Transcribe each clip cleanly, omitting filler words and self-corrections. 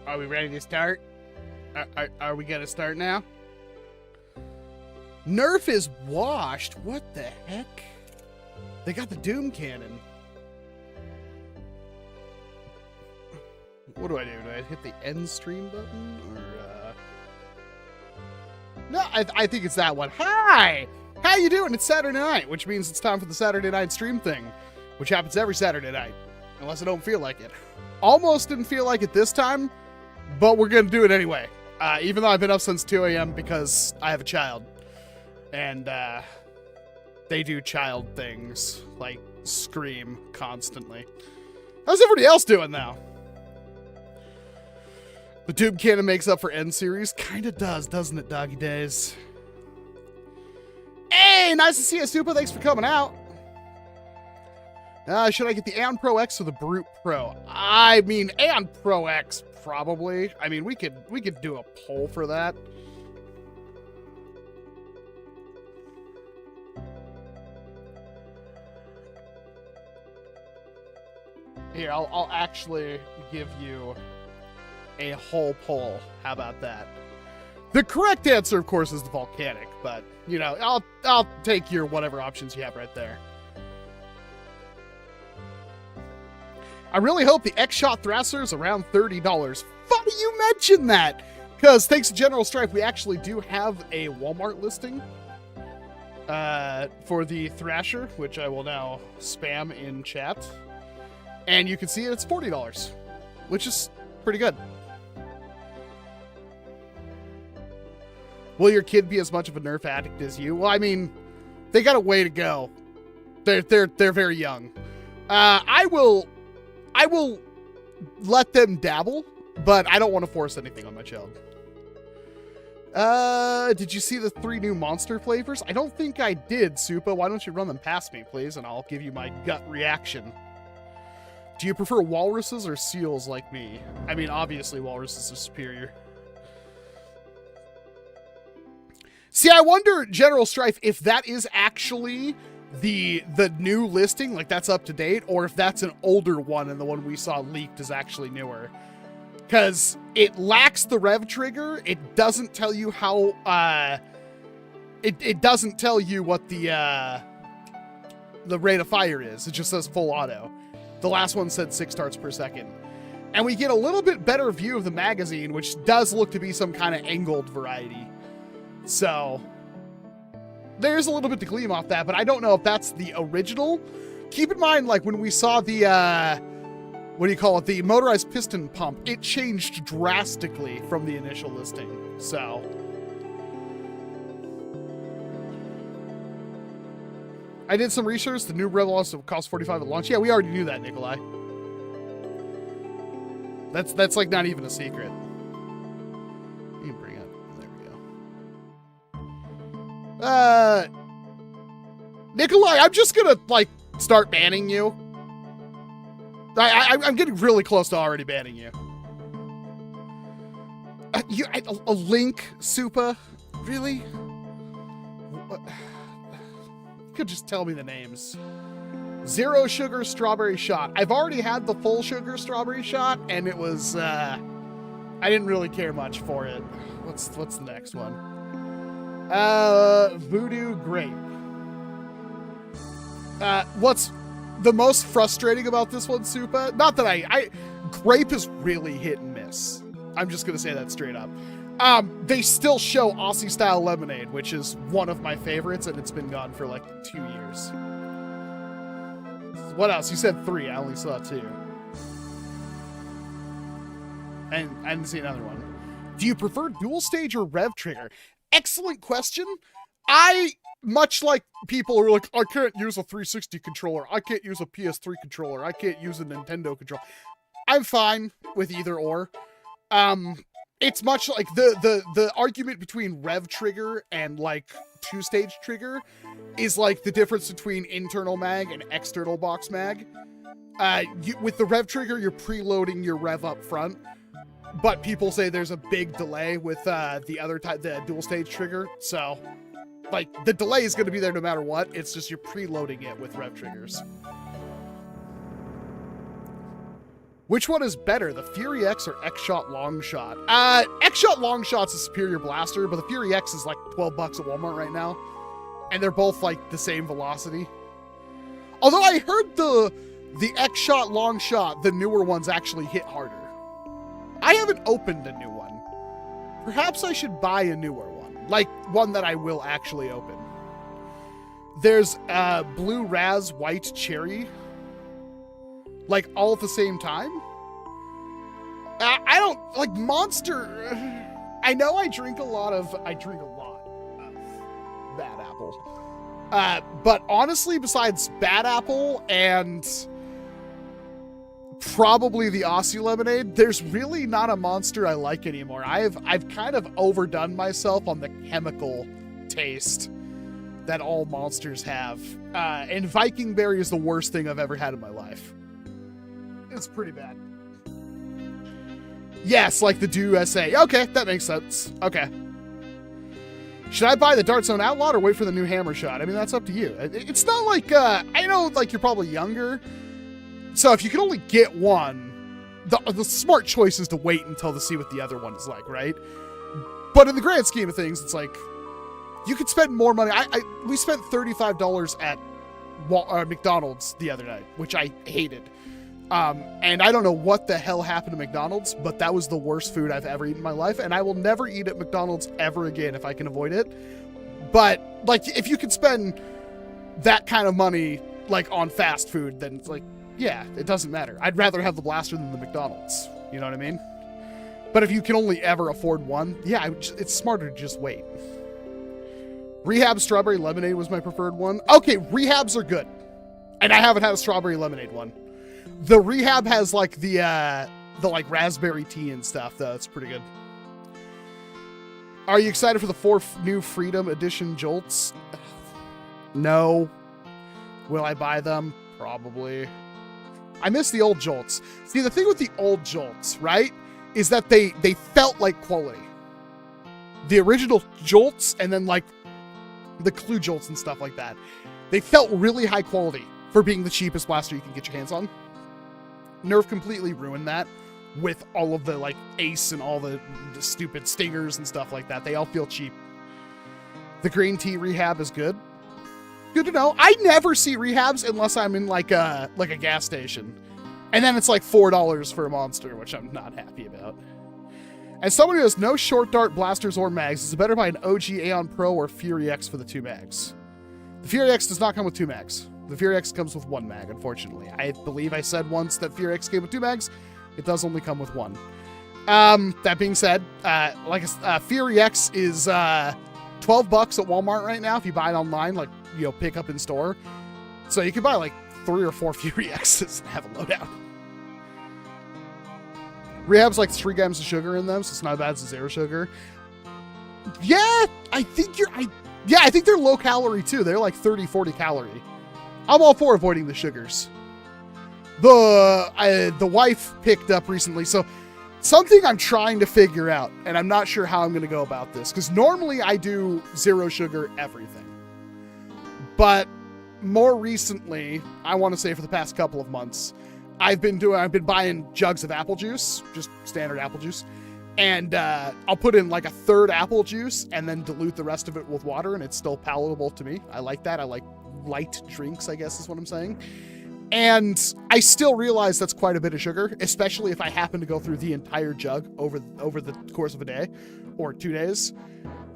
Are we ready to start? Are we gonna start now? Nerf is washed. What the heck? They got the Doom Cannon. What do? Do I hit the end stream button? Or, No, I think it's that one. Hi! How you doing? It's Saturday night, which means it's time for the Saturday night stream thing, which happens every Saturday night, unless I don't feel like it. Almost didn't feel like it this time, but we're going to do it anyway. Even though I've been up since 2 a.m. because I have a child. And they do child things, like scream constantly. How's everybody else doing now? The Doom Cannon makes up for End Series. Kinda does, doesn't it, Doggy Days? Hey, nice to see you, Super. Thanks for coming out. Should I get the Aeon Pro X or the Brute Pro? I mean, Aeon Pro X, probably. I mean, we could do a poll for that. Here, I'll actually give you a whole poll. How about that? The correct answer, of course, is the volcanic, but you know, I'll take your whatever options you have right there. I really hope the XShot Thrasher is around $30. Funny you mentioned that, because thanks to General Strife, we actually do have a Walmart listing for the Thrasher, which I will now spam in chat. And you can see it's $40, which is pretty good. Will your kid be as much of a Nerf addict as you? Well, I mean, they got a way to go. They're very young. I will let them dabble, but I don't want to force anything on my child. Did you see the 3 new monster flavors? I don't think I did, Supa. Why don't you run them past me, please, and I'll give you my gut reaction. Do you prefer walruses or seals like me? I mean, obviously walruses are superior. See, I wonder, General Strife, if that is actually the new listing, like that's up to date, or if that's an older one and the one we saw leaked is actually newer. Because it lacks the rev trigger. It doesn't tell you how, it doesn't tell you what the rate of fire is. It just says full auto. The last one said 6 darts per second. And we get a little bit better view of the magazine, which does look to be some kind of angled variety. So, there's a little bit to gleam off that, but I don't know if that's the original. Keep in mind, like, when we saw the, what do you call it, the motorized piston pump, it changed drastically from the initial listing. So, I did some research. The new Revelos will cost $45 at launch. Yeah, we already knew that, Nikolai. That's like not even a secret. You can bring it. There we go. Nikolai, I'm just gonna like start banning you. I'm getting really close to already banning you. A link, Supa? Really? What? Could just tell me the names. Zero sugar strawberry shot. I've already had the full sugar strawberry shot, and it was I didn't really care much for it. What's the next one? Voodoo grape. What's the most frustrating about this one, Supa? Not that I grape is really hit and miss. I'm just gonna say that straight up. They still show Aussie style lemonade, which is one of my favorites, and it's been gone for like 2 years. What else? You said 3. I only saw 2. And I didn't see another one. Do you prefer dual stage or rev trigger? Excellent question. I, much like people who are like, I can't use a 360 controller. I can't use a PS3 controller. I can't use a Nintendo controller. I'm fine with either or. It's much like the argument between rev trigger and like 2-stage trigger is like the difference between internal mag and external box mag. With the rev trigger, you're preloading your rev up front, but people say there's a big delay with the other type, the dual stage trigger. So, like, the delay is going to be there no matter what. It's just you're preloading it with rev triggers. Which one is better, the Fury X or XShot Long Shot? XShot Long Shot's a superior blaster, but the Fury X is like $12 at Walmart right now. And they're both like the same velocity. Although I heard the XShot Long Shot, the newer ones actually hit harder. I haven't opened a new one. Perhaps I should buy a newer one. Like one that I will actually open. There's blue raz, white cherry. Like all at the same time? I don't, like Monster, I know I drink a lot of Bad Apple. But honestly, besides Bad Apple and probably the Aussie Lemonade, there's really not a Monster I like anymore. I've kind of overdone myself on the chemical taste that all Monsters have. And Viking Berry is the worst thing I've ever had in my life. It's pretty bad. Yes, like the Dew SA. Okay, that makes sense. Okay. Should I buy the Dart Zone Outlaw or wait for the new Hammer Shot? I mean, that's up to you. It's not like, I know like you're probably younger. So if you can only get one, the smart choice is to wait until to see what the other one is like, right? But in the grand scheme of things, it's like, you could spend more money. We spent $35 at McDonald's the other night, which I hated. And I don't know what the hell happened to McDonald's, but that was the worst food I've ever eaten in my life. And I will never eat at McDonald's ever again if I can avoid it. But like, if you could spend that kind of money, like on fast food, then it's like, yeah, it doesn't matter. I'd rather have the blaster than the McDonald's. You know what I mean? But if you can only ever afford one, yeah, it's smarter to just wait. Rehab Strawberry Lemonade was my preferred one. Okay, Rehabs are good. And I haven't had a Strawberry Lemonade one. The Rehab has like the like raspberry tea and stuff, though. It's pretty good. Are you excited for the 4 new Freedom Edition Jolts? No. Will I buy them? Probably. I miss the old Jolts. See, the thing with the old Jolts, right, is that they felt like quality. The original Jolts and then like the Clue Jolts and stuff like that, they felt really high quality for being the cheapest blaster you can get your hands on. Nerf completely ruined that with all of the like Ace and all the stupid stingers and stuff like that. They all feel cheap. The green tea Rehab is good. Good to know. I never see Rehabs unless I'm in like a gas station. And then it's like $4 for a Monster, which I'm not happy about. As someone who has no short dart blasters or mags, is it better to buy an OG Aeon Pro or Fury X for the 2 mags? The Fury X does not come with 2 mags. The Fury X comes with 1 mag, unfortunately. I believe I said once that Fury X came with 2 mags. It does only come with 1. That being said, Fury X is $12 at Walmart right now if you buy it online, like, you know, pick up in store. So you could buy like 3 or 4 Fury X's and have a loadout. Rehab's like 3 grams of sugar in them, so it's not as bad as 0 sugar. Yeah, I think I think they're low calorie too. They're like 30, 40 calorie. I'm all for avoiding the sugars. The wife picked up recently, so something I'm trying to figure out, and I'm not sure how I'm going to go about this, because normally I do 0 sugar everything. But more recently, I want to say for the past couple of months, I've been buying jugs of apple juice, just standard apple juice, and I'll put in like a 1/3 apple juice and then dilute the rest of it with water, and it's still palatable to me. I like that. I like light drinks, I guess is what I'm saying. And I still realize that's quite a bit of sugar, especially if I happen to go through the entire jug over the course of a day or 2 days.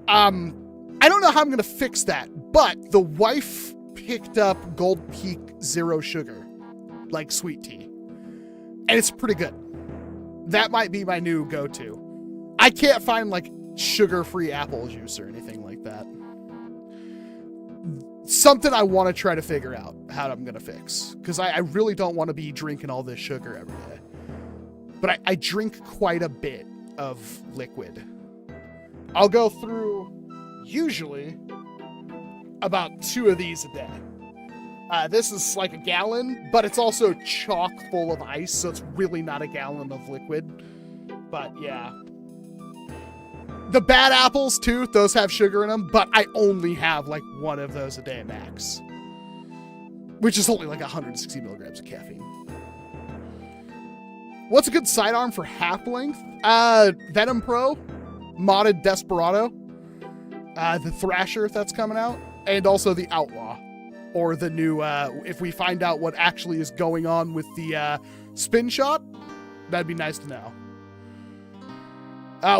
I don't know how I'm going to fix that, but the wife picked up Gold Peak 0 sugar, like sweet tea. And it's pretty good. That might be my new go-to. I can't find like sugar-free apple juice or anything like that. Something I want to try to figure out how I'm going to fix. Because I really don't want to be drinking all this sugar every day. But I drink quite a bit of liquid. I'll go through, usually, about 2 of these a day. This is like a gallon, but it's also chock full of ice, so it's really not a gallon of liquid. But yeah. The Bad Apples, too, those have sugar in them, but I only have like 1 of those a day max. Which is only like 160 milligrams of caffeine. What's a good sidearm for half length? Venom Pro, modded Desperado, the Thrasher if that's coming out, and also the Outlaw, or the new, if we find out what actually is going on with the spin shot, that'd be nice to know.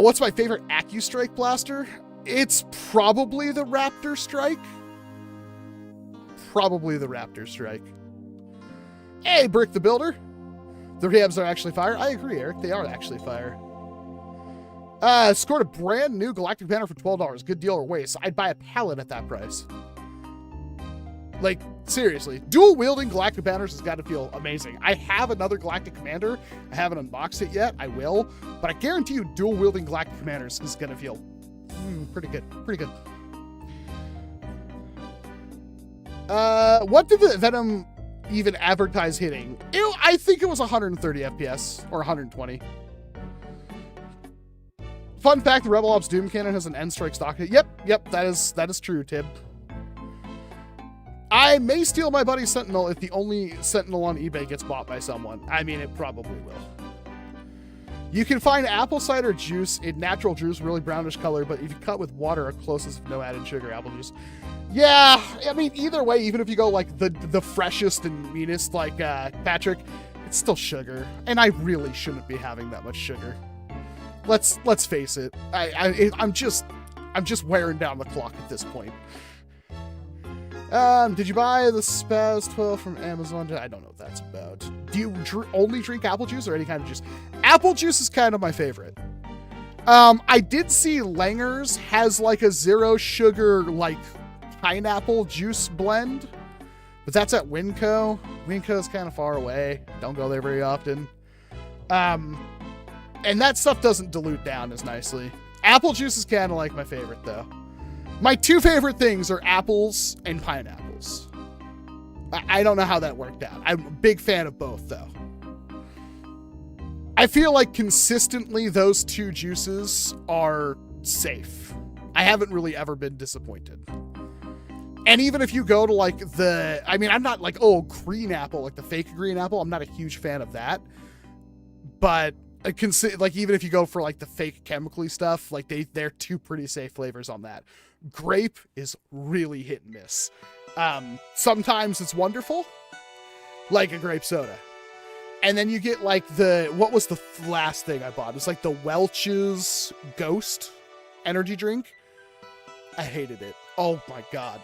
What's my favorite AccuStrike blaster? It's probably the Raptor Strike. Probably the Raptor Strike. Hey, Brick the Builder. The rehabs are actually fire. I agree, Eric. They are actually fire. Scored a brand new Galactic Banner for $12. Good deal or waste. I'd buy a pallet at that price. Like, seriously. Dual wielding Galactic Banners has got to feel amazing. I have another Galactic Commander. I haven't unboxed it yet. I will. But I guarantee you dual wielding Galactic Commanders is going to feel pretty good. Pretty good. What did the Venom even advertise hitting? I think it was 130 FPS or 120. Fun fact, the Rebel Ops Doom Cannon has an end strike stock. Yep, that is true, Tib. I may steal my buddy's Sentinel if the only Sentinel on eBay gets bought by someone. I mean, it probably will. You can find apple cider juice in natural juice, really brownish color, but if you cut with water, are closest with no added sugar, apple juice. Yeah, I mean, either way, even if you go like the freshest and meanest, like Patrick, it's still sugar, and I really shouldn't be having that much sugar. Let's face it. I'm just wearing down the clock at this point. Did you buy the Spaz 12 from Amazon? I don't know what that's about. Do you only drink apple juice or any kind of juice? Apple juice is kind of my favorite. I did see Langer's has like a zero sugar, like pineapple juice blend, but that's at Winco. Winco's kind of far away. Don't go there very often. And that stuff doesn't dilute down as nicely. Apple juice is kind of like my favorite though. My two favorite things are apples and pineapples. I don't know how that worked out. I'm a big fan of both though. I feel like consistently those two juices are safe. I haven't really ever been disappointed. And even if you go to like I'm not like, oh, green apple, like the fake green apple. I'm not a huge fan of that. But like even if you go for like the fake chemically stuff, like they're two pretty safe flavors on that. Grape is really hit and miss. Sometimes it's wonderful, like a grape soda. And then you get like what was the last thing I bought? It was like the Welch's Ghost energy drink. I hated it. Oh my God.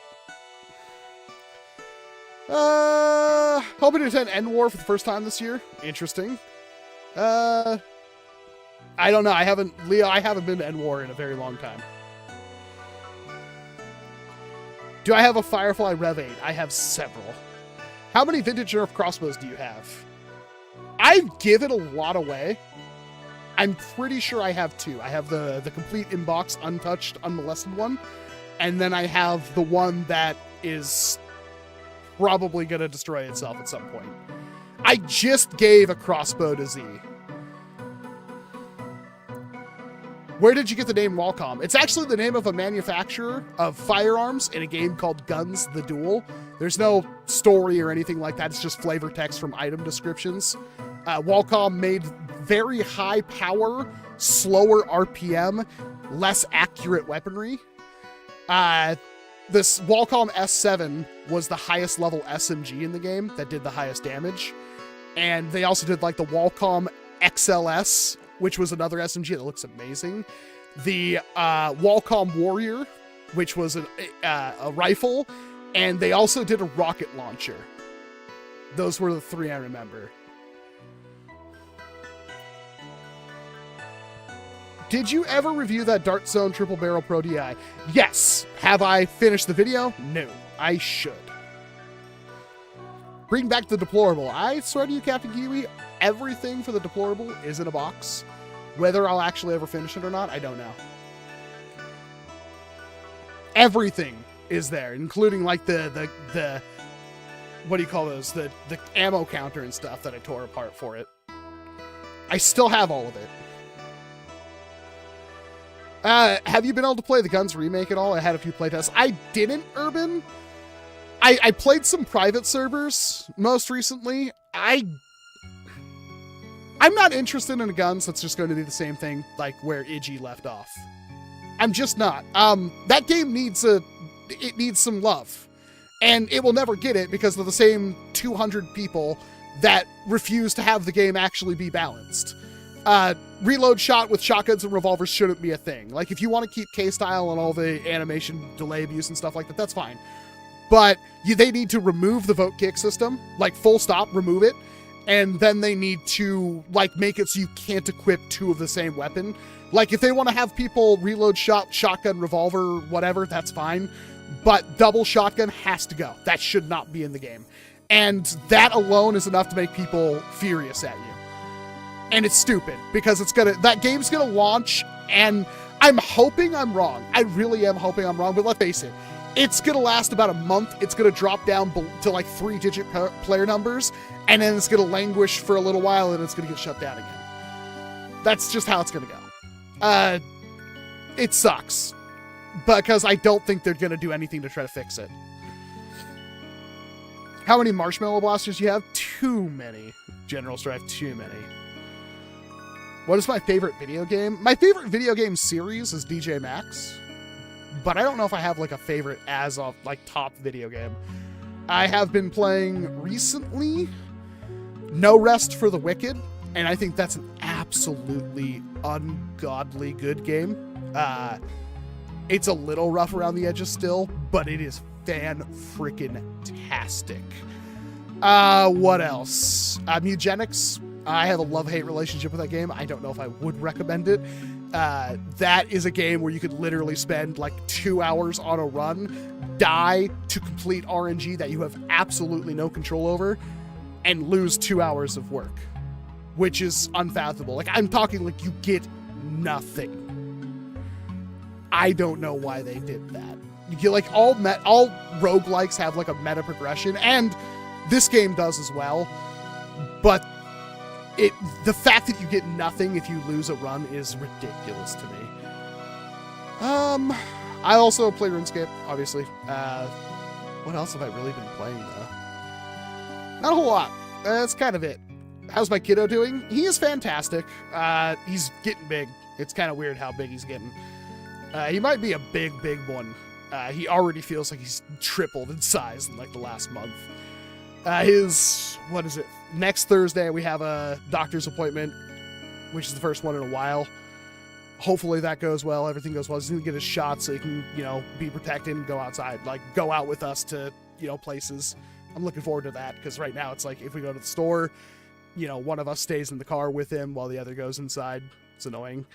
Hoping to attend NWAR for the first time this year. Interesting. I don't know. I haven't been to NWAR in a very long time. Do I have a Firefly Rev 8? I have several. How many vintage Nerf crossbows do you have? I've given a lot away. I'm pretty sure I have two. I have the complete inbox, untouched, unmolested one. And then I have the one that is probably going to destroy itself at some point. I just gave a crossbow to Z. Where did you get the name Walcom? It's actually the name of a manufacturer of firearms in a game called Guns the Duel. There's no story or anything like that. It's just flavor text from item descriptions. Walcom made very high power, slower RPM, less accurate weaponry. This Walcom S7 was the highest level SMG in the game that did the highest damage. And they also did like the Walcom XLS, which was another SMG that looks amazing. The Walcom Warrior, which was a rifle. And they also did a rocket launcher. Those were the three I remember. Did you ever review that Dart Zone Triple Barrel Pro DI? Yes. Have I finished the video? No. I should. Bring back the deplorable. I swear to you, Captain Kiwi, everything for the deplorable is in a box. Whether I'll actually ever finish it or not, I don't know. Everything is there, including like the what do you call those? The ammo counter and stuff that I tore apart for it. I still have all of it. Have you been able to play the Guns remake at all? I had a few playtests. I didn't, Urban. I played some private servers most recently. I'm not interested in a gun that's just going to do the same thing like where Iggy left off. I'm just not. That game needs some love. And it will never get it because of the same 200 people that refuse to have the game actually be balanced. Reload shot with shotguns and revolvers shouldn't be a thing. Like, if you want to keep K-style and all the animation delay abuse and stuff like that, that's fine. But they need to remove the vote kick system, like full stop, remove it. And then they need to like make it so you can't equip two of the same weapon. Like, if they want to have people reload shotgun, revolver, whatever, that's fine. But double shotgun has to go. That should not be in the game. And that alone is enough to make people furious at you. And it's stupid because that game's gonna launch, and I'm hoping I'm wrong. I really am hoping I'm wrong, but let's face it. It's gonna last about a month. It's gonna drop down to like 3-digit player numbers, and then it's gonna languish for a little while, and it's gonna get shut down again. That's just how it's gonna go. It sucks, because I don't think they're gonna do anything to try to fix it. How many marshmallow blasters do you have? Too many. General Strife, too many. What is my favorite video game? My favorite video game series is DJ Max, but I don't know if I have like a favorite as of like top video game. I have been playing recently No Rest for the Wicked, and I think that's an absolutely ungodly good game. It's a little rough around the edges still, but it is fan-freaking-tastic. What else? Mugenics. I have a love-hate relationship with that game. I don't know if I would recommend it. That is a game where you could literally spend like 2 hours on a run, die to complete RNG that you have absolutely no control over, and lose 2 hours of work, which is unfathomable. Like, I'm talking like you get nothing. I don't know why they did that. You get like all roguelikes have like a meta progression, and this game does as well, but the fact that you get nothing if you lose a run is ridiculous to me. I also play RuneScape, obviously. What else have I really been playing, though? Not a whole lot. That's kind of it. How's my kiddo doing? He is fantastic. He's getting big. It's kind of weird how big he's getting. He might be a big one. He already feels like he's tripled in size in like the last month. What is it? Next Thursday, we have a doctor's appointment, which is the first one in a while. Hopefully that goes well. Everything goes well. He's going to get his shot so he can, be protected and go outside. Like, go out with us to, places. I'm looking forward to that, because right now it's like if we go to the store, one of us stays in the car with him while the other goes inside. It's annoying.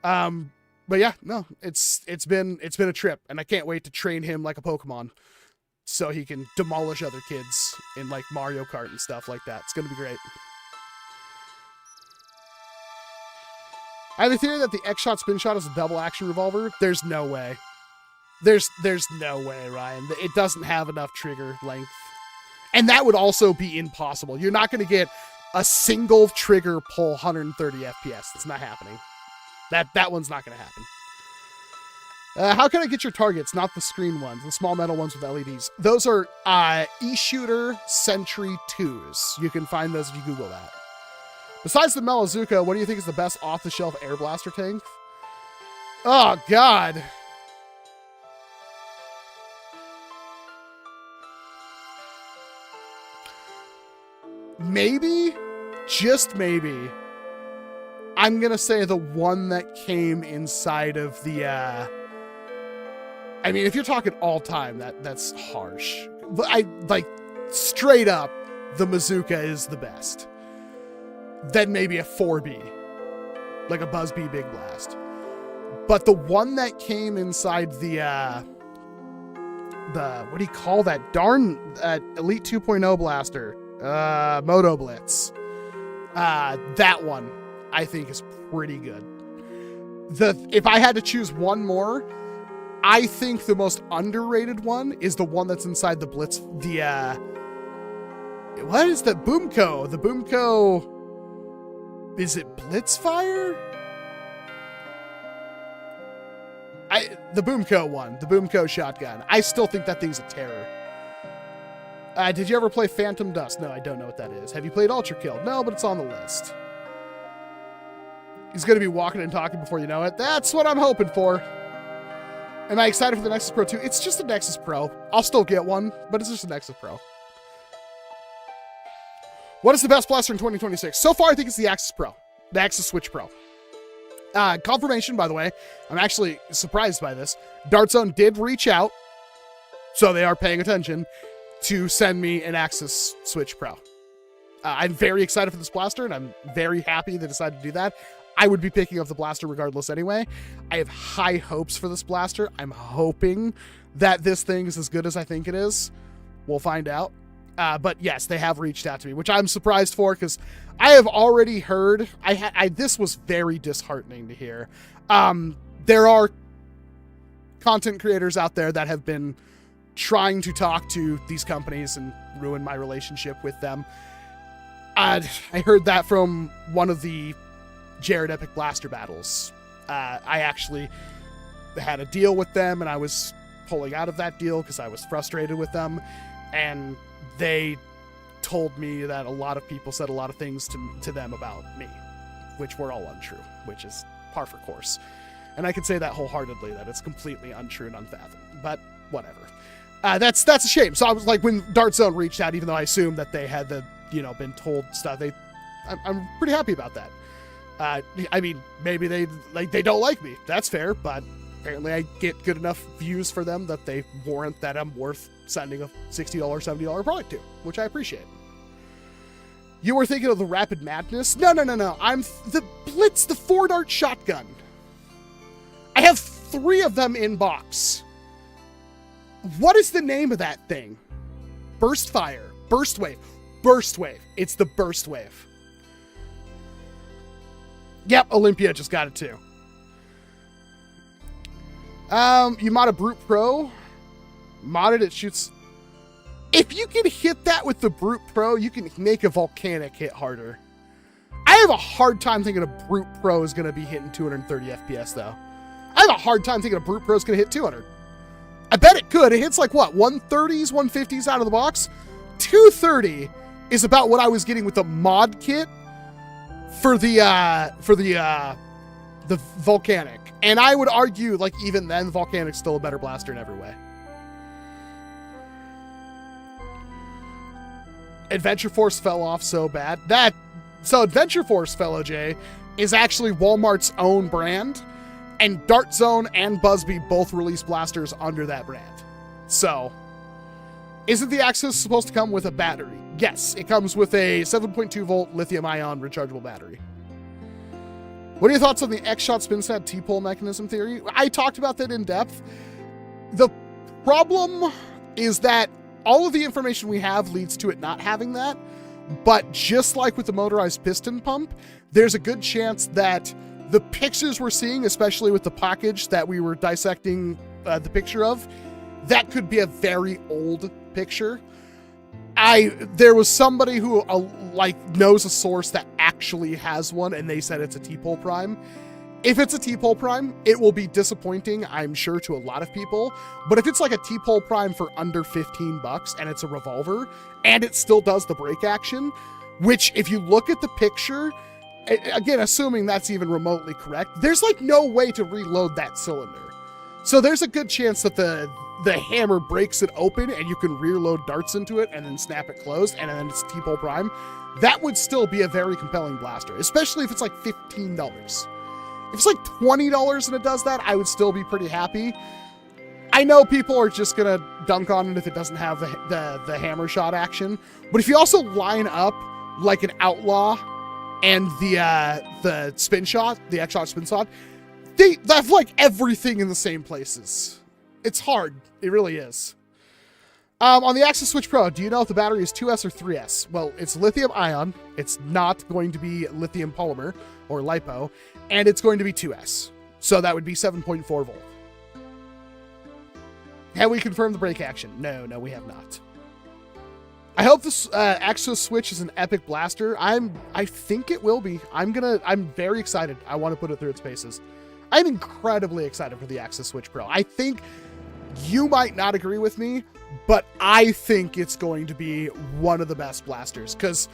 But yeah, no, it's been a trip, and I can't wait to train him like a Pokemon, so he can demolish other kids in like Mario Kart and stuff like that. It's going to be great. I have a theory that the XShot spin shot is a double action revolver. There's no way. There's no way, Ryan. It doesn't have enough trigger length. And that would also be impossible. You're not going to get a single trigger pull 130 FPS. It's not happening. That one's not going to happen. How can I get your targets, not the screen ones, the small metal ones with LEDs? Those are E-Shooter Sentry 2s. You can find those if you Google that. Besides the Melazuka, what do you think is the best off-the-shelf air blaster tank? Oh, God. Maybe, just maybe, I'm going to say the one that came inside of the... I mean, if you're talking all time, that's harsh. But straight up, the Bazooka is the best. Then maybe a 4B, like a Buzzbee Big Blast. But the one that came inside the what do you call that? Darn Elite 2.0 blaster, Moto Blitz. That one I think is pretty good. If I had to choose one more, I think the most underrated one is the one that's inside the Blitz. What is the Boomco? The Boomco, is it Blitzfire? The Boomco one, the Boomco shotgun. I still think that thing's a terror. Did you ever play Phantom Dust? No, I don't know what that is. Have you played Ultra Kill? No, but it's on the list. He's going to be walking and talking before you know it. That's what I'm hoping for. Am I excited for the Nexus Pro 2? It's just a Nexus Pro. I'll still get one, but it's just a Nexus Pro. What is the best blaster in 2026? So far, I think it's the Axis Pro. The Axis Switch Pro. Confirmation, by the way. I'm actually surprised by this. Dart Zone did reach out, so they are paying attention, to send me an Axis Switch Pro. I'm very excited for this blaster, and I'm very happy they decided to do that. I would be picking up the blaster regardless anyway. I have high hopes for this blaster. I'm hoping that this thing is as good as I think it is. We'll find out. But yes, they have reached out to me, which I'm surprised for because I have already heard. This was very disheartening to hear. There are content creators out there that have been trying to talk to these companies and ruin my relationship with them. I heard that from one of the Jared Epic Blaster battles. I actually had a deal with them, and I was pulling out of that deal because I was frustrated with them, and they told me that a lot of people said a lot of things to them about me, which were all untrue, which is par for course. And I can say that wholeheartedly, that it's completely untrue and unfathomed, but whatever. That's a shame. So I was like, when Dart Zone reached out, even though I assumed that they had been told stuff, I'm pretty happy about that. I mean, maybe they don't like me. That's fair, but apparently I get good enough views for them that they warrant that I'm worth sending a $60, $70 product to, which I appreciate. You were thinking of the Rapid Madness? No. I'm the Blitz, the 4-dart shotgun. I have 3 of them in box. What is the name of that thing? Burst Fire. Burst Wave. Burst Wave. It's the Burst Wave. Yep, Olympia just got it too. You mod a Brute Pro. Modded, it shoots. If you can hit that with the Brute Pro, you can make a Volcanic hit harder. I have a hard time thinking a Brute Pro is going to be hitting 230 FPS though. I have a hard time thinking a Brute Pro is going to hit 200. I bet it could. It hits like what, 130s, 150s out of the box. 230 is about what I was getting with the mod kit for the Volcanic. And I would argue, like, even then, the Volcanic's still a better blaster in every way. Adventure Force fell off so bad. So Adventure Force, fellow Jay, is actually Walmart's own brand, and Dart Zone and Buzzbee both release blasters under that brand. So, isn't the Axis supposed to come with a battery? Yes, it comes with a 7.2 volt lithium-ion rechargeable battery. What are your thoughts on the XShot spin stat T-pole mechanism theory? I talked about that in depth. The problem is that all of the information we have leads to it not having that, but just like with the motorized piston pump, there's a good chance that the pictures we're seeing, especially with the package that we were dissecting the picture of, that could be a very old picture. There was somebody who knows a source that actually has one, and they said it's a T-pole prime. If it's a T-pole prime, it will be disappointing, I'm sure, to a lot of people. But if it's like a T-pole prime for under $15 and it's a revolver and it still does the break action, which if you look at the picture, again, assuming that's even remotely correct, there's like no way to reload that cylinder. So there's a good chance that the hammer breaks it open and you can reload darts into it and then snap it closed and then it's T-pole prime. That would still be a very compelling blaster, especially if it's like $15. If it's like $20 and it does that, I would still be pretty happy. I know people are just gonna dunk on it if it doesn't have the hammer shot action, but if you also line up like an Outlaw and the spin shot, the XShot spin shot, they have like everything in the same places. It's hard. It really is. On the Axis Switch Pro, do you know if the battery is 2S or 3S? Well, it's lithium ion. It's not going to be lithium polymer or LiPo, and it's going to be 2S. So that would be 7.4 volt. Have we confirmed the break action? No, we have not. I hope this Axis Switch is an epic blaster. I think it will be. I'm very excited. I want to put it through its paces. I'm incredibly excited for the Axis Switch Pro. I think you might not agree with me, but I think it's going to be one of the best blasters because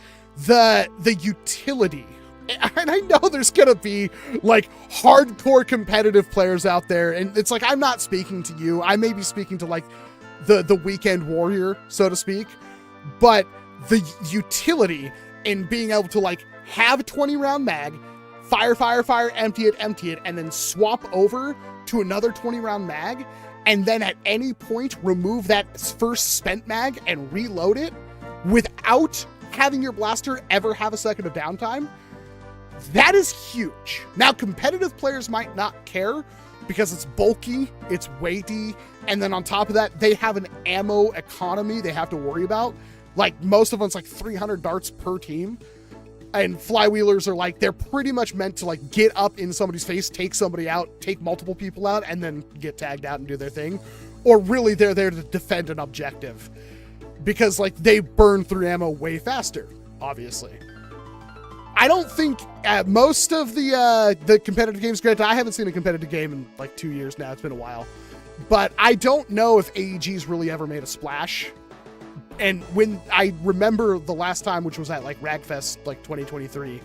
the utility And I know there's gonna be like hardcore competitive players out there, and it's like, I'm not speaking to you. I may be speaking to like the weekend warrior, so to speak, but the utility in being able to like have a 20 round mag, fire, empty it, and then swap over to another 20 round mag, and then at any point remove that first spent mag and reload it without having your blaster ever have a second of downtime. That is huge. Now, competitive players might not care because it's bulky, it's weighty, and then on top of that, they have an ammo economy they have to worry about. Like, most of them, it's like 300 darts per team. And flywheelers are like, they're pretty much meant to like get up in somebody's face, take somebody out, take multiple people out, and then get tagged out and do their thing. Or really, they're there to defend an objective. Because like, they burn through ammo way faster, obviously. I don't think most of the competitive games, granted, I haven't seen a competitive game in like 2 years now. It's been a while. But I don't know if AEG's really ever made a splash. And when I remember the last time, which was at like Ragfest, like 2023,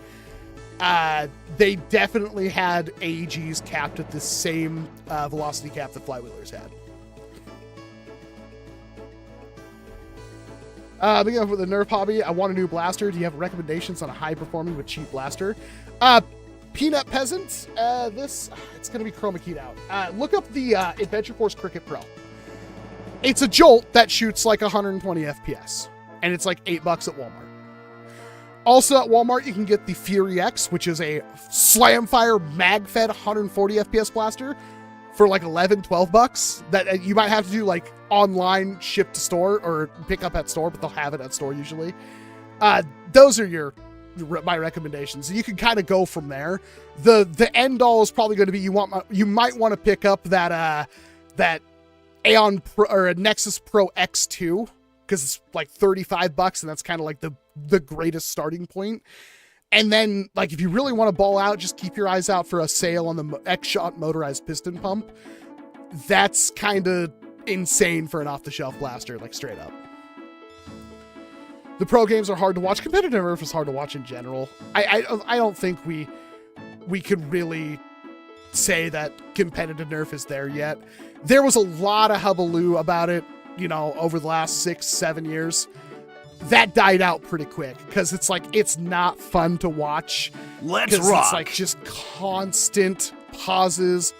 they definitely had AEGs capped at the same velocity cap that flywheelers had. Beginning off with the Nerf hobby, I want a new blaster. Do you have recommendations on a high-performing but cheap blaster? Peanut Peasant, it's going to be chroma keyed out. Look up the Adventure Force Cricket Pro. It's a Jolt that shoots like 120 FPS, and it's like $8 at Walmart. Also at Walmart, you can get the Fury X, which is a slam-fire, mag-fed 140 FPS blaster for like $11-12 that you might have to do like online ship to store or pick up at store, but they'll have it at store usually. Those are my recommendations. You can kind of go from there. The end all is probably going to be you might want to pick up that Aeon Pro, or a Nexus Pro X2, because it's like $35 and that's kind of like the greatest starting point. And then, like, if you really want to ball out, just keep your eyes out for a sale on the XShot motorized piston pump. That's kind of insane for an off-the-shelf blaster, like, straight up. The pro games are hard to watch. Competitive NERF is hard to watch in general. I don't think we could really say that competitive NERF is there yet. There was a lot of hullabaloo about it, you know, over the last 6-7 years. That died out pretty quick because it's like, it's not fun to watch. Let's rock. It's like just constant pauses,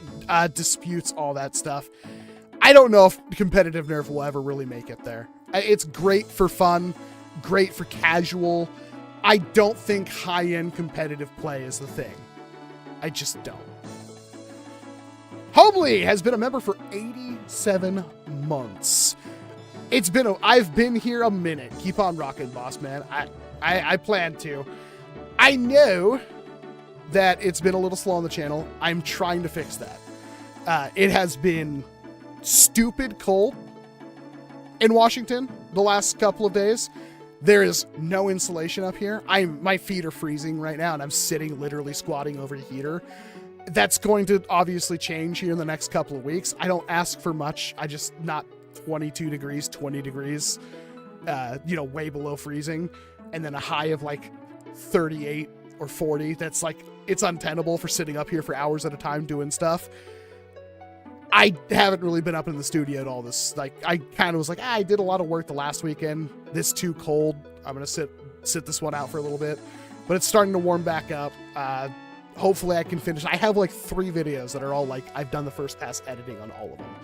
disputes, all that stuff. I don't know if competitive NERF will ever really make it there. It's great for fun, great for casual. I don't think high-end competitive play is the thing. I just don't. Hobley has been a member for 87 months. I've been here a minute. Keep on rocking, boss man. I plan to. I know that it's been a little slow on the channel. I'm trying to fix that. It has been stupid cold in Washington the last couple of days. There is no insulation up here. My feet are freezing right now, and I'm sitting literally squatting over a heater. That's going to obviously change here in the next couple of weeks. I don't ask for much. I just not 22 degrees, 20 degrees, way below freezing. And then a high of like 38 or 40. That's like, it's untenable for sitting up here for hours at a time doing stuff. I haven't really been up in the studio at all this. Like, I kind of was like, I did a lot of work the last weekend. This too cold. I'm going to sit this one out for a little bit, but it's starting to warm back up. Hopefully I can finish. I have like 3 videos that are all like, I've done the first pass editing on all of them.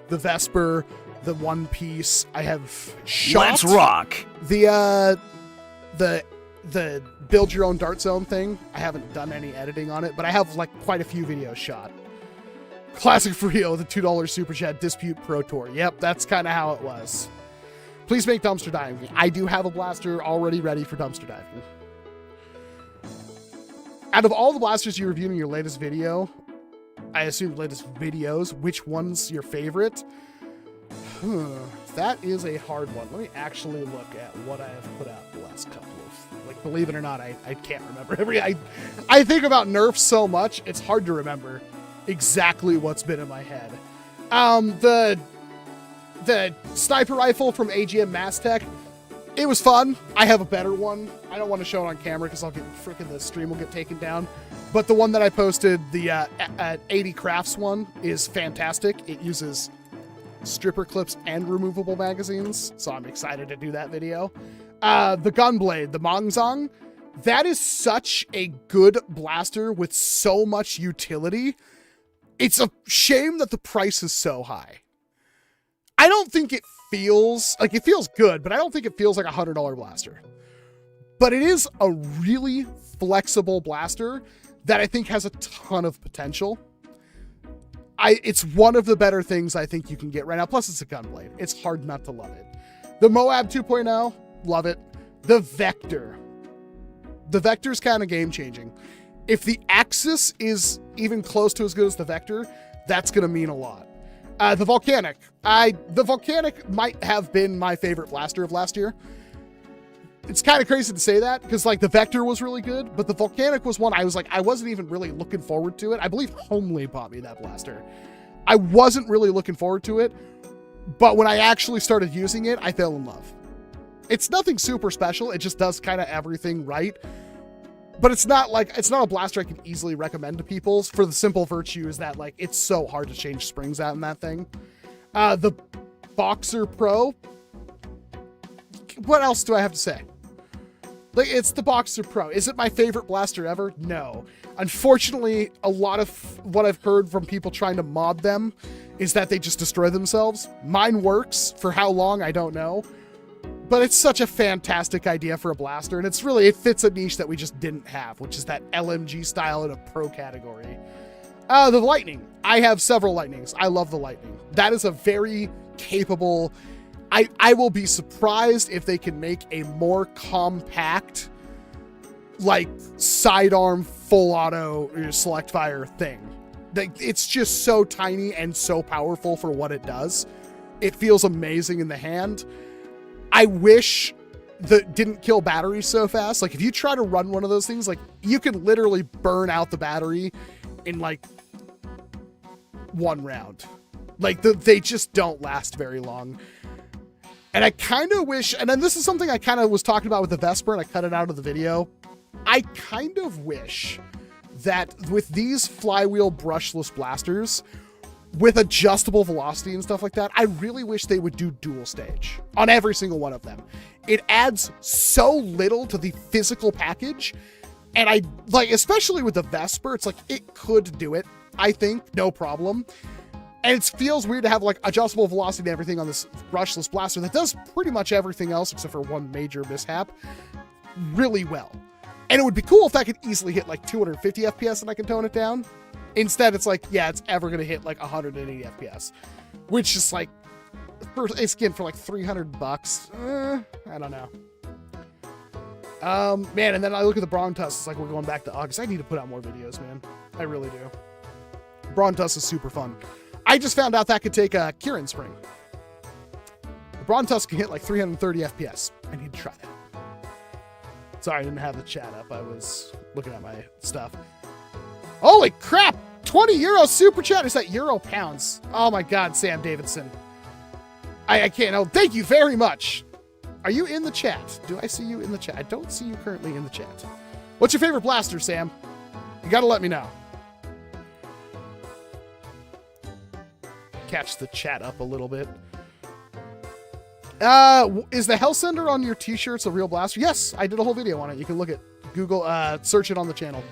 The Vesper, the One Piece. I have shot. Let's rock. The build your own dart zone thing. I haven't done any editing on it, but I have like quite a few videos shot. Classic for Rio, the $2 Super Chat Dispute Pro Tour. Yep, that's kind of how it was. Please make dumpster diving. I do have a blaster already ready for dumpster diving. Out of all the blasters you reviewed in your latest video, I assume latest videos, which one's your favorite? That is a hard one. Let me actually look at what I have put out the last couple of, like, believe it or not, I can't remember. I think about NERF so much, it's hard to remember exactly what's been in my head. The sniper rifle from AGM Mass Tech, It was fun. I have a better one. I don't want to show it on camera because I'll get freaking the stream will get taken down. But the one that I posted, the 80 crafts one, is fantastic. It uses stripper clips and removable magazines, so I'm excited to do that video. The Gunblade, the Mongzong, that is such a good blaster with so much utility. It's a shame that the price is so high. I don't think it feels like it feels good, but I don't think it feels like a $100 blaster. But it is a really flexible blaster that I think has a ton of potential. It's one of the better things I think you can get right now. Plus, it's a Gunblade. It's hard not to love it. The Moab 2.0, love it. The Vector. The Vector's kind of game-changing. If the Axis is even close to as good as the Vector, that's going to mean a lot. The Volcanic. The Volcanic might have been my favorite blaster of last year. It's kind of crazy to say that because like the Vector was really good, but the Volcanic was one I was like, I wasn't even really looking forward to it. I believe Homely bought me that blaster. I wasn't really looking forward to it, but when I actually started using it, I fell in love. It's nothing super special. It just does kind of everything right. But it's not a blaster I can easily recommend to people for the simple virtue is that like it's so hard to change springs out in that thing. The Boxer Pro. What else do I have to say? Like, it's the Boxer Pro. Is it my favorite blaster ever? No. Unfortunately, a lot of what I've heard from people trying to mod them is that they just destroy themselves. Mine works. For how long, I don't know. But it's such a fantastic idea for a blaster, and it fits a niche that we just didn't have, which is that LMG style in a pro category. The Lightning. I have several Lightnings. I love the Lightning. That is a very capable... I will be surprised if they can make a more compact, like, sidearm, full auto, select fire thing. It's just so tiny and so powerful for what it does. It feels amazing in the hand. I wish that didn't kill batteries so fast. Like, if you try to run one of those things, like, you can literally burn out the battery in, like, one round. Like, they just don't last very long. And I kind of wish, and then this is something I kind of was talking about with the Vesper, and I cut it out of the video. I kind of wish that with these flywheel brushless blasters, with adjustable velocity and stuff like that, I really wish they would do dual stage on every single one of them. It adds so little to the physical package. And I like, especially with the Vesper, it's like, it could do it, I think, no problem. And it feels weird to have like adjustable velocity and everything on this brushless blaster that does pretty much everything else except for one major mishap really well. And it would be cool if I could easily hit like 250 FPS and I can tone it down. Instead, it's like, yeah, it's ever going to hit like 180 FPS, which is like, it's again for like $300. I don't know. Man, and then I look at the Brontuss, it's like we're going back to August. I need to put out more videos, man. I really do. Brontuss is super fun. I just found out that could take a Kirin spring. The Brontuss can hit like 330 FPS. I need to try that. Sorry, I didn't have the chat up. I was looking at my stuff. Holy crap! 20 euro super chat. Is that euro pounds? Oh my God, Sam Davidson. I can't. Oh, thank you very much. Are you in the chat? Do I see you in the chat? I don't see you currently in the chat. What's your favorite blaster, Sam? You gotta let me know. Catch the chat up a little bit. Is the Hellsender on your t-shirts a real blaster? Yes, I did a whole video on it. You can look at Google, search it on the channel.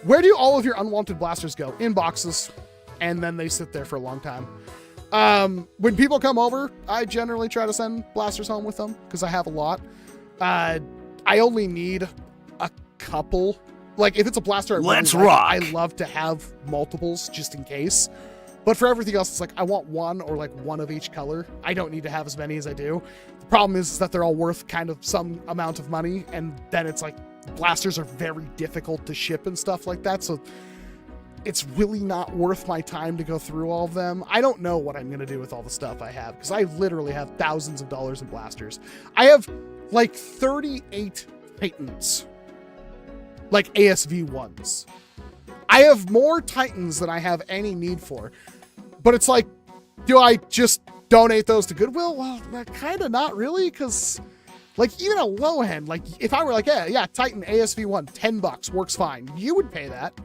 Where do all of your unwanted blasters go? In boxes, and then they sit there for a long time. When people come over, I generally try to send blasters home with them because I have a lot. I only need a couple. Like, if it's a blaster I really like, I love to have multiples just in case. But for everything else, it's like I want one or like one of each color. I don't need to have as many as I do. The problem is that they're all worth kind of some amount of money, and then it's like blasters are very difficult to ship and stuff like that. So it's really not worth my time to go through all of them. I don't know what I'm going to do with all the stuff I have because I literally have thousands of dollars in blasters. I have like 38 Titans, like ASV ones. I have more Titans than I have any need for. But it's like, do I just donate those to Goodwill? Well, kind of not really, because like even a low end, like if I were like, yeah, Titan ASV1, $10 works fine. You would pay that.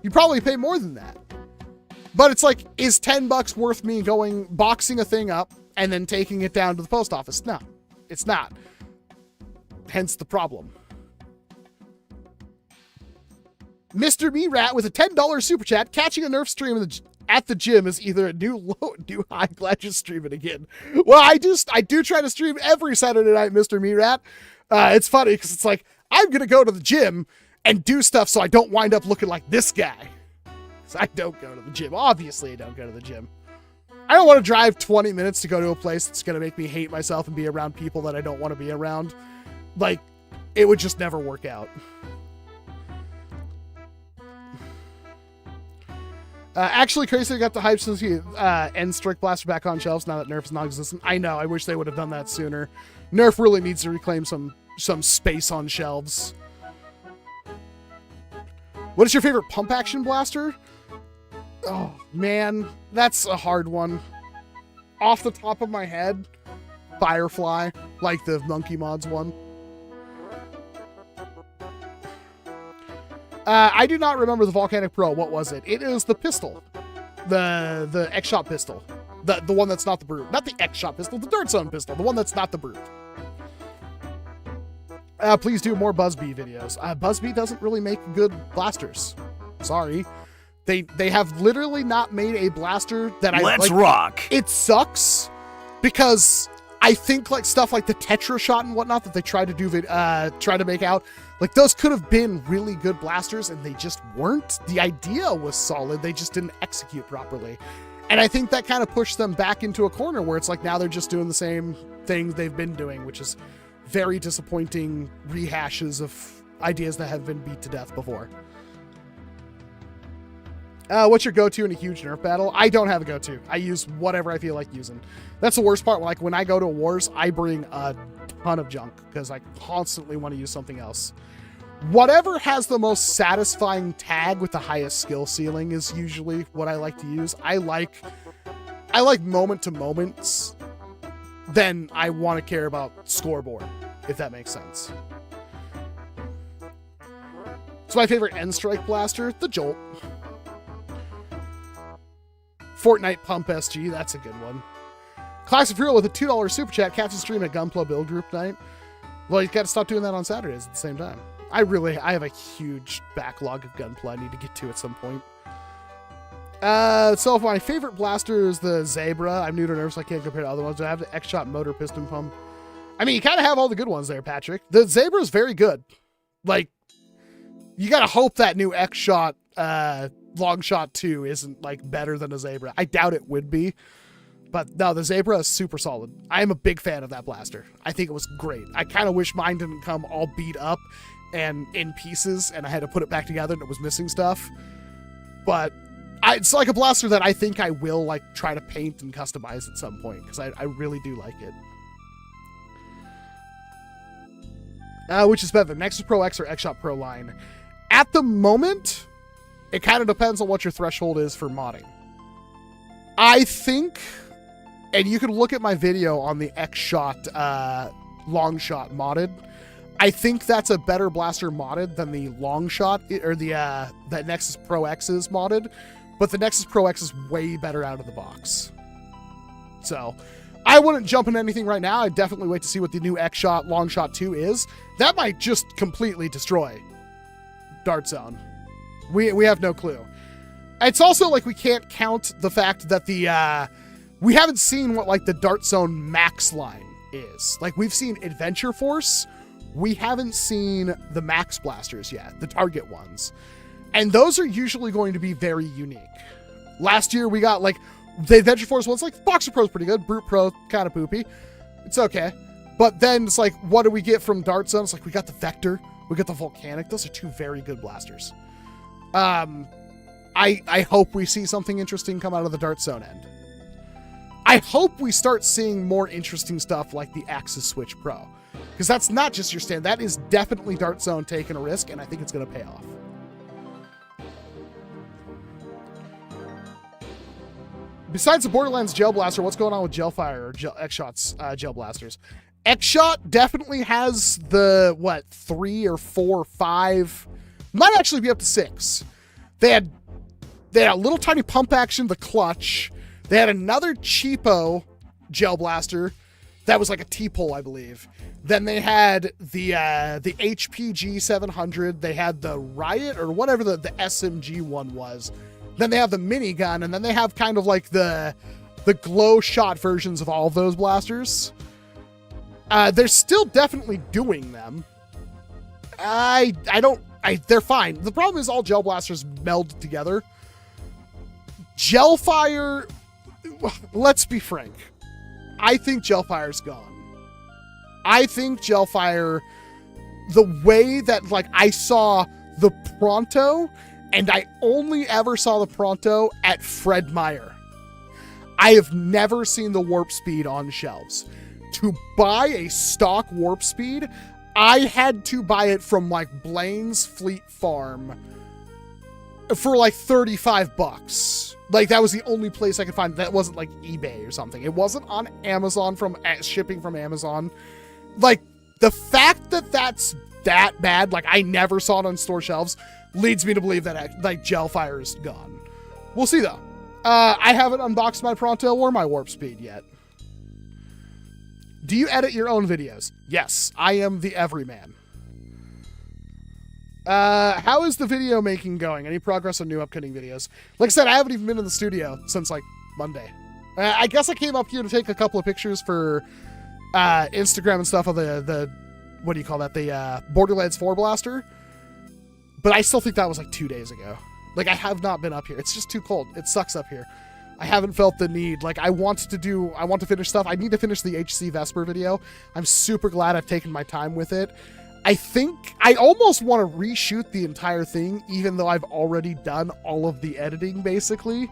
You'd probably pay more than that. But it's like, is $10 worth me boxing a thing up and then taking it down to the post office? No, it's not. Hence the problem. Mr. Me Rat with a $10 super chat. Catching a Nerf stream at the gym is either a new high. Glad you're streaming again. Well, I do try to stream every Saturday night, Mr. Me Rat. It's funny because it's like, I'm going to go to the gym and do stuff so I don't wind up looking like this guy. So I don't go to the gym. Obviously, I don't go to the gym. I don't want to drive 20 minutes to go to a place that's going to make me hate myself and be around people that I don't want to be around. Like, it would just never work out. Actually, Crazy got the hype since he end Strike Blaster back on shelves now that Nerf is non-existent. I know, I wish they would have done that sooner. Nerf really needs to reclaim some space on shelves. What is your favorite pump action blaster? Oh, man, that's a hard one. Off the top of my head, Firefly, like the Monkey Mods one. I do not remember the Volcanic Pro. What was it? It is the pistol. The XShot pistol. The one that's not the Brute. Not the XShot pistol, the Dart Zone pistol. The one that's not the Brute. Please do more Buzzbee videos. Buzzbee doesn't really make good blasters. Sorry. They have literally not made a blaster that I like. Let's rock. It sucks because I think like stuff like the Tetra Shot and whatnot that they tried to do, try to make out, like those could have been really good blasters and they just weren't. The idea was solid. They just didn't execute properly. And I think that kind of pushed them back into a corner where it's like now they're just doing the same thing they've been doing, which is very disappointing rehashes of ideas that have been beat to death before. What's your go-to in a huge Nerf battle? I don't have a go-to. I use whatever I feel like using. That's the worst part. Like when I go to wars, I bring a ton of junk because I constantly want to use something else. Whatever has the most satisfying tag with the highest skill ceiling is usually what I like to use. I like moment to moments. Then I want to care about scoreboard, if that makes sense. So my favorite end strike blaster, the Jolt. Fortnite Pump SG, that's a good one. Classic Hero with a $2 super chat. Catch a stream at Gunpla Build Group night. Well, you got to stop doing that on Saturdays at the same time. I have a huge backlog of Gunpla I need to get to at some point. So my favorite blaster is the Zebra. I'm new to Nerf, so I can't compare to other ones. I have the XShot motor piston pump. I mean, you kind of have all the good ones there, Patrick. The Zebra is very good. Like, you got to hope that new XShot long shot 2 isn't like better than a Zebra. I doubt it would be, but no, the Zebra is super solid. I am a big fan of that blaster. I think it was great. I kind of wish mine didn't come all beat up and in pieces and I had to put it back together and it was missing stuff, but it's like a blaster that I think I will like try to paint and customize at some point because I really do like it. Which is better, Nexus Pro X or XShot Pro line? At the moment, it kind of depends on what your threshold is for modding. I think, and you can look at my video on the XShot long shot modded. I think that's a better blaster modded than the long shot or the Nexus Pro X is modded, but the Nexus Pro X is way better out of the box. So I wouldn't jump into anything right now. I'd definitely wait to see what the new XShot long shot 2 is. That might just completely destroy Dart Zone. We have no clue. It's also like we can't count the fact that we haven't seen what like the Dart Zone max line is. Like we've seen Adventure Force, we haven't seen the max blasters yet, the target ones. And those are usually going to be very unique. Last year we got like the Adventure Force ones, like Boxer Pro's pretty good, Brute Pro kind of poopy. It's okay. But then it's like, what do we get from Dart Zone? It's like we got the Vector, we got the Volcanic. Those are two very good blasters. I hope we see something interesting come out of the Dart Zone end. I hope we start seeing more interesting stuff like the Axis Switch Pro. Because that's not just your stand. That is definitely Dart Zone taking a risk, and I think it's going to pay off. Besides the Borderlands Gel Blaster, what's going on with Gelfire or XShot's Gel Blasters? XShot definitely has the, what, 3 or 4 or 5, might actually be up to 6. They had a little tiny pump action, the clutch. They had another cheapo Gel Blaster that was like a T-pole, I believe. Then they had the HPG 700. They had the Riot or whatever the SMG one was. Then they have the minigun, and then they have kind of like the glow shot versions of all of those blasters. They're still definitely doing them. They're fine. The problem is all gel blasters meld together. Gelfire, let's be frank. I think Gelfire's gone. I think Gelfire, the way that, like, I saw the Pronto, and I only ever saw the Pronto at Fred Meyer. I have never seen the warp speed on shelves. To buy a stock warp speed, I had to buy it from, like, Blaine's Fleet Farm for like $35. Like, that was the only place I could find that wasn't like eBay or something. It wasn't on Amazon from shipping from Amazon. Like, the fact that that's that bad, like, I never saw it on store shelves, leads me to believe that, like, Gelfire is gone. We'll see, though. I haven't unboxed my Pronto or my warp speed yet. Do you edit your own videos? Yes, I am the everyman. How is the video making going? Any progress on new upcoming videos? Like I said, I haven't even been in the studio since, like, Monday. I guess I came up here to take a couple of pictures for Instagram and stuff of the what do you call that? The Borderlands 4 blaster. But I still think that was like 2 days ago. Like, I have not been up here. It's just too cold. It sucks up here. I haven't felt the need. Like, I want to finish stuff. I need to finish the HC Vesper video. I'm super glad I've taken my time with it. I think I almost want to reshoot the entire thing, even though I've already done all of the editing, basically.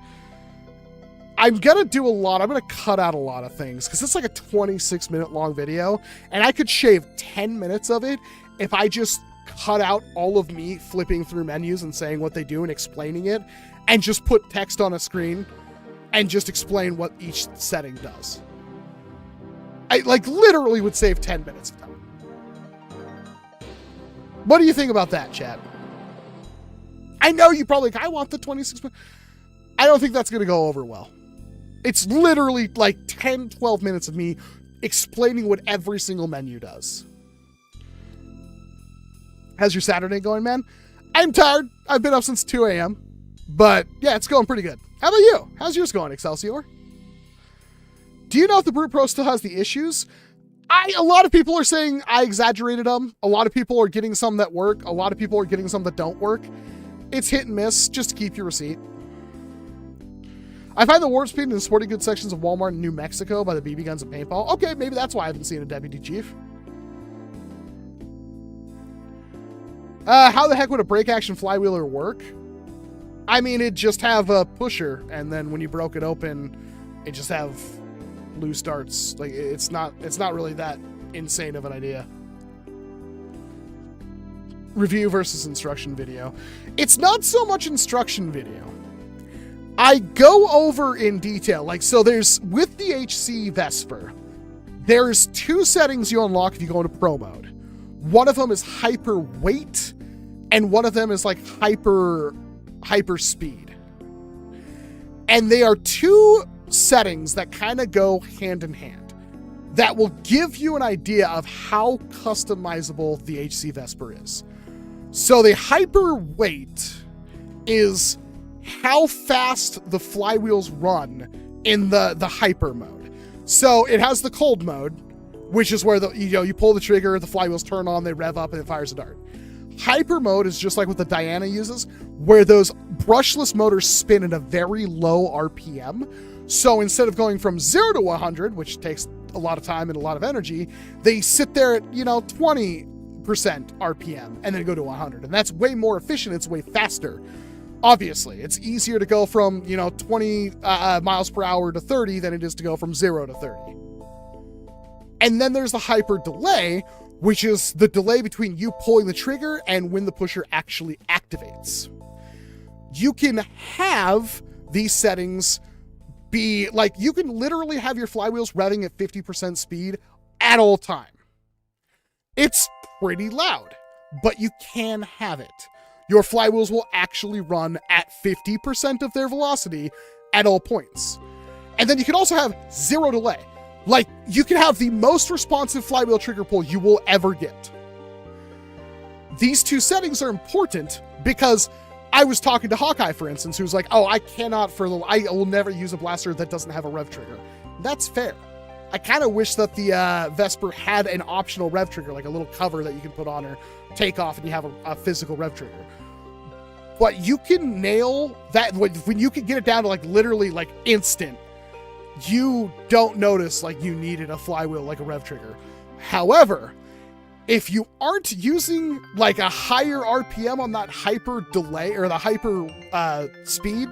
I'm going to do a lot. I'm going to cut out a lot of things, because it's like a 26-minute long video, and I could shave 10 minutes of it if I just cut out all of me flipping through menus and saying what they do and explaining it, and just put text on a screen and just explain what each setting does. I, like, literally would save 10 minutes of time. What do you think about that, chat? I know you probably, I want the 26 minutes. I don't think that's going to go over well. It's literally like 10, 12 minutes of me explaining what every single menu does. How's your Saturday going, man? I'm tired. I've been up since 2 a.m. But yeah, it's going pretty good. How about you? How's yours going, Excelsior? Do you know if the Brute Pro still has the issues? A lot of people are saying I exaggerated them. A lot of people are getting some that work. A lot of people are getting some that don't work. It's hit and miss, just to keep your receipt. I find the warp speed in the sporting goods sections of Walmart in New Mexico by the BB Guns and Paintball. Okay, maybe that's why I haven't seen a Deputy Chief. How the heck would a break action flywheeler work? I mean, it'd just have a pusher, and then when you broke it open, it just have loose darts. Like, it's not really that insane of an idea. Review versus instruction video. It's not so much instruction video. I go over in detail. Like, so there's, with the HC Vesper, there's 2 settings you unlock if you go into pro mode. One of them is hyper weight, and one of them is like hyper speed. And they are 2 settings that kind of go hand in hand that will give you an idea of how customizable the HC Vesper is. So the hyper weight is how fast the flywheels run in the hyper mode. So it has the cold mode, which is where you pull the trigger, the flywheels turn on, they rev up, and it fires a dart. Hyper mode is just like what the Diana uses, where those brushless motors spin at a very low RPM. So instead of going from 0 to 100, which takes a lot of time and a lot of energy, they sit there at, 20% RPM and then go to 100. And that's way more efficient. It's way faster. Obviously, it's easier to go from, 20 miles per hour to 30 than it is to go from 0 to 30. And then there's the hyper delay, which is the delay between you pulling the trigger and when the pusher actually activates. You can have these settings be like, you can literally have your flywheels revving at 50% speed at all time. It's pretty loud, but you can have it. Your flywheels will actually run at 50% of their velocity at all points. And then you can also have zero delay. Like, you can have the most responsive flywheel trigger pull you will ever get. These two settings are important because I was talking to Hawkeye, for instance, who's like, oh, I will never use a blaster that doesn't have a rev trigger. That's fair. I kind of wish that the Vesper had an optional rev trigger, like a little cover that you can put on or take off and you have a physical rev trigger. But you can nail that when you can get it down to like literally like instant. You don't notice like you needed a flywheel like a rev trigger. However, if you aren't using like a higher RPM on that hyper delay or the hyper speed,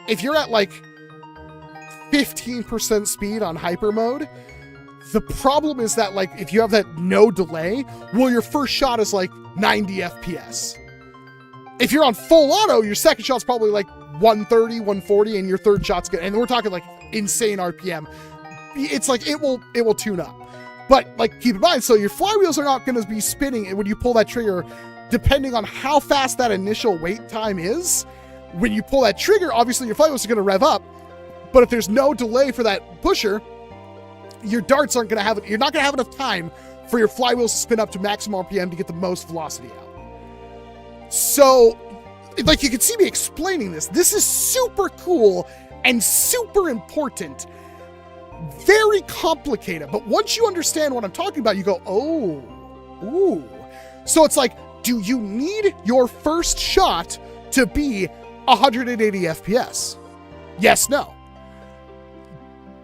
if you're at like 15% speed on hyper mode, the problem is that like if you have that no delay, well, your first shot is like 90 FPS. If you're on full auto, your second shot's probably like 130, 140, and your third shot's good. And we're talking like insane RPM. It's like it will tune up. But like keep in mind, so your flywheels are not going to be spinning when you pull that trigger, depending on how fast that initial wait time is. When you pull that trigger, obviously your flywheels are going to rev up. But if there's no delay for that pusher, your darts aren't going to have it. You're not going to have enough time for your flywheels to spin up to maximum RPM to get the most velocity out. So, like, you can see me explaining this. This is super cool and super important. Very complicated. But once you understand what I'm talking about, you go, oh, ooh. So it's like, do you need your first shot to be 180 FPS? Yes, no.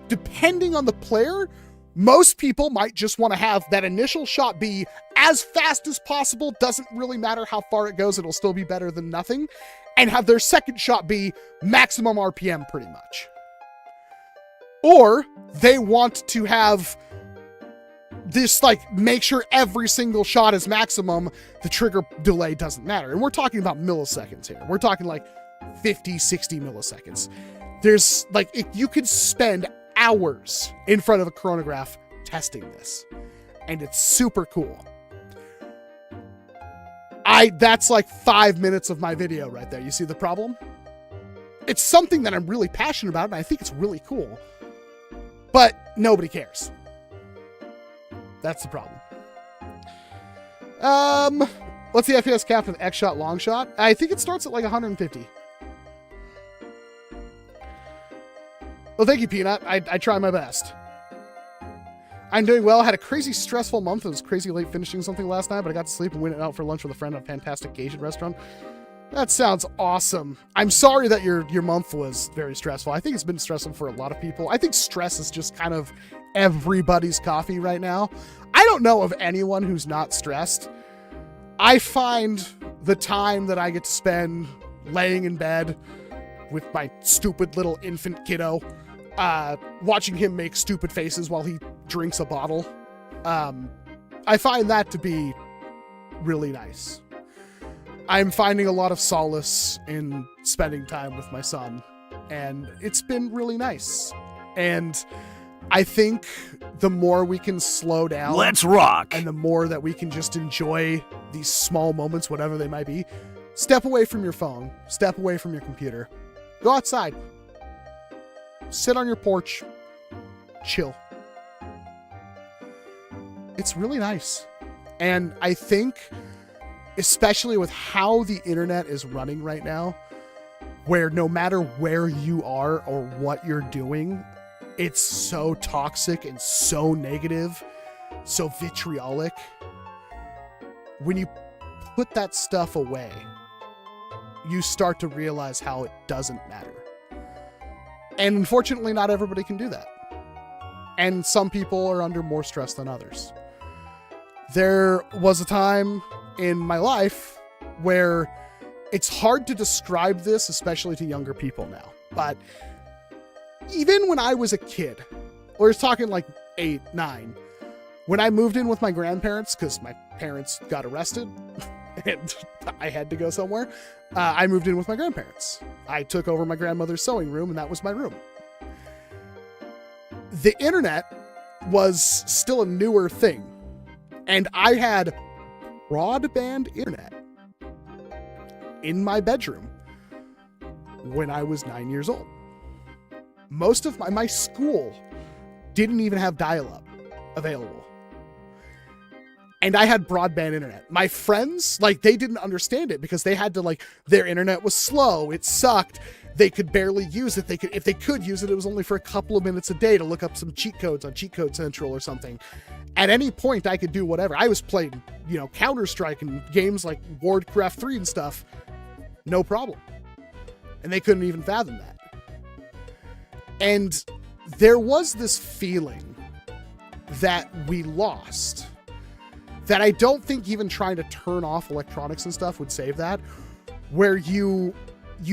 Depending on the player, most people might just want to have that initial shot be as fast as possible. Doesn't really matter how far it goes. It'll still be better than nothing. And have their second shot be maximum RPM pretty much. Or they want to have this, like, make sure every single shot is maximum. The trigger delay doesn't matter. And we're talking about milliseconds here. We're talking like 50, 60 milliseconds. There's like, you could spend hours in front of a chronograph testing this, and it's super cool. That's like 5 minutes of my video right there. You see the problem? It's something that I'm really passionate about, and I think it's really cool, but nobody cares. That's the problem. What's the FPS cap of XShot long shot? I think it starts at like 150. Well, thank you, Peanut. I try my best. I'm doing well. I had a crazy stressful month. It was crazy late finishing something last night, but I got to sleep and went out for lunch with a friend at a fantastic Asian restaurant. That sounds awesome. I'm sorry that your month was very stressful. I think it's been stressful for a lot of people. I think stress is just kind of everybody's coffee right now. I don't know of anyone who's not stressed. I find the time that I get to spend laying in bed with my stupid little infant kiddo, watching him make stupid faces while he drinks a bottle. I find that to be really nice. I'm finding a lot of solace in spending time with my son, and it's been really nice. And I think the more we can slow down, let's rock, and the more that we can just enjoy these small moments, whatever they might be, step away from your phone, step away from your computer, go outside, sit on your porch, chill. It's really nice. And I think, especially with how the internet is running right now, where no matter where you are or what you're doing, it's so toxic and so negative, so vitriolic. When you put that stuff away, you start to realize how it doesn't matter. And unfortunately, not everybody can do that. And some people are under more stress than others. There was a time in my life where it's hard to describe this, especially to younger people now. But even when I was a kid, or I was talking like 8, 9, when I moved in with my grandparents, because my parents got arrested and I had to go somewhere, I moved in with my grandparents. I took over my grandmother's sewing room, and that was my room. the internet was still a newer thing. And I had broadband internet in my bedroom when I was 9 years old. Most of my school didn't even have dial-up available. And I had broadband internet. My friends, like, they didn't understand it because they had to, like, their internet was slow. It sucked. They could barely use it. If they could use it, it was only for a couple of minutes a day to look up some cheat codes on Cheat Code Central or something. At any point, I could do whatever. I was playing, you know, Counter-Strike and games like Warcraft 3 and stuff. No problem. And they couldn't even fathom that. And there was this feeling that we lost, that I don't think even trying to turn off electronics and stuff would save that, where you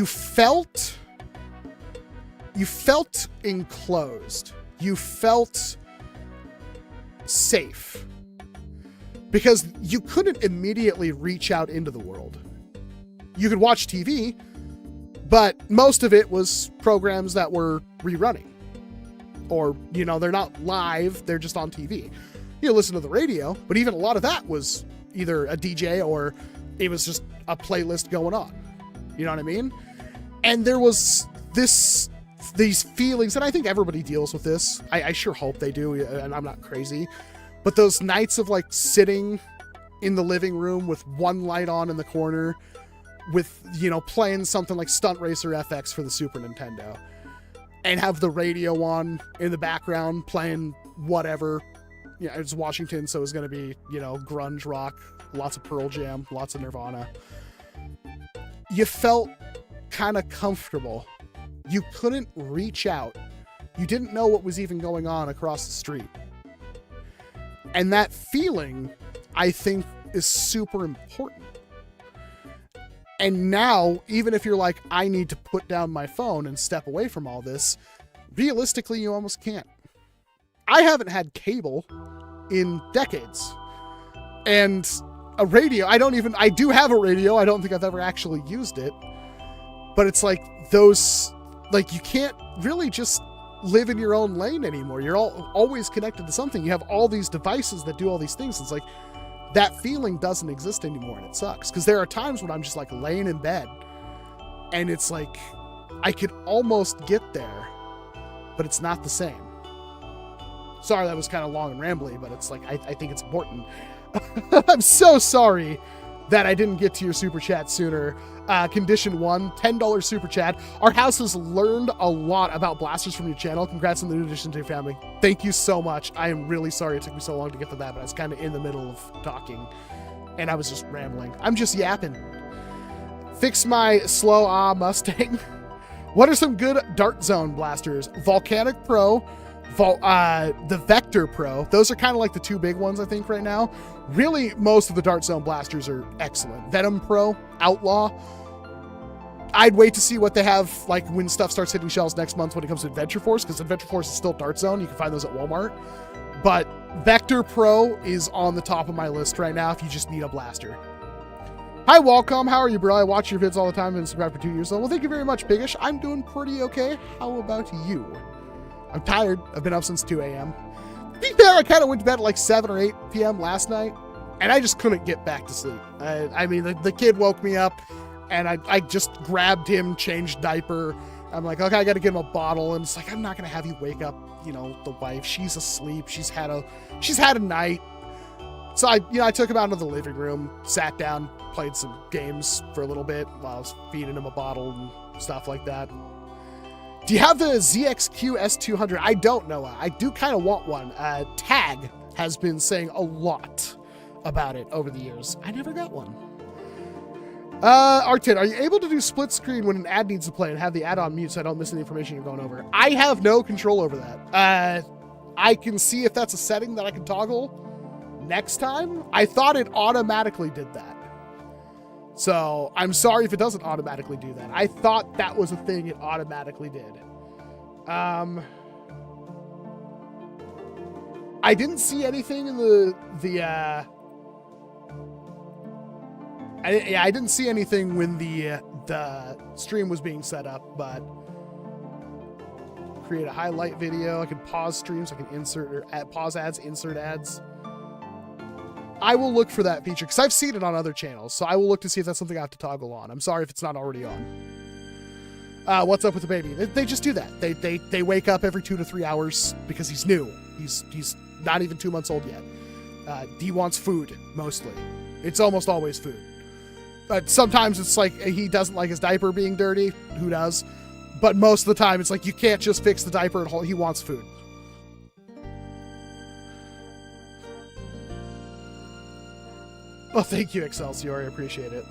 felt enclosed. You felt safe because you couldn't immediately reach out into the world. You could watch TV, but most of it was programs that were rerunning, or, you know, they're not live, they're just on TV. You listen to the radio, but even a lot of that was either a DJ or it was just a playlist going on. You know what I mean? And there was these feelings, and I think everybody deals with this. I sure hope they do, and I'm not crazy. But those nights of, like, sitting in the living room with one light on in the corner with, you know, playing something like Stunt Racer FX for the Super Nintendo, and have the radio on in the background playing whatever. Yeah, it's Washington, so it's going to be, you know, grunge rock, lots of Pearl Jam, lots of Nirvana. You felt kind of comfortable. You couldn't reach out. You didn't know what was even going on across the street. And that feeling, I think, is super important. And now, even if you're like, I need to put down my phone and step away from all this, realistically, you almost can't. I haven't had cable in decades. And a radio, I do have a radio. I don't think I've ever actually used it. But it's like those, like, you can't really just live in your own lane anymore. You're always connected to something. You have all these devices that do all these things. It's like that feeling doesn't exist anymore, and it sucks. Because there are times when I'm just like laying in bed and it's like I could almost get there, but it's not the same. Sorry, that was kind of long and rambly, but it's like, I think it's important. I'm so sorry that I didn't get to your super chat sooner. Condition 1, $10 super chat. Our house has learned a lot about blasters from your channel. Congrats on the new addition to your family. Thank you so much. I am really sorry it took me so long to get to that, but I was kind of in the middle of talking and I was just rambling. I'm just yapping. Fix my slow Mustang. What are some good dart zone blasters? Volcanic Pro, the Vector Pro. Those are kind of like the two big ones, I think, right now. Really, most of the dart zone blasters are excellent. Venom Pro, Outlaw. I'd wait to see what they have, like, when stuff starts hitting shelves next month when it comes to Adventure Force, because Adventure Force is still dart zone. You can find those at Walmart. But Vector Pro is on the top of my list right now if you just need a blaster. Hi, Walcom. How are you, bro? I watch your vids all the time and subscribe for 2 years. Well, thank you very much, Biggish. I'm doing pretty okay. How about you? I'm tired. I've been up since 2 a.m. To be fair, I kind of went to bed at like 7 or 8 p.m. last night, and I just couldn't get back to sleep. I mean, the kid woke me up, and I just grabbed him, changed diaper. I'm like, okay, I got to give him a bottle, and it's like, I'm not going to have you wake up, you know, the wife. She's asleep. She's had a night. So I took him out into the living room, sat down, played some games for a little bit while I was feeding him a bottle and stuff like that. Do you have the ZXQ S200? I don't know. I do kind of want one. Tag has been saying a lot about it over the years. I never got one. Arctin, are you able to do split screen when an ad needs to play and have the ad on mute so I don't miss any information you're going over? I have no control over that. I can see if that's a setting that I can toggle next time. I thought it automatically did that. So I'm sorry if it doesn't automatically do that. I thought that was a thing it automatically did. I didn't see anything in I didn't see anything when the stream was being set up, but create a highlight video. I can pause streams. I can insert or pause ads, insert ads. I will look for that feature because I've seen it on other channels. So I will look to see if that's something I have to toggle on. I'm sorry if it's not already on. What's up with the baby? They just do that. They wake up every 2 to 3 hours because he's new. He's not even 2 months old yet. He wants food mostly. It's almost always food. But sometimes it's like he doesn't like his diaper being dirty. Who does? But most of the time it's like you can't just fix the diaper and he wants food. Well, thank you, Excelsior. I appreciate it.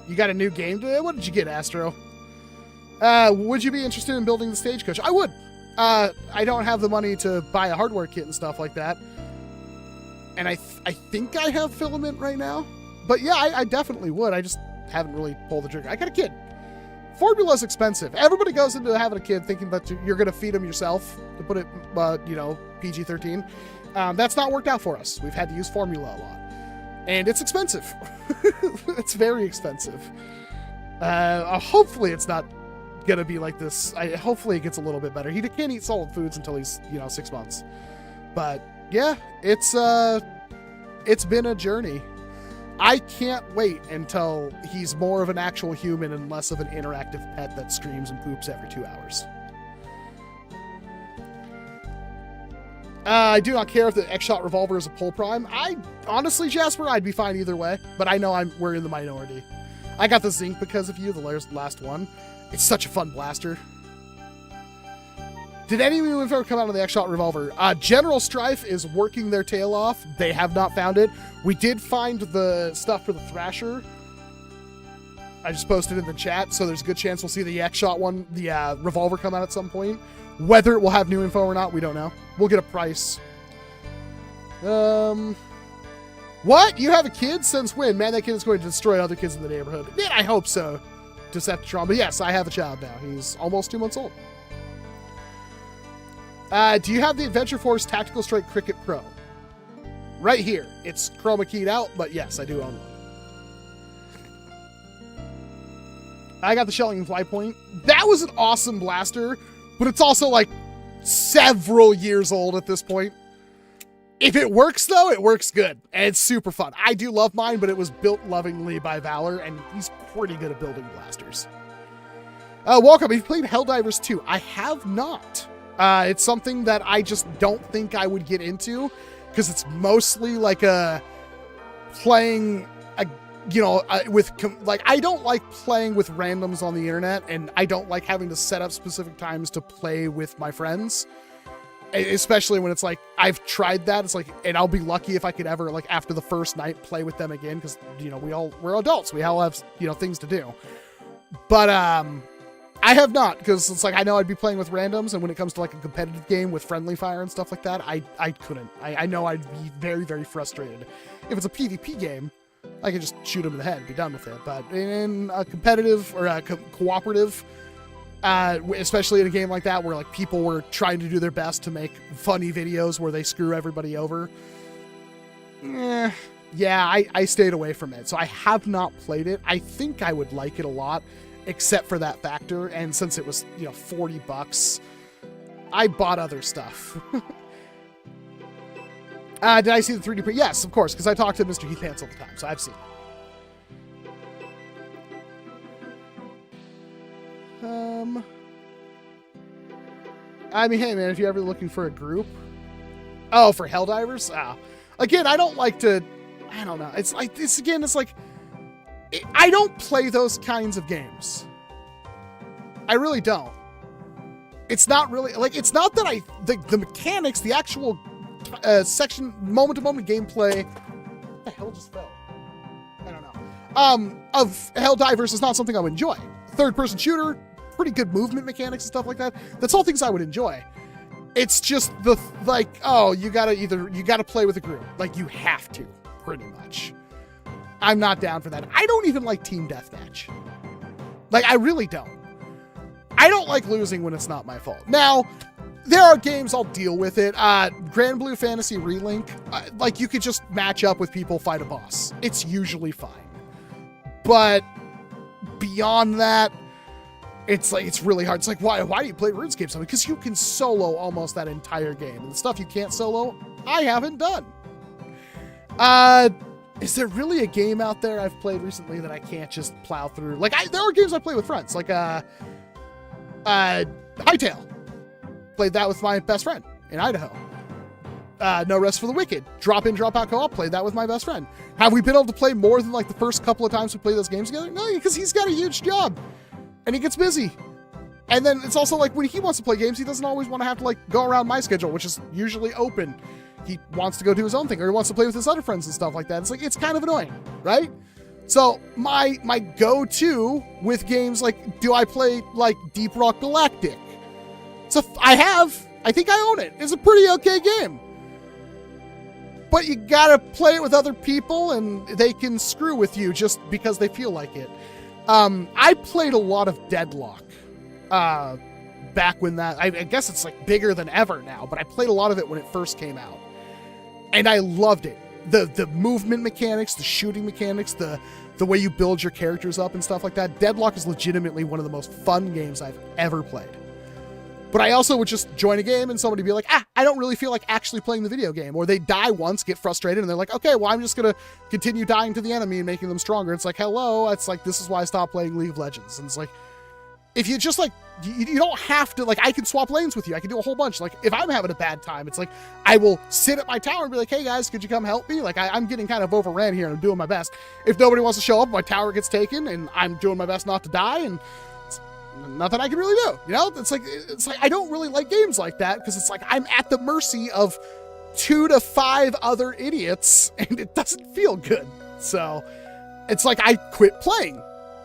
You got a new game today? What did you get, Astro? Would you be interested in building the Stagecoach? I would. I don't have the money to buy a hardware kit and stuff like that. And I think I have filament right now. But yeah, I definitely would. I just haven't really pulled the trigger. I got a kid. Formula's expensive. Everybody goes into having a kid thinking that you're going to feed them yourself, to put it, PG-13. That's not worked out for us. We've had to use formula a lot. And it's expensive. It's very expensive. Hopefully it's not going to be like this. Hopefully it gets a little bit better. He can't eat solid foods until he's, 6 months. But yeah, it's been a journey. I can't wait until he's more of an actual human and less of an interactive pet that screams and poops every 2 hours. I do not care if the XShot revolver is a pull prime. Honestly, Jasper, I'd be fine either way, but I know we're in the minority. I got the Zinc because of you, the last one. It's such a fun blaster. Did any new info come out on the XShot revolver? General Strife is working their tail off. They have not found it. We did find the stuff for the Thrasher. I just posted in the chat, so there's a good chance we'll see the XShot one, the revolver, come out at some point. Whether it will have new info or not, we don't know. We'll get a price. What? You have a kid? Since when? Man, that kid is going to destroy other kids in the neighborhood. Man, I hope so. Deceptron. But yes, I have a child now. He's almost 2 months old. Do you have the Adventure Force Tactical Strike Cricket Pro? Right here. It's chroma keyed out, but yes, I do own one. I got the Shelling Fly Point. That was an awesome blaster, but it's also like several years old at this point. If it works, though, it works good, and it's super fun. I do love mine, but it was built lovingly by Valor, and he's pretty good at building blasters. Walcom, have you played Helldivers 2? I have not. It's something that I just don't think I would get into, because it's mostly like playing I don't like playing with randoms on the internet, and I don't like having to set up specific times to play with my friends, especially when it's like I've tried that. It's like, and I'll be lucky if I could ever, like, after the first night, play with them again, because we're adults, we all have things to do. But I have not, because it's like I know I'd be playing with randoms, and when it comes to like a competitive game with friendly fire and stuff like that, I couldn't. I know I'd be very, very frustrated. If it's a PvP game, I can just shoot him in the head and be done with it. But in a competitive or a cooperative, especially in a game like that where like people were trying to do their best to make funny videos where they screw everybody over, yeah, I stayed away from it. So I have not played it. I think I would like it a lot, except for that factor. And since it was, $40, I bought other stuff. Did I see the 3D print? Yes, of course, because I talk to Mr. Heath Pants all the time, so I've seen it. I mean, hey, man, if you're ever looking for a group... Oh, for Helldivers? Again, I don't like to... I don't know. It's like, I don't play those kinds of games. I really don't. It's not really... Like, it's not that the mechanics, the actual... section moment-to-moment gameplay. What the hell just fell? I don't know. Of Helldivers is not something I would enjoy. Third-person shooter, pretty good movement mechanics and stuff like that. That's all things I would enjoy. It's just you gotta play with a group. Like, you have to, pretty much. I'm not down for that. I don't even like team deathmatch. Like, I really don't. I don't like losing when it's not my fault. Now, there are games I'll deal with it. Grand Blue Fantasy Relink, like, you could just match up with people, fight a boss. It's usually fine. But beyond that, It's like, it's really hard. It's like, why do you play RuneScape so much? Because you can solo almost that entire game. And the stuff you can't solo, I haven't done. Is there really a game out there I've played recently that I can't just plow through? Like, there are games I play with friends, like Hightail. Played that with my best friend in Idaho. No Rest for the Wicked. Drop in, drop out co-op. Played that with my best friend. Have we been able to play more than like the first couple of times we played those games together? No, because he's got a huge job and he gets busy. And then it's also like when he wants to play games, he doesn't always want to have to like go around my schedule, which is usually open. He wants to go do his own thing, or he wants to play with his other friends and stuff like that. It's like, it's kind of annoying, right? So my go-to with games, like, do I play like Deep Rock Galactic? So I think I own it. It's a pretty okay game. But you gotta play it with other people and they can screw with you just because they feel like it. I played a lot of Deadlock. Back when that, I guess it's like bigger than ever now, but I played a lot of it when it first came out. And I loved it. The movement mechanics, the shooting mechanics, the way you build your characters up and stuff like that. Deadlock is legitimately one of the most fun games I've ever played. But I also would just join a game and somebody be like, I don't really feel like actually playing the video game. Or they die once, get frustrated, and they're like, okay, well, I'm just going to continue dying to the enemy and making them stronger. It's like, hello, it's like, this is why I stopped playing League of Legends. And it's like, if you just like, you don't have to, like, I can swap lanes with you. I can do a whole bunch. Like, if I'm having a bad time, it's like, I will sit at my tower and be like, hey guys, could you come help me? Like, I'm getting kind of overran here and I'm doing my best. If nobody wants to show up, my tower gets taken and I'm doing my best not to die, and it's nothing I can really do. You know, it's like I don't really like games like that because it's like I'm at the mercy of 2 to 5 other idiots and it doesn't feel good. So it's like I quit playing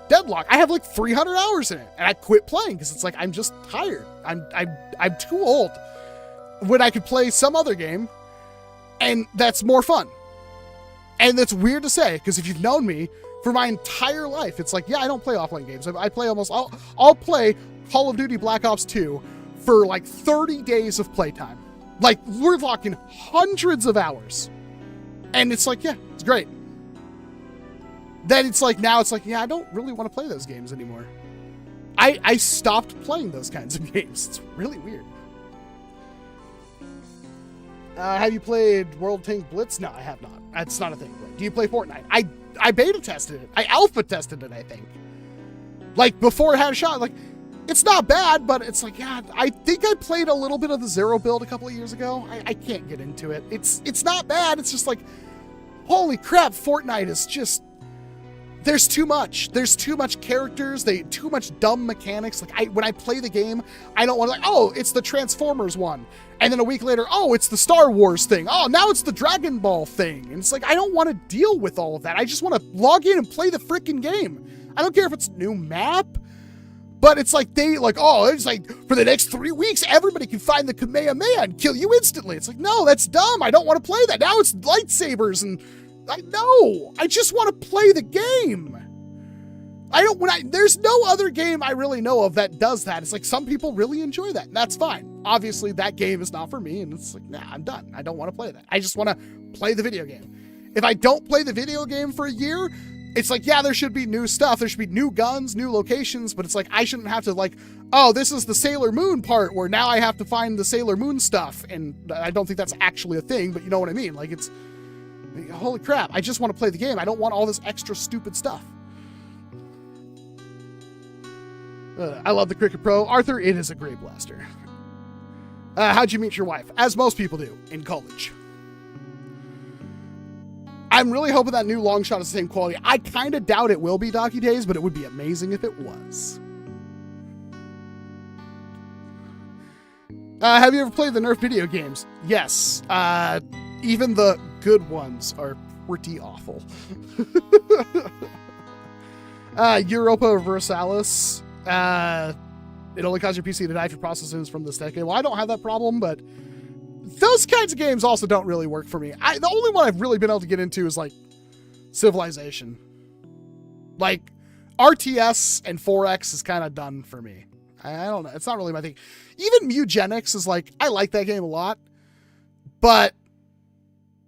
Deadlock. I have like 300 hours in it and I quit playing because it's like I'm just tired. I'm too old when I could play some other game and that's more fun. And that's weird to say because if you've known me for my entire life, it's like, yeah, I don't play offline games. I play almost, I'll play Call of Duty Black Ops 2 for like 30 days of playtime. Like, we're talking hundreds of hours. And it's like, yeah, it's great. Then it's like, now it's like, yeah, I don't really want to play those games anymore. I stopped playing those kinds of games. It's really weird. Have you played World Tank Blitz? No, I have not. That's not a thing. Do you play Fortnite? I beta tested it. I alpha tested it, I think. Like, before it had a shot, like, it's not bad, but it's like, yeah, I think I played a little bit of the Zero build a couple of years ago. I can't get into it. It's not bad. It's just like, holy crap, Fortnite is just, there's too much. There's too much characters. Too much dumb mechanics. Like, when I play the game, I don't want to, like, oh, it's the Transformers one. And then a week later, oh, it's the Star Wars thing. Oh, now it's the Dragon Ball thing. And it's like, I don't want to deal with all of that. I just want to log in and play the freaking game. I don't care if it's a new map. But it's like, oh, it's like, for the next 3 weeks, everybody can find the Kamehameha and kill you instantly. It's like, no, that's dumb. I don't want to play that. Now it's lightsabers and, no, I just want to play the game. There's no other game I really know of that does that. It's like, some people really enjoy that, and that's fine. Obviously, that game is not for me, and it's like, nah, I'm done. I don't want to play that. I just want to play the video game. If I don't play the video game for a year, it's like, yeah, there should be new stuff. There should be new guns, new locations, but it's like, I shouldn't have to like, oh, this is the Sailor Moon part where now I have to find the Sailor Moon stuff. And I don't think that's actually a thing, but you know what I mean? Like, it's, holy crap, I just want to play the game. I don't want all this extra stupid stuff. I love the Cricket Pro. Arthur, it is a great blaster. How'd you meet your wife? As most people do, in college. I'm really hoping that new long shot is the same quality. I kind of doubt it will be, Docky Days, but it would be amazing if it was. Have you ever played the NERF video games? Yes. Even the good ones are pretty awful. Europa Versalis. It only causes your PC to die if your processing is from this decade. Well, I don't have that problem, but those kinds of games also don't really work for me. The only one I've really been able to get into is like Civilization. Like RTS and 4X is kind of done for me. I don't know. It's not really my thing. Even Mugenics is like, I like that game a lot, but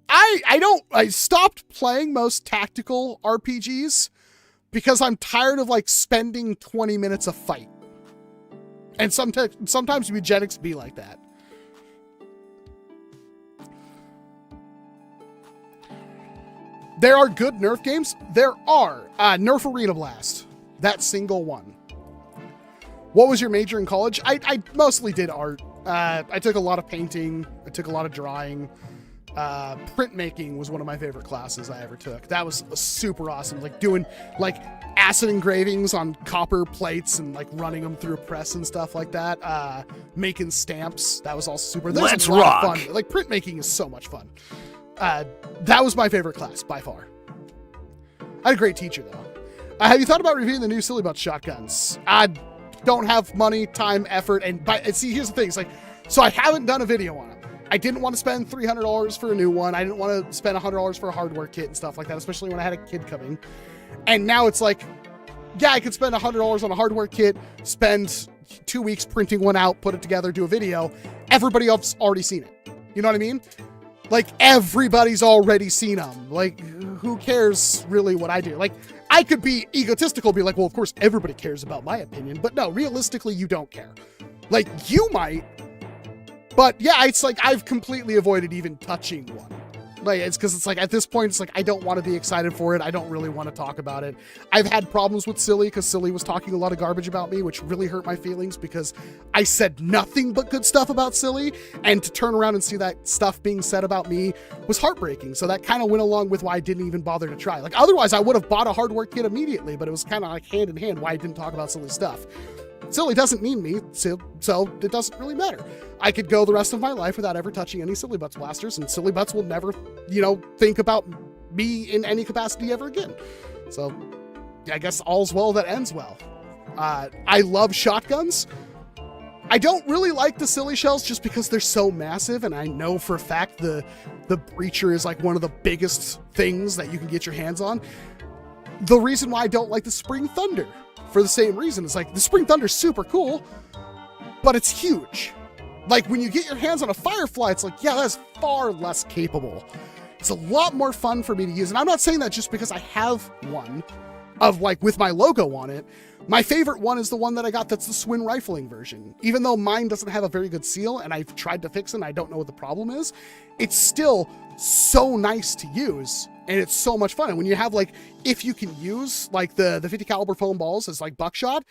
I stopped playing most tactical RPGs because I'm tired of like spending 20 minutes a fight. And sometimes eugenics be like that. There are good Nerf games. There are. Nerf Arena Blast. That single one. What was your major in college? I mostly did art. I took a lot of painting. I took a lot of drawing. Printmaking was one of my favorite classes I ever took. That was super awesome. Like doing like acid engravings on copper plates and like running them through a press and stuff like that. Making stamps. That was all super. Let's rock. Of fun. Like printmaking is so much fun. That was my favorite class by far. I had a great teacher though. Have you thought about reviewing the new Silly Butts shotguns? I don't have money, time, effort, and see, here's the thing. It's like, so I haven't done a video on it. I didn't want to spend $300 for a new one. I didn't want to spend $100 for a hardware kit and stuff like that, especially when I had a kid coming. And now it's like, yeah, I could spend $100 on a hardware kit, spend 2 weeks printing one out, put it together, do a video. Everybody else already seen it. You know what I mean? Like, everybody's already seen them. Like, who cares really what I do? Like, I could be egotistical, be like, well, of course, everybody cares about my opinion. But no, realistically, you don't care. Like, you might. But yeah, it's like I've completely avoided even touching one. Like, it's because it's like at this point, it's like I don't want to be excited for it. I don't really want to talk about it. I've had problems with Silly because Silly was talking a lot of garbage about me, which really hurt my feelings because I said nothing but good stuff about Silly. And to turn around and see that stuff being said about me was heartbreaking. So that kind of went along with why I didn't even bother to try. Like, otherwise, I would have bought a hardware kit immediately, but it was kind of like hand in hand why I didn't talk about Silly stuff. Silly doesn't need me, so it doesn't really matter. I could go the rest of my life without ever touching any Silly Butts blasters, and Silly Butts will never, think about me in any capacity ever again. So, I guess all's well that ends well. I love shotguns. I don't really like the Silly shells just because they're so massive, and I know for a fact the breacher is like one of the biggest things that you can get your hands on. The reason why I don't like the Spring Thunder, for the same reason. It's like, the Spring Thunder's super cool, but it's huge. Like, when you get your hands on a Firefly, it's like, yeah, that's far less capable. It's a lot more fun for me to use. And I'm not saying that just because I have one of, like, with my logo on it. My favorite one is the one that I got that's the Swin rifling version. Even though mine doesn't have a very good seal, and I've tried to fix it and I don't know what the problem is, it's still so nice to use. And it's so much fun. And when you have, like, if you can use, like, the 50 caliber foam balls as, like, buckshot,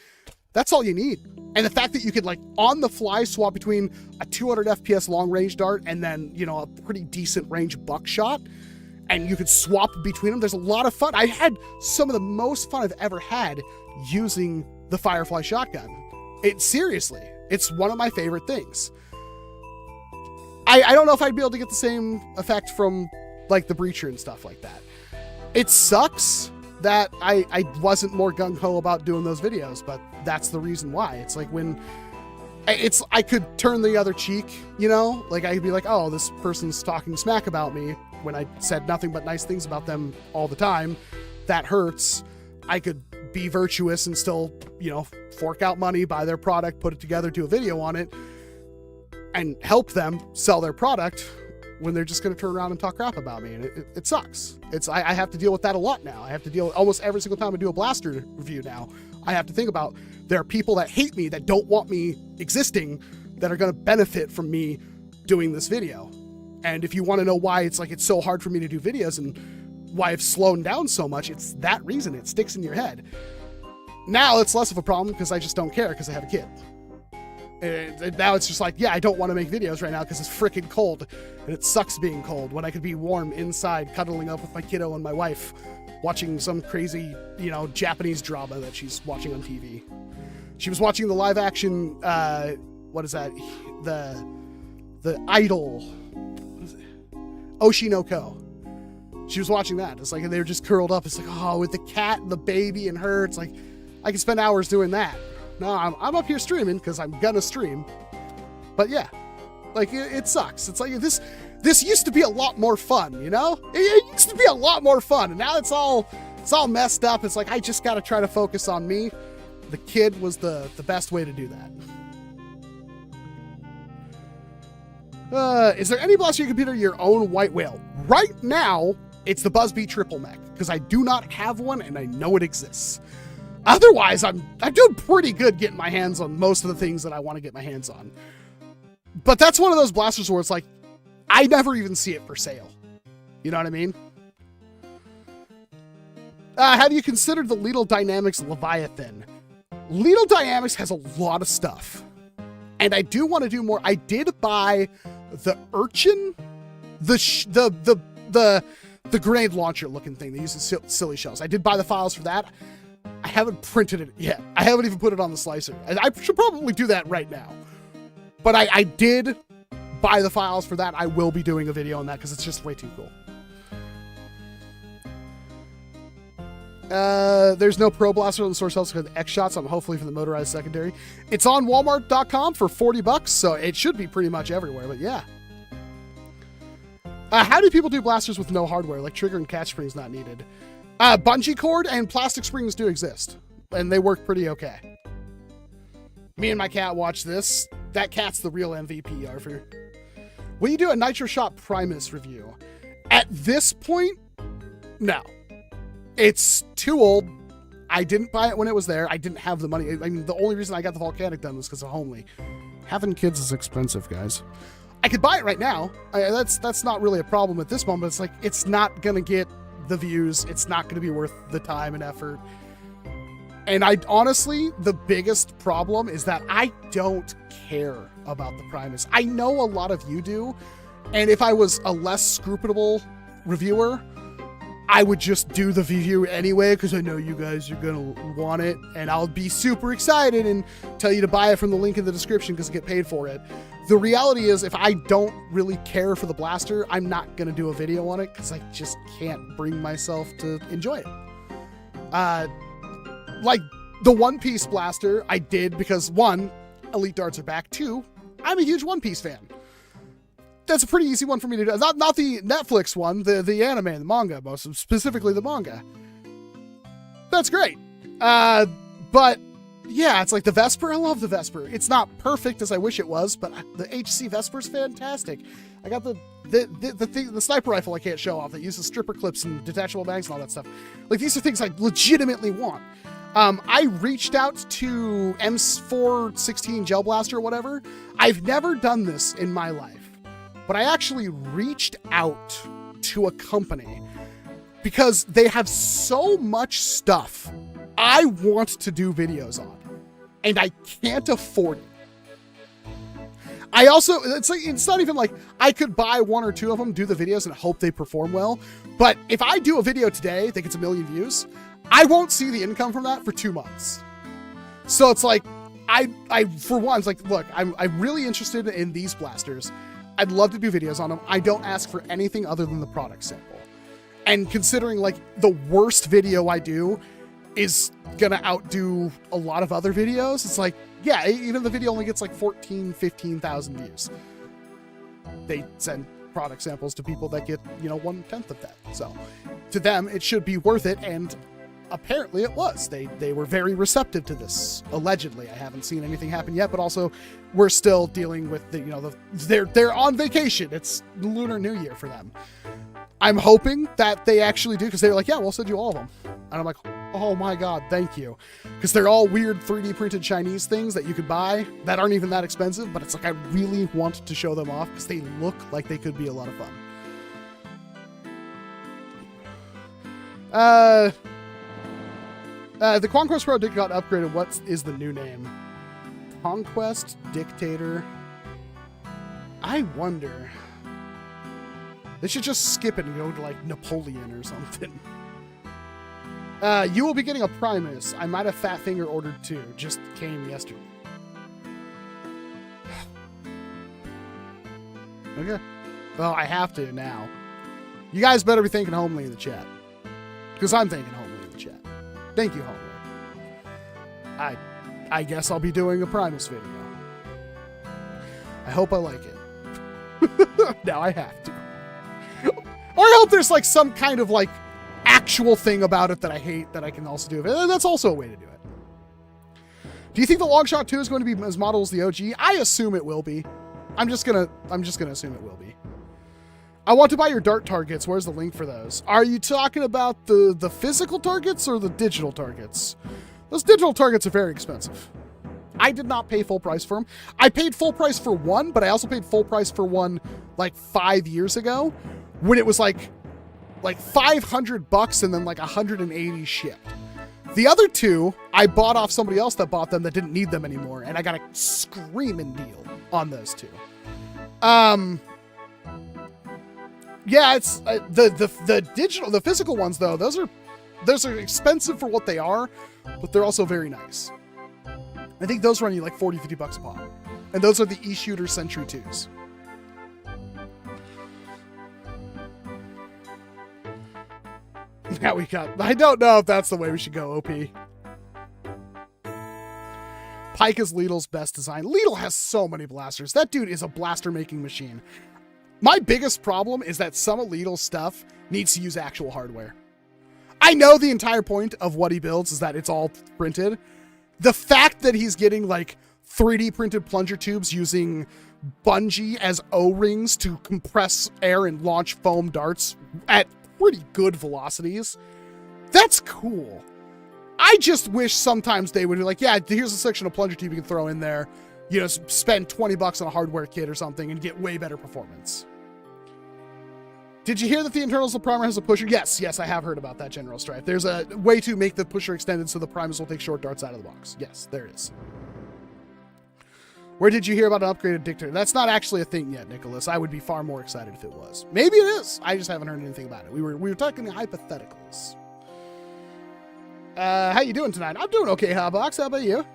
that's all you need. And the fact that you could, like, on the fly swap between a 200 FPS long range dart and then, a pretty decent range buckshot, and you could swap between them, there's a lot of fun. I had some of the most fun I've ever had using the Firefly shotgun. Seriously, it's one of my favorite things. I don't know if I'd be able to get the same effect from, like, the breacher and stuff like that. It sucks that I wasn't more gung-ho about doing those videos, but that's the reason why. It's like I could turn the other cheek, like I could be like, oh, this person's talking smack about me when I said nothing but nice things about them all the time. That hurts. I could be virtuous and still, fork out money, buy their product, put it together, do a video on it, and help them sell their product when they're just going to turn around and talk crap about me. And it sucks. I have to deal with that a lot now. I have to deal with almost every single time I do a blaster review now. I have to think about, there are people that hate me, that don't want me existing, that are going to benefit from me doing this video. And if you want to know why it's so hard for me to do videos and why I've slowed down so much, it's that reason. It sticks in your head. Now it's less of a problem because I just don't care because I have a kid. And now it's just like, yeah, I don't want to make videos right now because it's freaking cold, and it sucks being cold when I could be warm inside, cuddling up with my kiddo and my wife, watching some crazy, Japanese drama that she's watching on TV. She was watching the live action, what is that? The Idol, Oshinoko. She was watching that. It's like, and they were just curled up. It's like, oh, with the cat and the baby and her, it's like, I can spend hours doing that. No, I'm up here streaming because I'm gonna stream. But yeah, like, it sucks. It's like, this used to be a lot more fun, It used to be a lot more fun, and now it's all messed up. It's like, I just gotta try to focus on me. The kid was the best way to do that. Is there any blaster you can consider your own white whale? Right now, it's the Buzzbee triple mech, because I do not have one and I know it exists. Otherwise, I'm doing pretty good getting my hands on most of the things that I want to get my hands on. But that's one of those blasters where it's like, I never even see it for sale. You know what I mean? Have you considered the Lethal Dynamics Leviathan? Lethal Dynamics has a lot of stuff. And I do want to do more. I did buy the Urchin, the grenade launcher looking thing that uses silly shells. I did buy the files for that. I haven't printed it yet. I haven't even put it on the slicer. I should probably do that right now. But I did buy the files for that. I will be doing a video on that because it's just way too cool. There's no Pro Blaster on the source house with XShot, so I'm hopefully for the motorized secondary. It's on Walmart.com for $40, so it should be pretty much everywhere, but yeah. How do people do blasters with no hardware, like trigger and catch springs not needed? Bungee cord and plastic springs do exist, and they work pretty okay. Me and my cat watch this. That cat's the real MVP, Arthur. Will you do a Nitro Shot Primus review? At this point, no. It's too old. I didn't buy it when it was there. I didn't have the money. I mean, the only reason I got the Volcanic done was because of Homely. Having kids is expensive, guys. I could buy it right now. That's not really a problem at this moment. It's like, it's not going to get the views. It's not going to be worth the time and effort. And honestly, the biggest problem is that I don't care about the Primus. I know a lot of you do. And if I was a less scrupulous reviewer, I would just do the review anyway, because I know you guys are going to want it, and I'll be super excited and tell you to buy it from the link in the description because I get paid for it. The reality is, if I don't really care for the blaster, I'm not going to do a video on it because I just can't bring myself to enjoy it. Like the One Piece blaster, I did because 1, Elite darts are back. 2, I'm a huge One Piece fan. That's a pretty easy one for me to do. Not the Netflix one, the anime, the manga, most specifically the manga. That's great. But yeah, it's like the Vesper. I love the Vesper. It's not perfect as I wish it was, but the HC Vesper's fantastic. I got the sniper rifle I can't show off that uses stripper clips and detachable mags and all that stuff. Like, these are things I legitimately want. I reached out to M416 Gel Blaster or whatever. I've never done this in my life. But I actually reached out to a company because they have so much stuff I want to do videos on, and I can't afford it. I also, it's not even like I could buy 1 or 2 of them, do the videos, and hope they perform well. But if I do a video today that gets 1 million views, I won't see the income from that for 2 months. So it's like, I for one, it's like, look, I'm really interested in these blasters. I'd love to do videos on them. I don't ask for anything other than the product sample. And considering like the worst video I do is gonna outdo a lot of other videos, it's like, yeah, even the video only gets like 14, 15,000 views. They send product samples to people that get, 1/10 of that. So to them, it should be worth it. And apparently it was. They were very receptive to this. Allegedly, I haven't seen anything happen yet, but also we're still dealing with they're on vacation. It's Lunar New Year for them. I'm hoping that they actually do, because they were like, yeah, we'll send you all of them. And I'm like, oh my God, thank you. Because they're all weird 3D printed Chinese things that you could buy that aren't even that expensive, but it's like, I really want to show them off because they look like they could be a lot of fun. The Conquest Pro got upgraded. What is the new name? Conquest Dictator. I wonder. They should just skip it and go to like Napoleon or something. You will be getting a Primus. I might have Fat Finger ordered too. Just came yesterday. Okay. Well, I have to now. You guys better be thinking Homely in the chat. Because I'm thinking Homely in the chat. Thank you, Homely. I guess I'll be doing a Primus video. I hope I like it. Now I have to. Or I hope there's like some kind of like actual thing about it that I hate that I can also do. That's also a way to do it. Do you think the Longshot 2 is going to be as model as the OG? I assume it will be. I'm just gonna assume it will be. I want to buy your dart targets. Where's the link for those? Are you talking about the physical targets or the digital targets? Those digital targets are very expensive. I did not pay full price for them. I paid full price for one, but I also paid full price for one like 5 years ago when it was like $500 and then like 180 shipped. The other two, I bought off somebody else that bought them that didn't need them anymore, and I got a screaming deal on those two. Yeah, it's the physical ones though. Those are expensive for what they are, but they're also very nice. I think those run you like $40-50 a pop, and those are the E-Shooter Sentry 2s. Now we got. I don't know if that's the way we should go, OP. Pike is Lidl's best design. Lidl has so many blasters. That dude is a blaster making machine. My biggest problem is that some of Lidl's stuff needs to use actual hardware. I know the entire point of what he builds is that it's all printed. The fact that he's getting like 3D printed plunger tubes using bungee as O-rings to compress air and launch foam darts at pretty good velocities, that's cool. I just wish sometimes they would be like, yeah, here's a section of plunger tube you can throw in there, you know, spend $20 on a hardware kit or something and get way better performance. Did you hear that the internals of the primer has a pusher? Yes, I have heard about that, General Strife. There's a way to make the pusher extended so the primers will take short darts out of the box. Yes, there is. Where did you hear about an upgraded dictator? That's not actually a thing yet, Nicholas. I would be far more excited if it was. Maybe it is. I just haven't heard anything about it. We were talking hypotheticals. How you doing tonight? I'm doing okay, Hotbox. How about you?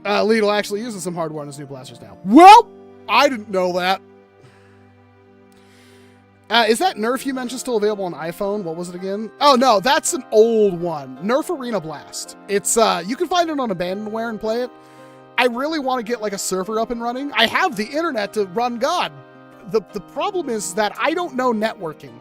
Lidl actually uses some hardware on his new blasters now. Well, I didn't know that. Is that NERF you mentioned still available on iPhone? What was it again? Oh, no, that's an old one. NERF Arena Blast. It's, you can find it on Abandonware and play it. I really want to get like a server up and running. I have the internet to run God. The problem is that I don't know networking.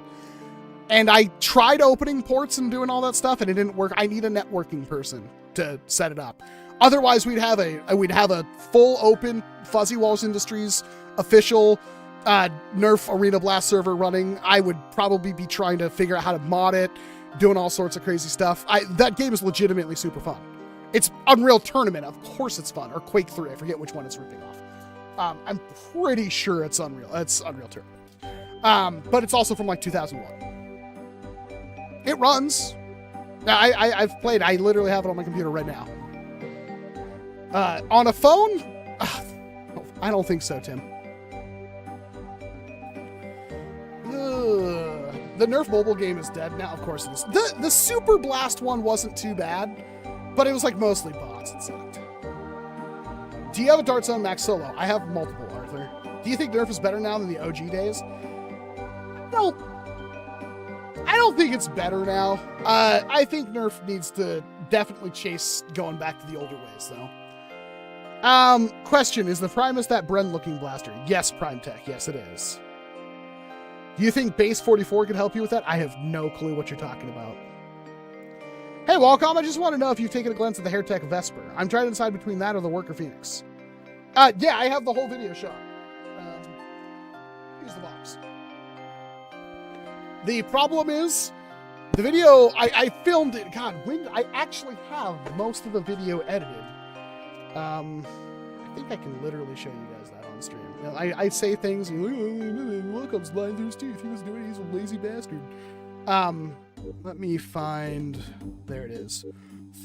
And I tried opening ports and doing all that stuff and it didn't work. I need a networking person to set it up. Otherwise, we'd have a full open Fuzzy Walls Industries official NERF Arena Blast server running. I would probably be trying to figure out how to mod it, doing all sorts of crazy stuff. That game is legitimately super fun. It's Unreal Tournament. Of course it's fun. Or Quake 3. I forget which one it's ripping off. I'm pretty sure it's Unreal. It's Unreal Tournament. But it's also from like 2001. It runs. I've played. I literally have it on my computer right now. On a phone? I don't think so, Tim. The NERF mobile game is dead now. Of course it is. The Super Blast one wasn't too bad, but it was like mostly bots. It sucked. Do you have a Dart Zone Max Solo? I have multiple, Arthur. Do you think NERF is better now than the OG days? I don't think it's better now. I think NERF needs to definitely chase going back to the older ways, though. Question, is the Primus that Bren-looking blaster? Yes, Prime Tech. Yes, it is. Do you think Base 44 could help you with that? I have no clue what you're talking about. Hey, Walcom, I just want to know if you've taken a glance at the Hairtech Vesper. I'm trying to decide between that or the Worker Phoenix. Yeah, I have the whole video shot. Here's the box. The problem is, the video, I filmed it, God, when I actually have most of the video edited. I think I can literally show you guys that on stream. You know, I say things, and Welcome's lying through his teeth. He was doing it, he's a lazy bastard. Let me find, there it is.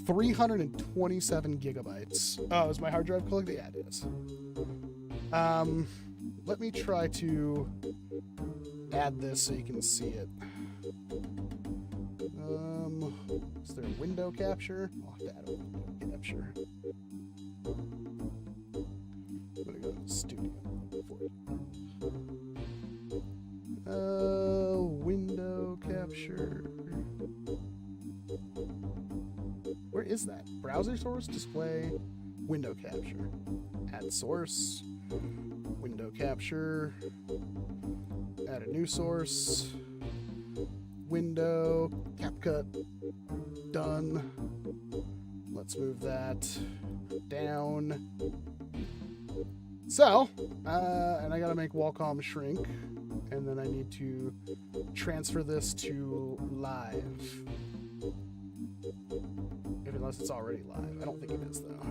327 gigabytes. Oh, is my hard drive collected? Yeah, it is. Let me try to add this so you can see it. Is there a window capture? I'll have to add a window capture. I'm gonna go to the studio for it. Window capture. Where is that? Browser source, display, window capture. Add source, window capture, add a new source, window, CapCut, done. Let's move that down. So, and I gotta make Walcom shrink, and then I need to transfer this to live. unless it's already live. I don't think it is, though.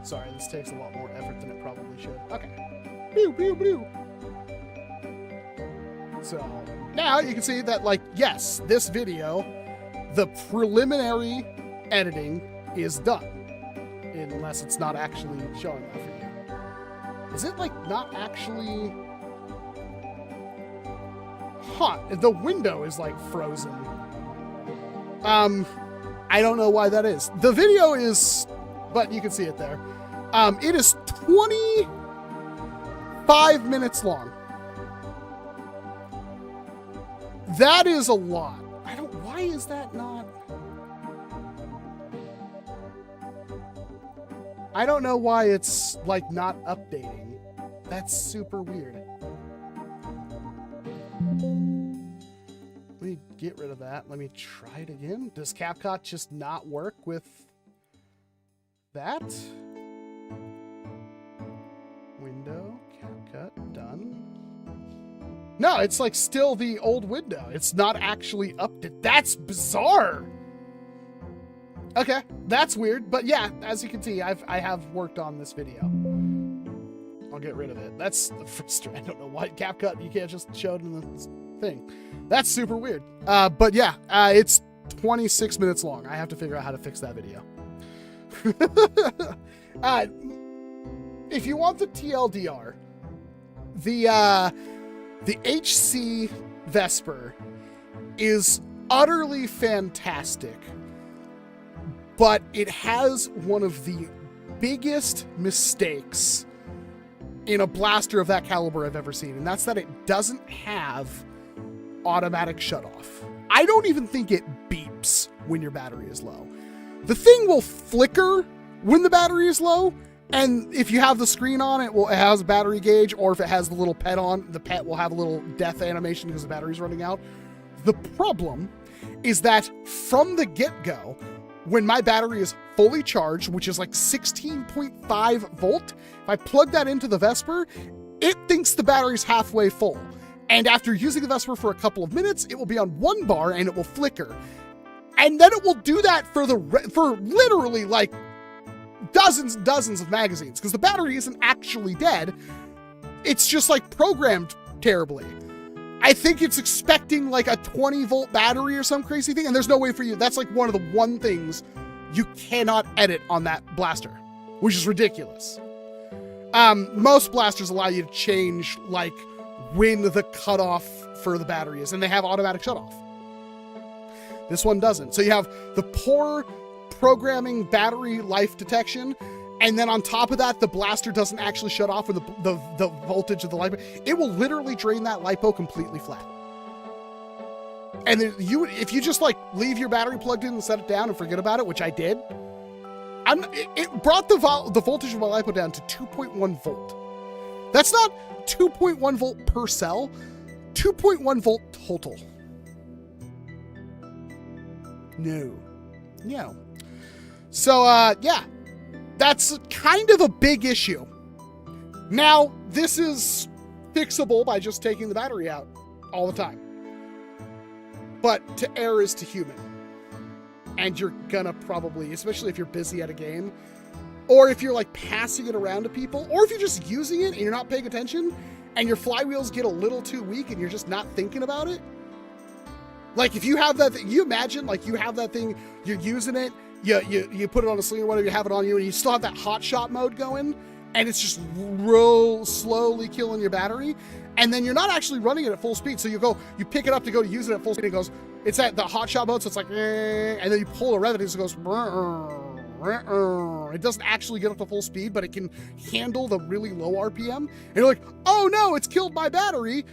Sorry, this takes a lot more effort than it probably should. Okay. Pew, pew, pew. So, now you can see that, like, yes, this video, the preliminary editing is done. Unless it's not actually showing that for you. Is it, like, not actually... Huh, the window is, like, frozen. I don't know why that is. The video is... But you can see it there. It is 25 minutes long. That is a lot. Why is that not? I don't know why it's, like, not updating. That's super weird. Let me get rid of that. Let me try it again. Does CapCut just not work with that? Window, CapCut, done. No, it's like still the old window. It's not actually updated. That's bizarre. Okay, that's weird. But yeah, as you can see, I have worked on this video. I'll get rid of it. That's frustrating. I don't know why CapCut, you can't just show it in the thing. That's super weird. But yeah, it's 26 minutes long. I have to figure out how to fix that video. If you want the TLDR, the HC Vesper is utterly fantastic, but it has one of the biggest mistakes in a blaster of that caliber I've ever seen, and that's that it doesn't have automatic shutoff. I don't even think it beeps when your battery is low. The thing will flicker when the battery is low, and if you have the screen on, it has a battery gauge, or if it has the little pet on, the pet will have a little death animation because the battery's running out. The problem is that from the get-go, when my battery is fully charged, which is like 16.5 volt, if I plug that into the Vesper, it thinks the battery's halfway full. And after using the Vesper for a couple of minutes, it will be on 1 bar and it will flicker. And then it will do that for literally like dozens and dozens of magazines, because the battery isn't actually dead. It's just like programmed terribly. I think it's expecting like a 20 volt battery or some crazy thing, and there's no way for you. That's like one of the one things you cannot edit on that blaster, which is ridiculous. Most blasters allow you to change like when the cutoff for the battery is, and they have automatic shutoff. This one doesn't. So you have the poor programming battery life detection, and then on top of that, the blaster doesn't actually shut off with the voltage of the LiPo. It will literally drain that LiPo completely flat. And then if you just like leave your battery plugged in and set it down and forget about it, which I did, it brought the voltage of my LiPo down to 2.1 volt. That's not 2.1 volt per cell, 2.1 volt total. No. So, yeah, that's kind of a big issue. Now, this is fixable by just taking the battery out all the time. But to err is to human. And you're gonna probably, especially if you're busy at a game, or if you're like passing it around to people, or if you're just using it and you're not paying attention, and your flywheels get a little too weak and you're just not thinking about it. Like if you have that thing, you imagine like you have that thing, you're using it, you put it on a sling or whatever, you have it on you, and you still have that hot shot mode going, and it's just real slowly killing your battery, and then you're not actually running it at full speed. So you pick it up to go to use it at full speed, and it goes, it's at the hot shot mode, so it's like, and then you pull the rev, and it goes, it doesn't actually get up to full speed, but it can handle the really low RPM, and you're like, oh no, it's killed my battery.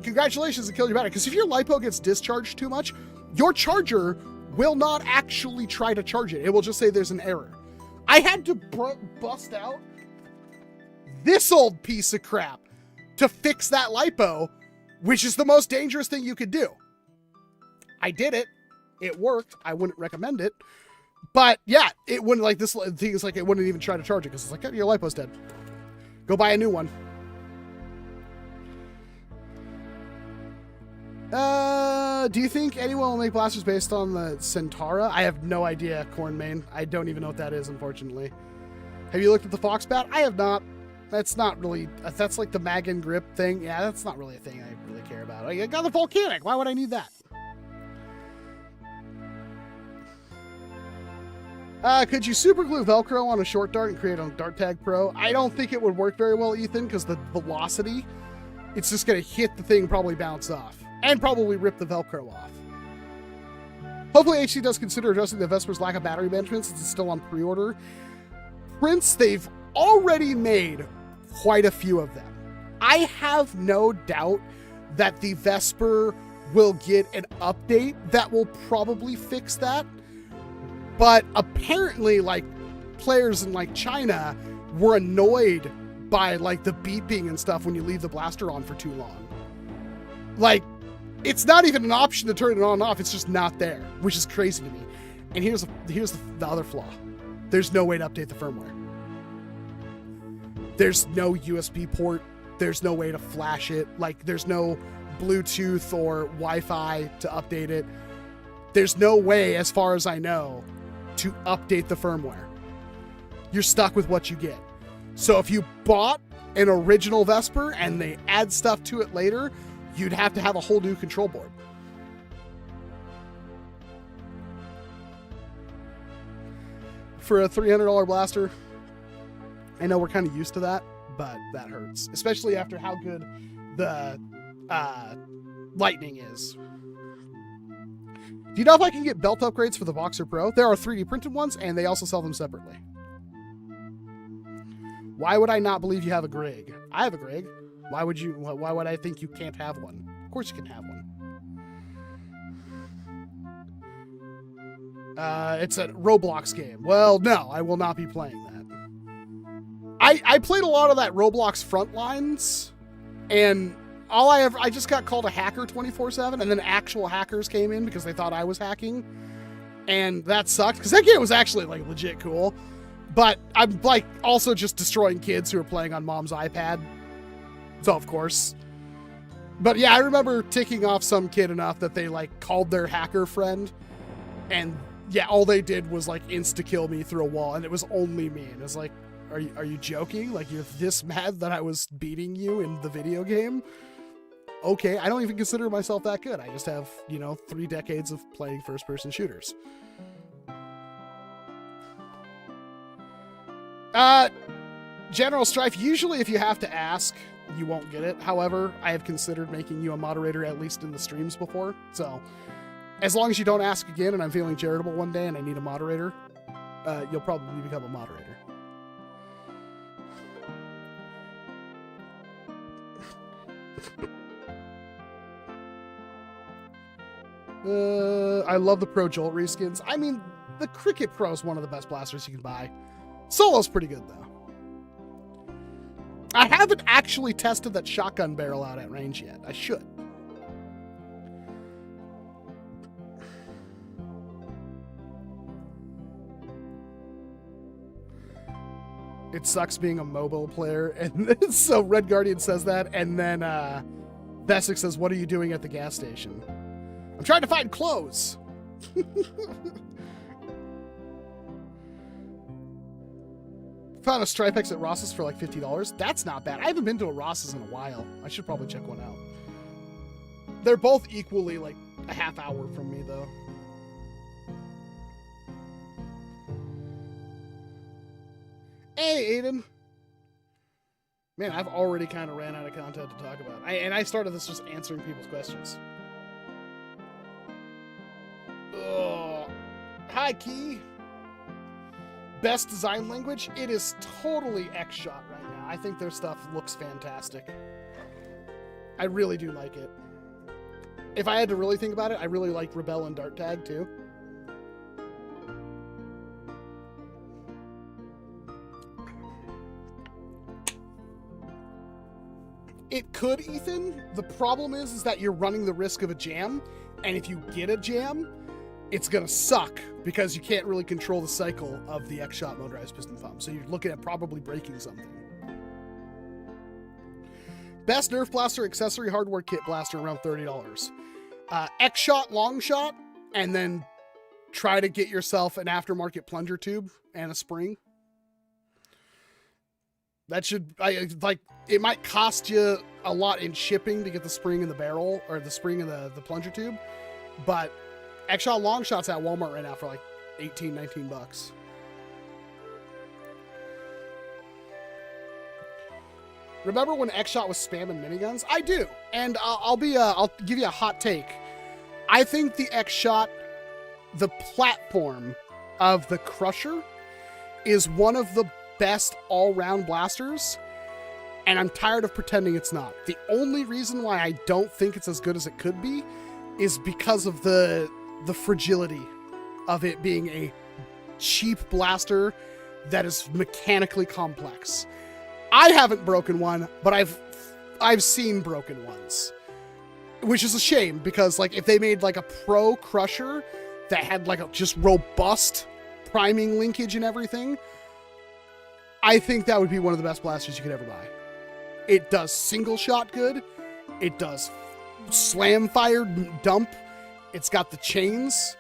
Congratulations, it killed your battery. Because if your LiPo gets discharged too much, your charger will not actually try to charge it. It will just say there's an error. I had to bust out this old piece of crap to fix that LiPo, which is the most dangerous thing you could do. I did it. It worked. I wouldn't recommend it. But yeah, it wouldn't, like, this thing is like, it wouldn't even try to charge it because it's like, oh, your LiPo's dead. Go buy a new one. Do you think anyone will make blasters based on the Centaura? I have no idea, Cornmain. I don't even know what that is, unfortunately. Have you looked at the Foxbat? I have not. That's not really... That's like the mag and grip thing. Yeah, that's not really a thing I really care about. I got the Volcanic. Why would I need that? Could you super glue Velcro on a short dart and create a Dart Tag Pro? I don't think it would work very well, Ethan, because the velocity, it's just going to hit the thing, probably bounce off, and probably rip the Velcro off. Hopefully HC does consider addressing the Vesper's lack of battery management since it's still on pre-order. Prince, they've already made quite a few of them. I have no doubt that the Vesper will get an update that will probably fix that. But apparently, like, players in, like, China were annoyed by, like, the beeping and stuff when you leave the blaster on for too long. Like, it's not even an option to turn it on and off. It's just not there, which is crazy to me. And here's the other flaw. There's no way to update the firmware. There's no USB port. There's no way to flash it. Like, there's no Bluetooth or Wi-Fi to update it. There's no way, as far as I know, to update the firmware. You're stuck with what you get. So if you bought an original Vesper and they add stuff to it later, you'd have to have a whole new control board. For a $300 blaster, I know we're kind of used to that, but that hurts. Especially after how good the Lightning is. Do you know if I can get belt upgrades for the Boxer Pro? There are 3D printed ones, and they also sell them separately. Why would I not believe you have a Grig? I have a Grig. Why would I think you can't have one? Of course you can have one. It's a Roblox game. Well, no, I will not be playing that. I played a lot of that Roblox Frontlines, and I just got called a hacker 24/7, and then actual hackers came in because they thought I was hacking, and that sucked because that game was actually like legit cool. But I'm like also just destroying kids who are playing on mom's iPad, so of course. But yeah, I remember ticking off some kid enough that they like called their hacker friend, and yeah, all they did was like insta kill me through a wall, and it was only me. And it's like, are you joking? Like, you're this mad that I was beating you in the video game? Okay, I don't even consider myself that good. I just have, 3 decades of playing first-person shooters. General Strife, usually if you have to ask, you won't get it. However, I have considered making you a moderator at least in the streams before. So, as long as you don't ask again and I'm feeling charitable one day and I need a moderator, you'll probably become a moderator. I love the Pro Jolt reskins. I mean, the Cricket Pro is one of the best blasters you can buy. Solo's pretty good, though. I haven't actually tested that shotgun barrel out at range yet. I should. It sucks being a mobile player. And so Red Guardian says that, and then Vesic says, "What are you doing at the gas station?" I'm trying to find clothes. Found a Stripex at Ross's for like $50. That's not bad. I haven't been to a Ross's in a while. I should probably check one out. They're both equally like a half hour from me, though. Hey, Aiden. Man, I've already kind of ran out of content to talk about. And I started this just answering people's questions. Ugh. Hi, Key. Best design language? It is totally XShot right now. I think their stuff looks fantastic. I really do like it. If I had to really think about it, I really like Rebel and Dart Tag, too. It could, Ethan. The problem is that you're running the risk of a jam, and if you get a jam, it's gonna suck because you can't really control the cycle of the XShot motorized piston pump. So you're looking at probably breaking something. Best Nerf blaster accessory hardware kit blaster around $30. XShot long shot, and then try to get yourself an aftermarket plunger tube and a spring. That should, like, it might cost you a lot in shipping to get the spring in the barrel, or the spring in the plunger tube, but XShot long shots at Walmart right now for like 18, 19 bucks. Remember when XShot was spamming miniguns? I do, and I'll give you a hot take. I think the XShot, the platform of the Crusher, is one of the best all-round blasters, and I'm tired of pretending it's not. The only reason why I don't think it's as good as it could be is because of the fragility of it being a cheap blaster that is mechanically complex. I haven't broken one, but I've seen broken ones, which is a shame, because like if they made like a pro Crusher that had like a just robust priming linkage and everything, I think that would be one of the best blasters you could ever buy. It does single shot good. It does slam fire dump. It's got the chains.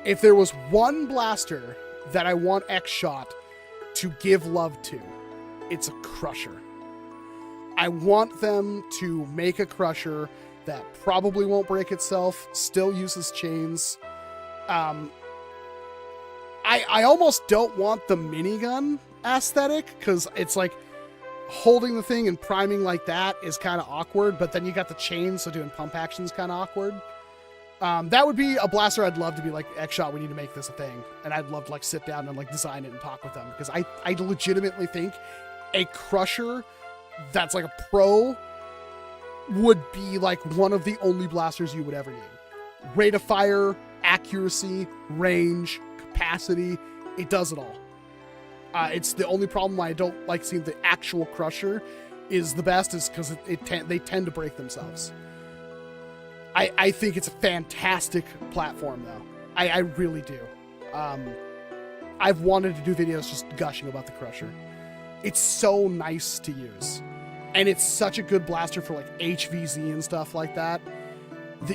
If there was one blaster that I want XShot to give love to, it's a Crusher. I want them to make a Crusher that probably won't break itself, still uses chains. I almost don't want the minigun aesthetic, because it's like holding the thing and priming like that is kind of awkward, but then you got the chains, so doing pump action is kind of awkward. That would be a blaster I'd love to be like, XShot, we need to make this a thing. And I'd love to like sit down and like design it and talk with them, because I legitimately think a Crusher that's like a pro would be like one of the only blasters you would ever need. Rate of fire, accuracy, range, capacity, it does it all. It's the only problem why I don't like seeing the actual Crusher is the best, is because they tend to break themselves. I think it's a fantastic platform, though. I really do. I've wanted to do videos just gushing about the Crusher. It's so nice to use. And it's such a good blaster for like HVZ and stuff like that.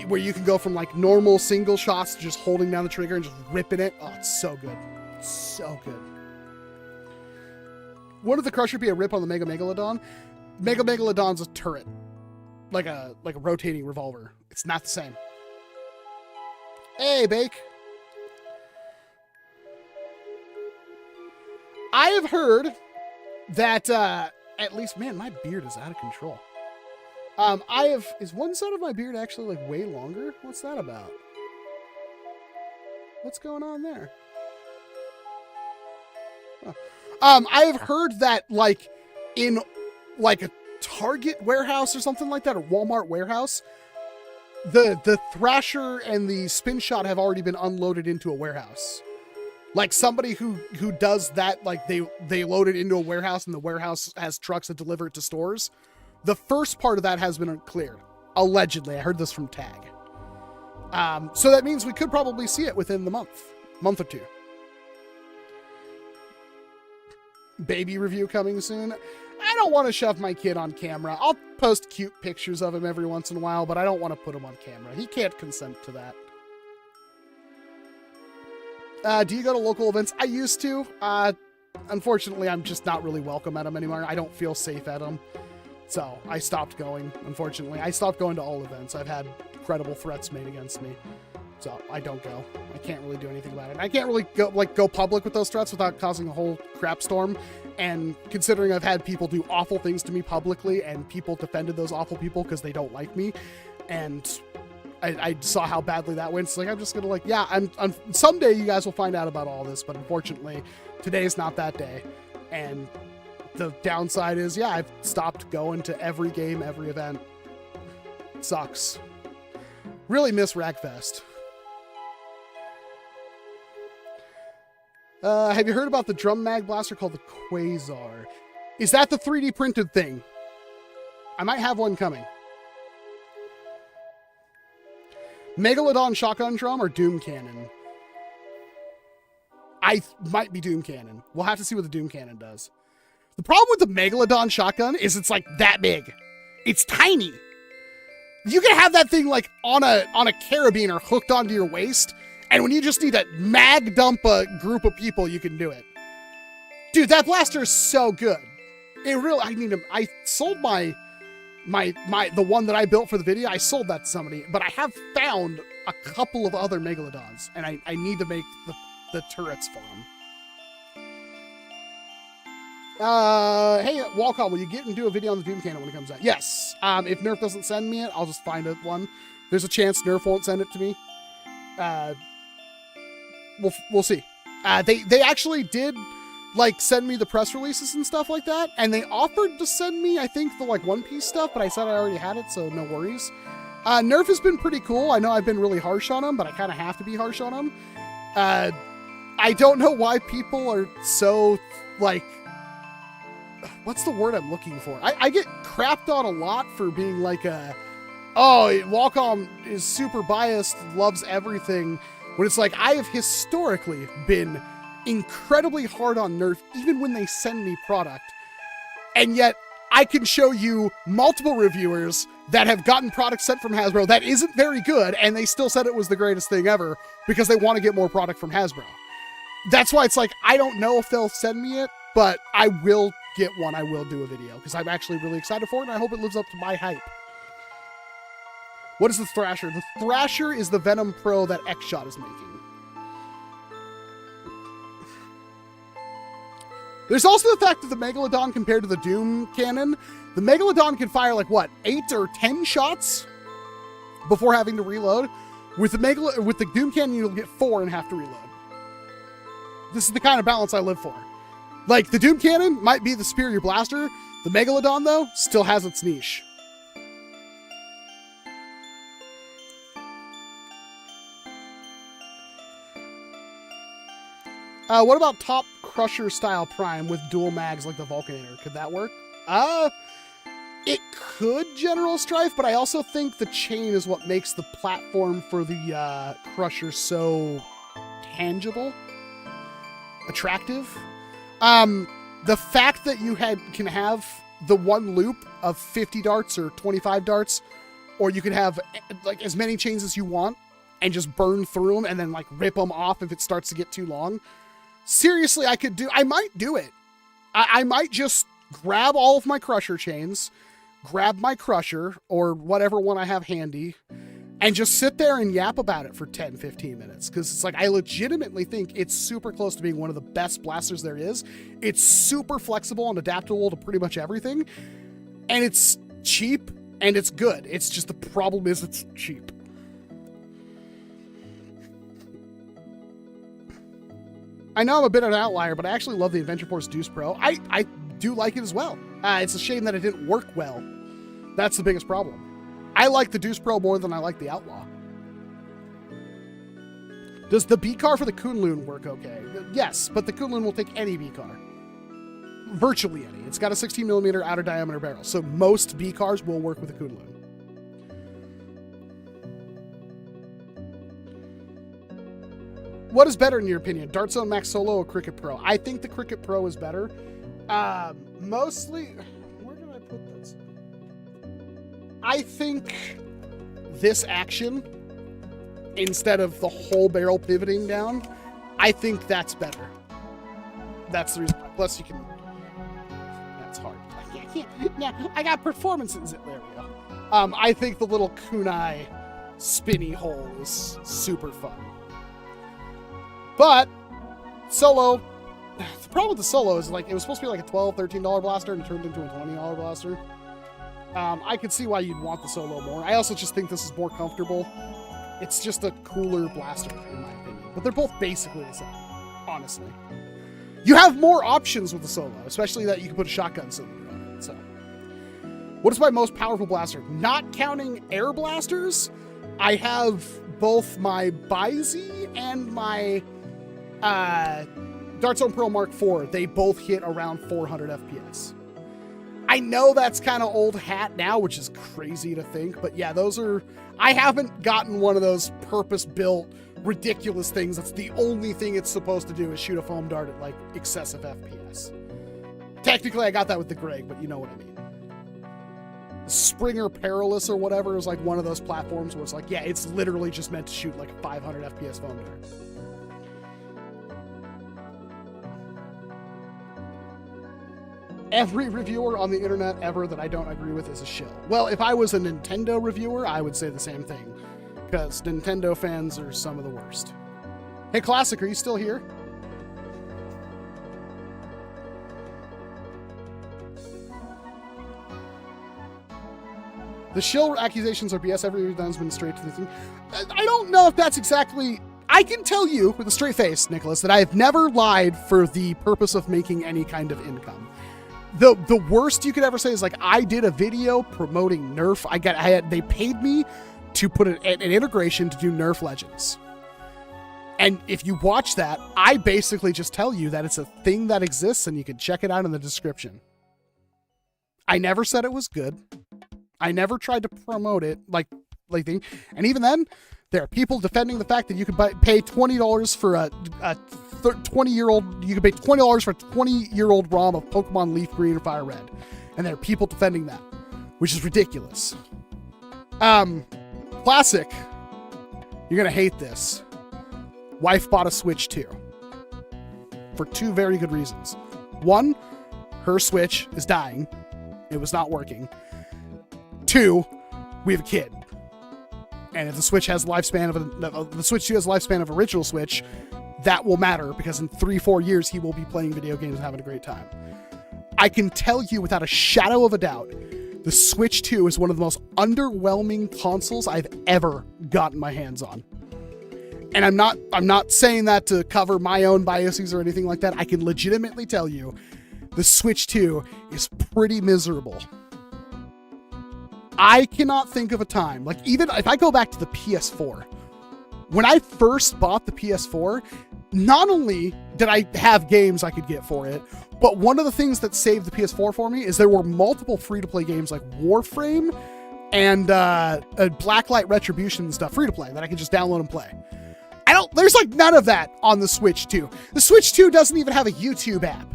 Where you can go from like normal single shots to just holding down the trigger and just ripping it. Oh, it's so good. So good. Wouldn't the Crusher be a rip on the Mega Megalodon? Mega Megalodon's a turret. Like a rotating revolver. It's not the same. Hey, Bake. I have heard that, at least, man, my beard is out of control. Is one side of my beard actually like way longer? What's that about? What's going on there? Oh. I have heard that like in like a Target warehouse or something like that, or Walmart warehouse, the Thrasher and the Spin Shot have already been unloaded into a warehouse. Like somebody who does that, like they load it into a warehouse and the warehouse has trucks that deliver it to stores. The first part of that has been cleared. Allegedly. I heard this from Tag. So that means we could probably see it within the month or two. Baby review coming soon. I don't want to shove my kid on camera. I'll post cute pictures of him every once in a while, but I don't want to put him on camera. He can't consent to that. Do you go to local events? I used to. Unfortunately, I'm just not really welcome at them anymore. I don't feel safe at them. So I stopped going, unfortunately. I stopped going to all events. I've had credible threats made against me. So I don't go. I can't really do anything about it. I can't really go public with those threats without causing a whole crap storm. And considering I've had people do awful things to me publicly, and people defended those awful people because they don't like me, and I saw how badly that went. It's like, I'm just gonna like, yeah, I'm someday you guys will find out about all this, but unfortunately today is not that day. And the downside is, yeah, I've stopped going to every game, every event. It sucks. Really miss Ragfest. Have you heard about the drum mag blaster called the Quasar? Is that the 3D printed thing? I might have one coming. Megalodon shotgun drum or Doom Cannon? I might be Doom Cannon. We'll have to see what the Doom Cannon does. The problem with the Megalodon shotgun is it's like that big. It's tiny. You can have that thing like on a carabiner hooked onto your waist, and when you just need to mag dump a group of people, you can do it. Dude, that blaster is so good. It really, I mean, I sold the one that I built for the video, I sold that to somebody, but I have found a couple of other Megalodons, and I need to make the turrets for them. Hey, Walcom, will you get and do a video on the Doom Cannon when it comes out? Yes. If Nerf doesn't send me it, I'll just find one. There's a chance Nerf won't send it to me. We'll see. They actually did like send me the press releases and stuff like that, and they offered to send me, I think, the like One Piece stuff, but I said I already had it, so no worries. Nerf has been pretty cool. I know I've been really harsh on them, but I kind of have to be harsh on them. I don't know why people are so like, what's the word I'm looking for? I get crapped on a lot for being like oh, Walcom is super biased, loves everything, when it's like, I have historically been incredibly hard on Nerf, even when they send me product. And yet, I can show you multiple reviewers that have gotten product sent from Hasbro that isn't very good, and they still said it was the greatest thing ever because they want to get more product from Hasbro. That's why it's like, I don't know if they'll send me it, but I will get one. I will do a video because I'm actually really excited for it, and I hope it lives up to my hype. What is the Thrasher? The Thrasher is the Venom Pro that XShot is making. There's also the fact that the Megalodon compared to the Doom Cannon, the Megalodon can fire like what, 8 or 10 shots before having to reload. With the Doom Cannon, you'll get 4 and have to reload. This is the kind of balance I live for. Like, the Doom Cannon might be the superior blaster. The Megalodon, though, still has its niche. What about Top Crusher style prime with dual mags like the Vulcanator? Could that work? It could, General Strife, but I also think the chain is what makes the platform for the Crusher so tangible, attractive. The fact that you can have the one loop of 50 darts or 25 darts, or you can have like as many chains as you want and just burn through them and then like rip them off if it starts to get too long. Seriously, I might do it. I might just grab all of my Crusher chains, grab my Crusher or whatever one I have handy, and just sit there and yap about it for 10, 15 minutes. Because it's like, I legitimately think it's super close to being one of the best blasters there is. It's super flexible and adaptable to pretty much everything. And it's cheap and it's good. It's just the problem is it's cheap. I know I'm a bit of an outlier, but I actually love the Adventure Force Deuce Pro. I do like it as well. It's a shame that it didn't work well. That's the biggest problem. I like the Deuce Pro more than I like the Outlaw. Does the B-Car for the Kunlun work okay? Yes, but the Kunlun will take any B-Car. Virtually any. It's got a 16mm outer diameter barrel, so most B-Cars will work with the Kunlun. What is better in your opinion, Dart Zone Max Solo or Cricket Pro? I think the Cricket Pro is better. Mostly, where did I put this? I think this action, instead of the whole barrel pivoting down, I think that's better. That's the reason. Plus you can, that's hard. I can't, yeah, I got performance in it. There we go. I think the little kunai spinny hole is super fun. But Solo, the problem with the Solo is like, it was supposed to be like a $12, $13 blaster and it turned into a $20 blaster. I could see why you'd want the Solo more. I also just think this is more comfortable. It's just a cooler blaster, in my opinion. But they're both basically the same, honestly. You have more options with the Solo, especially that you can put a shotgun cylinder on it. So, what is my most powerful blaster? Not counting air blasters, I have both my Buzzbee and my Dart Zone Pro Mark IV. They both hit around 400 FPS. I know that's kind of old hat now, which is crazy to think, but yeah, those are, I haven't gotten one of those purpose-built, ridiculous things that's the only thing it's supposed to do is shoot a foam dart at like excessive FPS. Technically, I got that with the Greg, but you know what I mean. Springer Perilous or whatever is like one of those platforms where it's like, yeah, it's literally just meant to shoot like a 500 FPS foam dart. Every reviewer on the internet ever that I don't agree with is a shill. Well, if I was a Nintendo reviewer, I would say the same thing, because Nintendo fans are some of the worst. Hey, Classic, are you still here? The shill accusations are BS. Every review has been straight to the thing. I don't know if that's exactly... I can tell you with a straight face, Nicholas, that I have never lied for the purpose of making any kind of income. The worst you could ever say is like, I did a video promoting Nerf. They paid me to put an integration to do Nerf Legends. And if you watch that, I basically just tell you that it's a thing that exists and you can check it out in the description. I never said it was good. I never tried to promote it like thing. And even then, there are people defending the fact that you could pay $20 for a 20-year-old, you could pay $20 for a 20-year-old ROM of Pokemon Leaf Green or Fire Red. And there are people defending that, which is ridiculous. Classic, you're gonna hate this. Wife bought a Switch 2 for two very good reasons. One, her Switch is dying. It was not working. Two, we have a kid. And if the Switch has the lifespan of the Switch 2 has the lifespan of original Switch, that will matter because in 3-4 years he will be playing video games and having a great time. I can tell you without a shadow of a doubt, the Switch 2 is one of the most underwhelming consoles I've ever gotten my hands on. And I'm not saying that to cover my own biases or anything like that. I can legitimately tell you the Switch 2 is pretty miserable. I cannot think of a time, like even if I go back to the PS4, when I first bought the PS4, not only did I have games I could get for it, but one of the things that saved the PS4 for me is there were multiple free-to-play games like Warframe and Blacklight Retribution and stuff, free-to-play, that I could just download and play. There's like none of that on the Switch 2. The Switch 2 doesn't even have a YouTube app.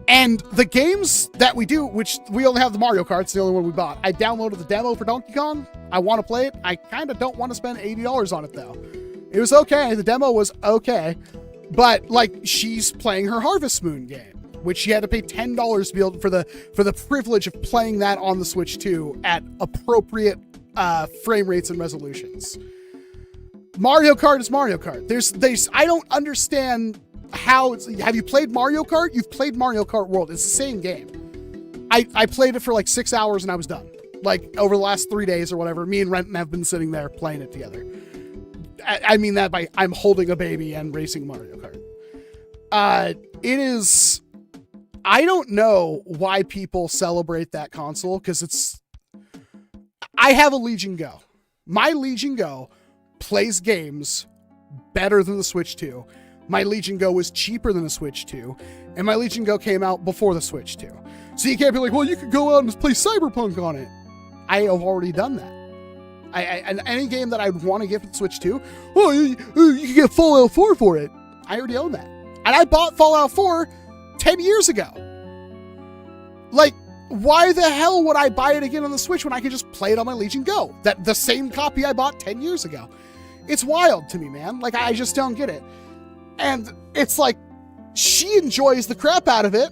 And the games that we do, which we only have the Mario Kart, it's the only one we bought. I downloaded the demo for Donkey Kong. I want to play it. I kind of don't want to spend $80 on it though. It was okay. The demo was okay. But like, she's playing her Harvest Moon game, which she had to pay $10 to be able for the privilege of playing that on the Switch 2 at appropriate frame rates and resolutions. Mario Kart is Mario Kart. I don't understand how have you played Mario Kart? You've played Mario Kart World. It's the same game. I played it for like 6 hours and I was done. Like over the last 3 days or whatever, me and Renton have been sitting there playing it together. I mean that by I'm holding a baby and racing Mario Kart. It is, I don't know why people celebrate that console, because I have a Legion Go. My Legion Go plays games better than the Switch 2. My Legion Go was cheaper than the Switch 2, and my Legion Go came out before the Switch 2. So you can't be like, well, you could go out and play Cyberpunk on it. I have already done that. And any game that I'd want to get for the Switch 2, well, you can get Fallout 4 for it. I already own that. And I bought Fallout 4 10 years ago. Like, why the hell would I buy it again on the Switch when I can just play it on my Legion Go? The same copy I bought 10 years ago. It's wild to me, man. Like, I just don't get it. And it's like, she enjoys the crap out of it.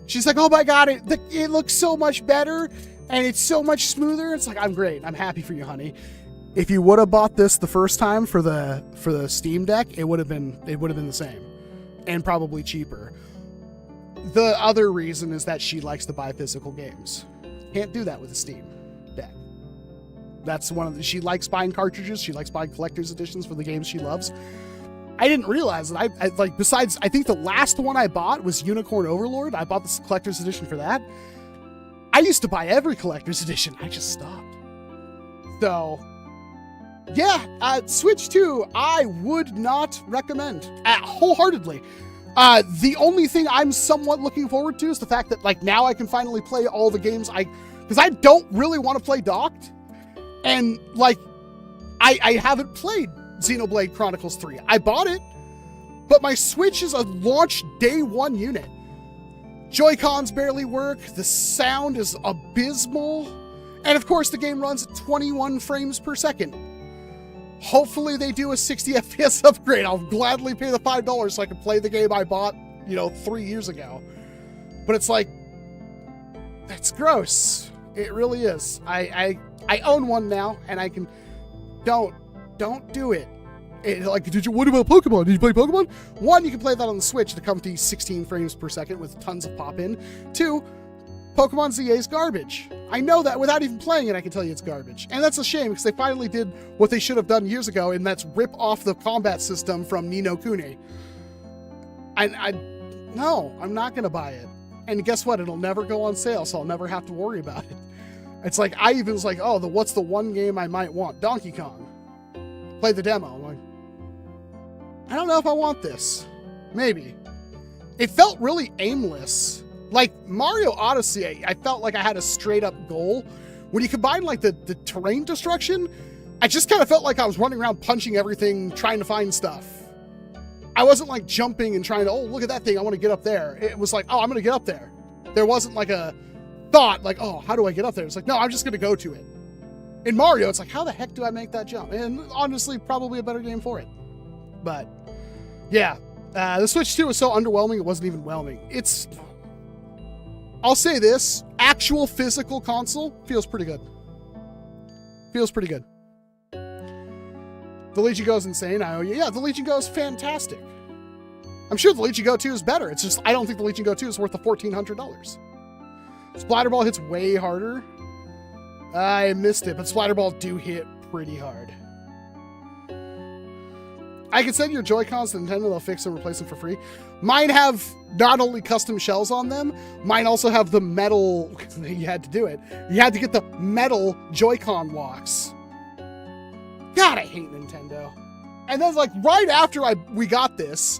She's like, oh my God, it looks so much better and it's so much smoother. It's like, I'm great. I'm happy for you, honey. If you would have bought this the first time for the Steam Deck, it would have been the same and probably cheaper. The other reason is that she likes to buy physical games. Can't do that with a Steam Deck. That's she likes buying cartridges. She likes buying collector's editions for the games she loves. I didn't realize that besides, I think the last one I bought was Unicorn Overlord. I bought the collector's edition for that. I used to buy every collector's edition. I just stopped. So, yeah, Switch 2, I would not recommend wholeheartedly. The only thing I'm somewhat looking forward to is the fact that like now I can finally play all the games because I don't really want to play docked. And like, I haven't played Xenoblade Chronicles 3. I bought it, but my Switch is a launch day 1 unit. Joy-Cons barely work. The sound is abysmal. And of course, the game runs at 21 frames per second. Hopefully they do a 60 FPS upgrade. I'll gladly pay the $5 so I can play the game I bought, 3 years ago. But it's like, that's gross. It really is. I own one now, and I can... Don't do it. What about Pokemon? Did you play Pokemon? 1, you can play that on the Switch at a comfy 16 frames per second with tons of pop-in. 2, Pokemon ZA is garbage. I know that without even playing it, I can tell you it's garbage. And that's a shame, because they finally did what they should have done years ago, and that's rip off the combat system from Ni no Kuni. No, I'm not going to buy it. And guess what? It'll never go on sale, so I'll never have to worry about it. It's like, I even was like, oh, what's the one game I might want? Donkey Kong. Play the demo. I'm like, I don't know if I want this. Maybe. It felt really aimless. Like Mario Odyssey, I felt like I had a straight up goal. When you combine like the terrain destruction, I just kind of felt like I was running around punching everything, trying to find stuff. I wasn't like jumping and trying to, oh, look at that thing, I want to get up there. It was like, oh, I'm going to get up there. There wasn't like a thought like, oh, how do I get up there? It's like, no, I'm just going to go to it. In Mario, it's like, how the heck do I make that jump? And honestly, probably a better game for it. But yeah, the Switch 2 was so underwhelming, it wasn't even whelming. I'll say this, actual physical console feels pretty good. Feels pretty good. The Legion Go is insane. I owe you. Yeah, the Legion Go is fantastic. I'm sure the Legion Go 2 is better. It's just, I don't think the Legion Go 2 is worth the $1,400. Splatterball hits way harder. I missed it, but Splatterball do hit pretty hard. I can send your Joy-Cons to Nintendo, they'll fix them and replace them for free. Mine have not only custom shells on them, mine also have the metal, you had to do it. You had to get the metal Joy-Con locks. God, I hate Nintendo. And then like right after we got this,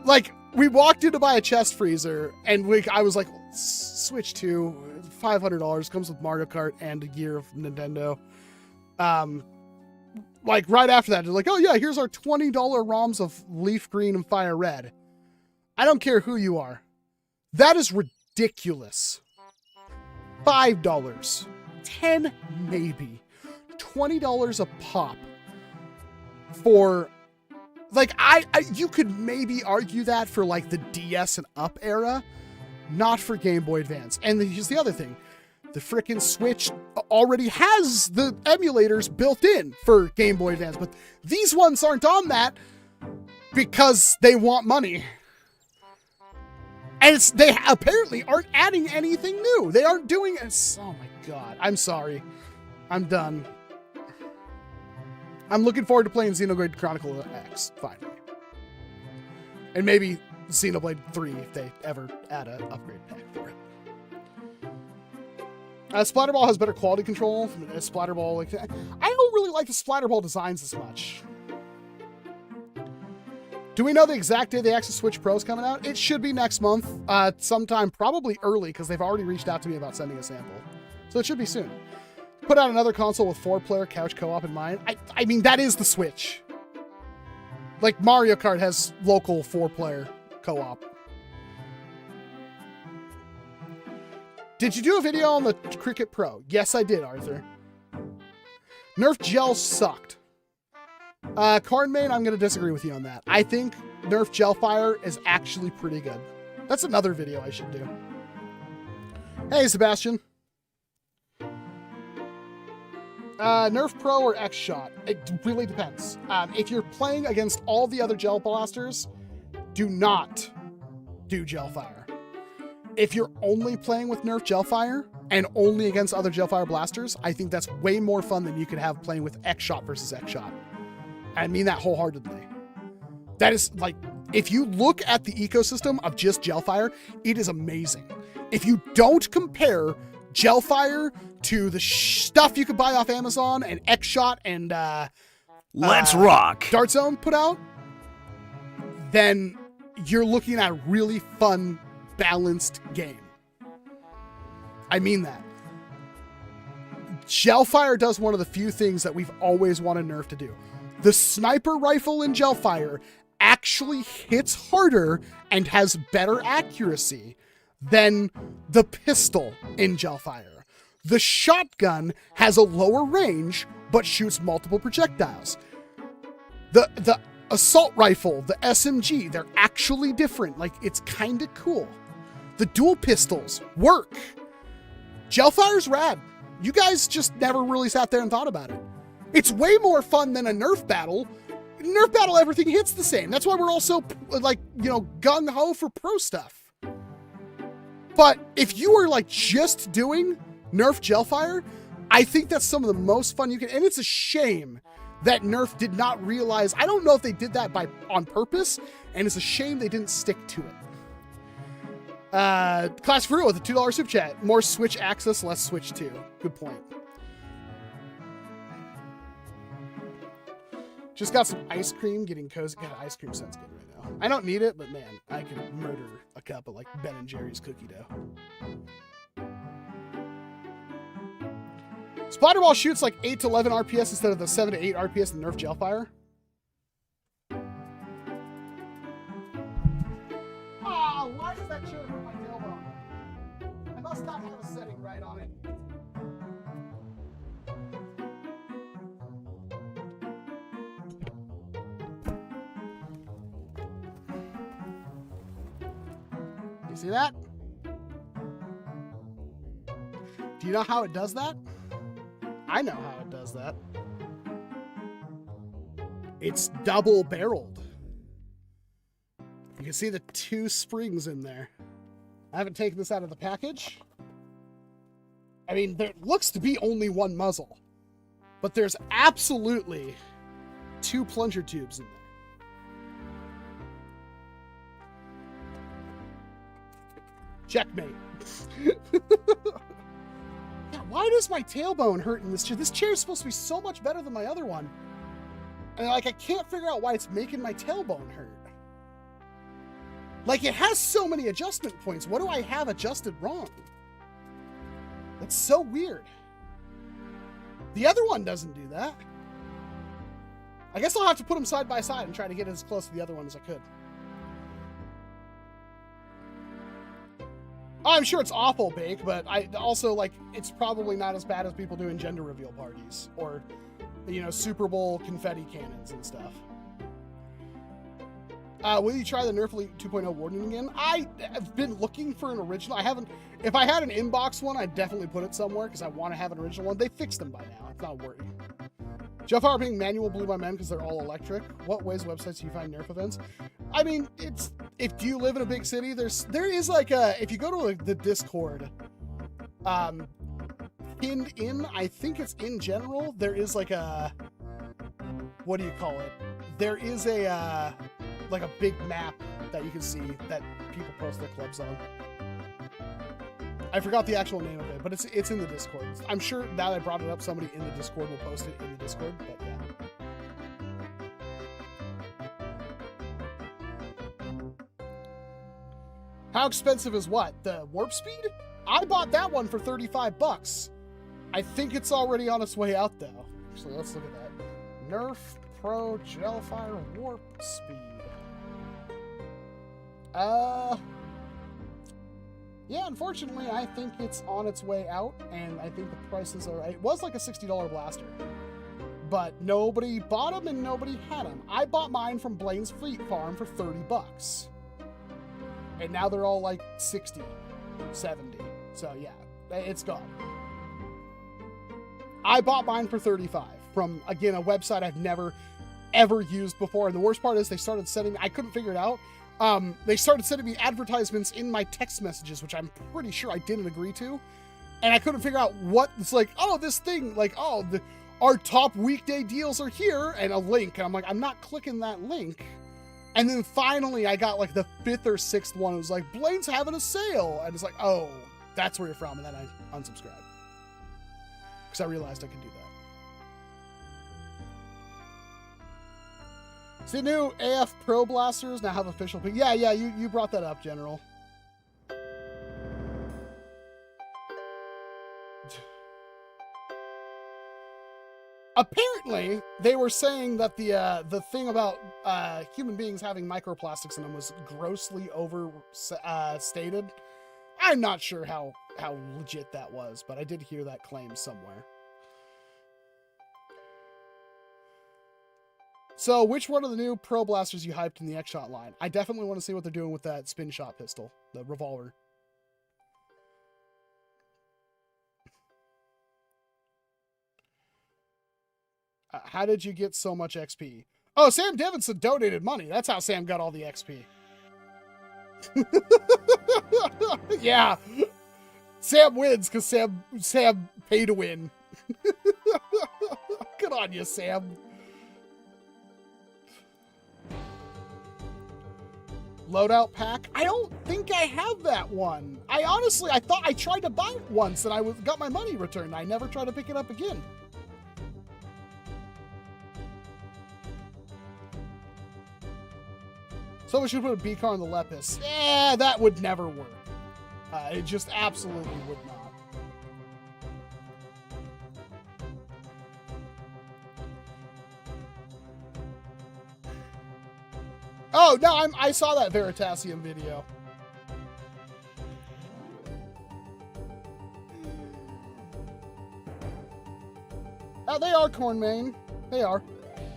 like we walked in to buy a chest freezer and I was like, Switch 2, $500, comes with Mario Kart and a year of Nintendo. Like right after that, they're like, oh yeah, here's our $20 ROMs of Leaf Green and Fire Red. I don't care who you are. That is ridiculous. $5, 10 maybe, $20 a pop for, like, you could maybe argue that for like the DS and up era, not for Game Boy Advance. And here's the other thing. The frickin' Switch already has the emulators built in for Game Boy Advance, but these ones aren't on that because they want money. And they apparently aren't adding anything new. They aren't doing it. Oh my God. I'm sorry. I'm done. I'm looking forward to playing Xenoblade Chronicle X, finally. And maybe Xenoblade 3 if they ever add an upgrade pack for it. Splatterball has better quality control. Splatterball, like, I don't really like the Splatterball designs as much. Do we know the exact day the Access Switch Pro is coming out? It should be next month, sometime probably early, because they've already reached out to me about sending a sample. So it should be soon. Put out another console with 4-player couch co-op in mind. I mean, that is the Switch. Like Mario Kart has local 4-player co-op. Did you do a video on the Cricket Pro? Yes, I did, Arthur. Nerf Gel sucked. Cornmain, I'm going to disagree with you on that. I think Nerf Gel Fire is actually pretty good. That's another video I should do. Hey, Sebastian. Nerf Pro or XShot? It really depends. If you're playing against all the other Gel Blasters, do not do Gel Fire. If you're only playing with Nerf Gel Fire and only against other Gel Fire Blasters, I think that's way more fun than you could have playing with XShot versus XShot. I mean that wholeheartedly. That is like, if you look at the ecosystem of just Gel Fire, it is amazing. If you don't compare Gel Fire to the stuff you could buy off Amazon and XShot and Let's Rock Dart Zone put out, then you're looking at a really fun, balanced game. I mean that. Gel Fire does one of the few things that we've always wanted Nerf to do. The sniper rifle in Gel Fire actually hits harder and has better accuracy than the pistol in Gelfire. The shotgun has a lower range, but shoots multiple projectiles. The assault rifle, the SMG, they're actually different. Like, it's kind of cool. The dual pistols work. Gelfire's rad. You guys just never really sat there and thought about it. It's way more fun than a Nerf battle. Nerf battle, everything hits the same. That's why we're all so, like, you know, gung-ho for pro stuff. But if you were, like, just doing Nerf Gelfire, I think that's some of the most fun you can. And it's a shame that Nerf did not realize. I don't know if they did that on purpose, and it's a shame they didn't stick to it. Class Fruit with a $2 super chat. More Switch access, less Switch 2. Good point. Just got some ice cream, getting cozy. God, ice cream sounds good right now. I don't need it, but man, I could murder a cup of like Ben & Jerry's cookie dough. Spiderball shoots like 8 to 11 RPS instead of the 7 to 8 RPS in Nerf Gelfire. Oh, why does that chair hurt my tailbone? I must not have a setting right on it. You see that? Do you know how it does that? I know how it does that. It's double barreled. You can see the 2 springs in there. I haven't taken this out of the package. I mean, there looks to be only 1 muzzle, but there's absolutely 2 plunger tubes in there. Checkmate. Yeah, why does my tailbone hurt in this chair? This chair is supposed to be so much better than my other one. And like, I can't figure out why it's making my tailbone hurt. Like, it has so many adjustment points. What do I have adjusted wrong? That's so weird. The other one doesn't do that. I guess I'll have to put them side by side and try to get as close to the other one as I could. I'm sure it's awful, Bake, but I also, like, it's probably not as bad as people doing gender reveal parties or, you know, Super Bowl confetti cannons and stuff. Will you try the NERF Elite 2.0 Warden again? I have been looking for an original. I haven't. If I had an inbox one, I'd definitely put it somewhere because I want to have an original one. They fixed them by now. It's not worried. Gelfire being manual blew my mind because they're all electric. What ways websites do you find NERF events? I mean, it's, if you live in a big city, there is like a, if you go to the Discord, pinned in, I think it's in general, there is like a, what do you call it? There is a, like a big map that you can see that people post their clubs on. I forgot the actual name of it, but it's in the Discord. I'm sure now that I brought it up, somebody in the Discord will post it in the Discord, but yeah. How expensive is what? The warp speed? I bought that one for $35. I think it's already on its way out though. Actually, let's look at that. NERF Pro Gelfire Warp Speed. Yeah, unfortunately, I think it's on its way out, and I think the prices are, it was like a $60 blaster, but nobody bought them and nobody had them. I bought mine from Blaine's Fleet Farm for $30, and now they're all like 60, 70, so yeah, it's gone. I bought mine for $35 from, again, a website I've never, ever used before, and the worst part is they started sending, I couldn't figure it out. They started sending me advertisements in my text messages, which I'm pretty sure I didn't agree to. And I couldn't figure out what, it's like, oh, this thing, like, oh, our top weekday deals are here, and a link. And I'm like, I'm not clicking that link. And then finally I got like the 5th or 6th one. It was like, Blaine's having a sale. And it's like, oh, that's where you're from. And then I unsubscribed. Because I realized I could do that. So the new AF Pro blasters now have official. Yeah, you brought that up, General. Apparently, they were saying that the thing about human beings having microplastics in them was grossly overstated. I'm not sure how legit that was, but I did hear that claim somewhere. So, which one of the new Pro Blasters you hyped in the XShot line? I definitely want to see what they're doing with that spin shot pistol, the revolver. How did you get so much XP? Oh, Sam Davidson donated money. That's how Sam got all the XP. Yeah. Sam wins because Sam paid to win. Good on you, Sam. Loadout pack? I don't think I have that one. I thought I tried to buy it once and I got my money returned. I never tried to pick it up again. So we should put a B-car on the Lepus. Yeah, that would never work. It just absolutely would not. Oh, no, I saw that Veritasium video. Oh, they are Cornmain. They are.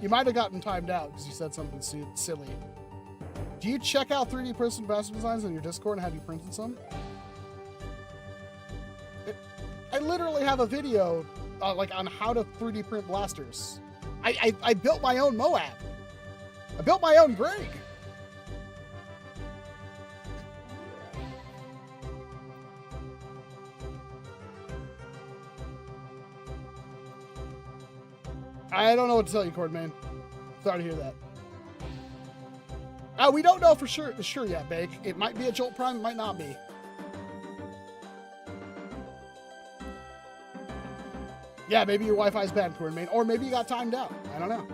You might have gotten timed out because you said something silly. Do you check out 3D printed blaster designs on your Discord and have you printed some? I literally have a video like on how to 3D print blasters. I built my own Moab. I built my own Greg. I don't know what to tell you, Cordman. Sorry to hear that. We don't know for sure yet, Bake. It might be a Jolt Prime, it might not be. Yeah, maybe your Wi-Fi is bad, Cordman, or maybe you got timed out. I don't know.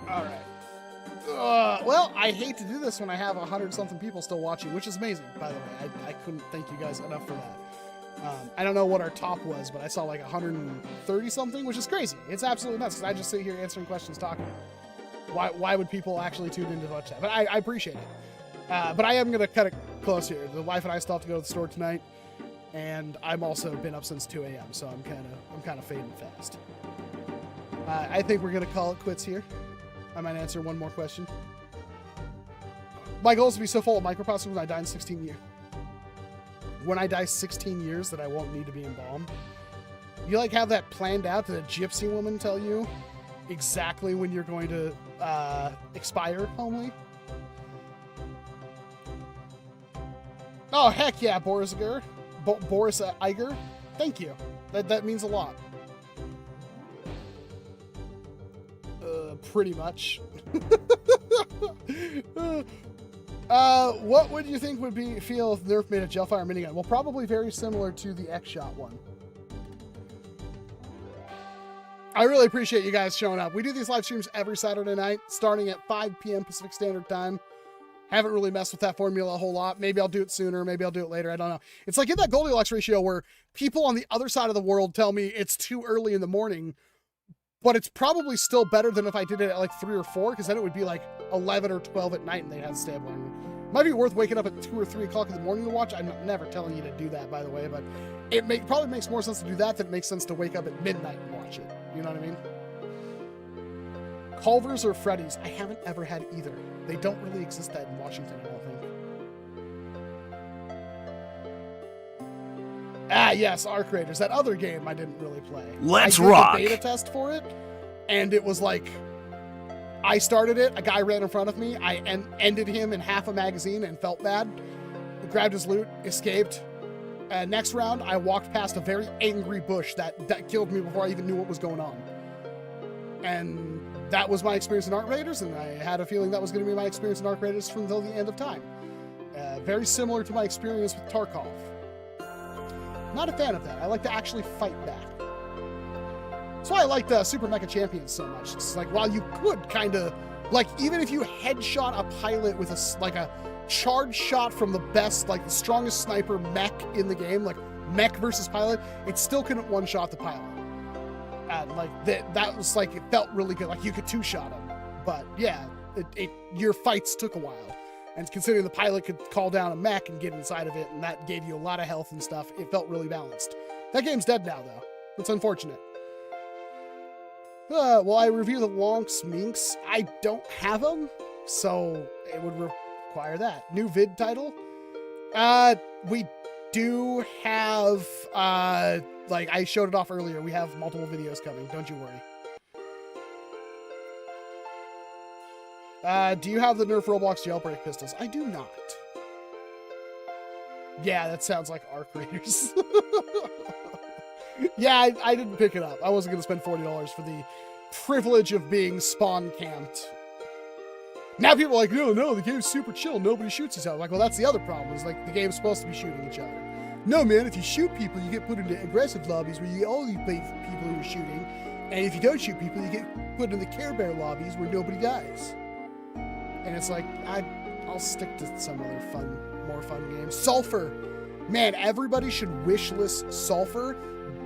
All right. Well, I hate to do this when I have 100-something people still watching, which is amazing, by the way. I couldn't thank you guys enough for that. I don't know what our top was, but I saw like 130-something, which is crazy. It's absolutely nuts, because I just sit here answering questions, talking. Why would people actually tune in to watch that? But I appreciate it. But I am going to cut it close here. The wife and I still have to go to the store tonight, and I'm also been up since 2 a.m., so I'm kind of fading fast. I think we're going to call it quits here. I might answer one more question. My goal is to be so full of microprocessors when I die in 16 years. When I die 16 years that I won't need to be embalmed. You like have that planned out? Did a gypsy woman tell you exactly when you're going to expire, homely? Oh, heck yeah, Boris Iger. Thank you. That means a lot. Pretty much. What would you think would feel if Nerf made a Gelfire minigun? Well, probably very similar to the XShot one. I really appreciate you guys showing up. We do these live streams every Saturday night, starting at 5 p.m. Pacific Standard Time. Haven't really messed with that formula a whole lot. Maybe I'll do it sooner. Maybe I'll do it later. I don't know. It's like in that Goldilocks ratio where people on the other side of the world tell me it's too early in the morning, but it's probably still better than if I did it at like 3 or 4, because then it would be like 11 or 12 at night and they'd have to stay up longer. Might be worth waking up at 2 or 3 o'clock in the morning to watch. I'm never telling you to do that, by the way, but it probably makes more sense to do that than it makes sense to wake up at midnight and watch it. You know what I mean? Culver's or Freddy's? I haven't ever had either. They don't really exist that in Washington, I don't think. Ah, yes, Arc Raiders. That other game I didn't really play. Let's I rock! did the beta test for it, and it was like, I started it, a guy ran in front of me, I ended him in half a magazine and felt bad, grabbed his loot, escaped. Next round, I walked past a very angry bush that killed me before I even knew what was going on. And that was my experience in Arc Raiders, and I had a feeling that was going to be my experience in Arc Raiders until the end of time. Very similar to my experience with Tarkov. Not a fan of that. I like to actually fight back. That's why I like the Super Mecha Champions so much. It's like, while you could kind of, like, even if you headshot a pilot with a charge shot from the best, like the strongest sniper mech in the game, like mech versus pilot, it still couldn't one-shot the pilot. And like that was like, it felt really good. Like you could two-shot him. But yeah, your fights took a while. And considering the pilot could call down a mech and get inside of it, and that gave you a lot of health and stuff, it felt really balanced. That game's dead now, though. It's unfortunate. Will I review the Wonks Minks? I don't have them, so it would require that. New vid title? We do have, like I showed it off earlier, we have multiple videos coming, don't you worry. Do you have the Nerf Roblox jailbreak pistols? I do not. Yeah, that sounds like Arc Raiders. Yeah, I didn't pick it up. I wasn't going to spend $40 for the privilege of being spawn camped. Now people are like, no, the game's super chill. Nobody shoots each other. Like, well, that's the other problem. Is like the game's supposed to be shooting each other. No, man, if you shoot people, you get put into aggressive lobbies where you only play people who are shooting. And if you don't shoot people, you get put in the Care Bear lobbies where nobody dies. And it's like, I'll stick to some other more fun games. Sulfur. Man, everybody should wishlist Sulfur.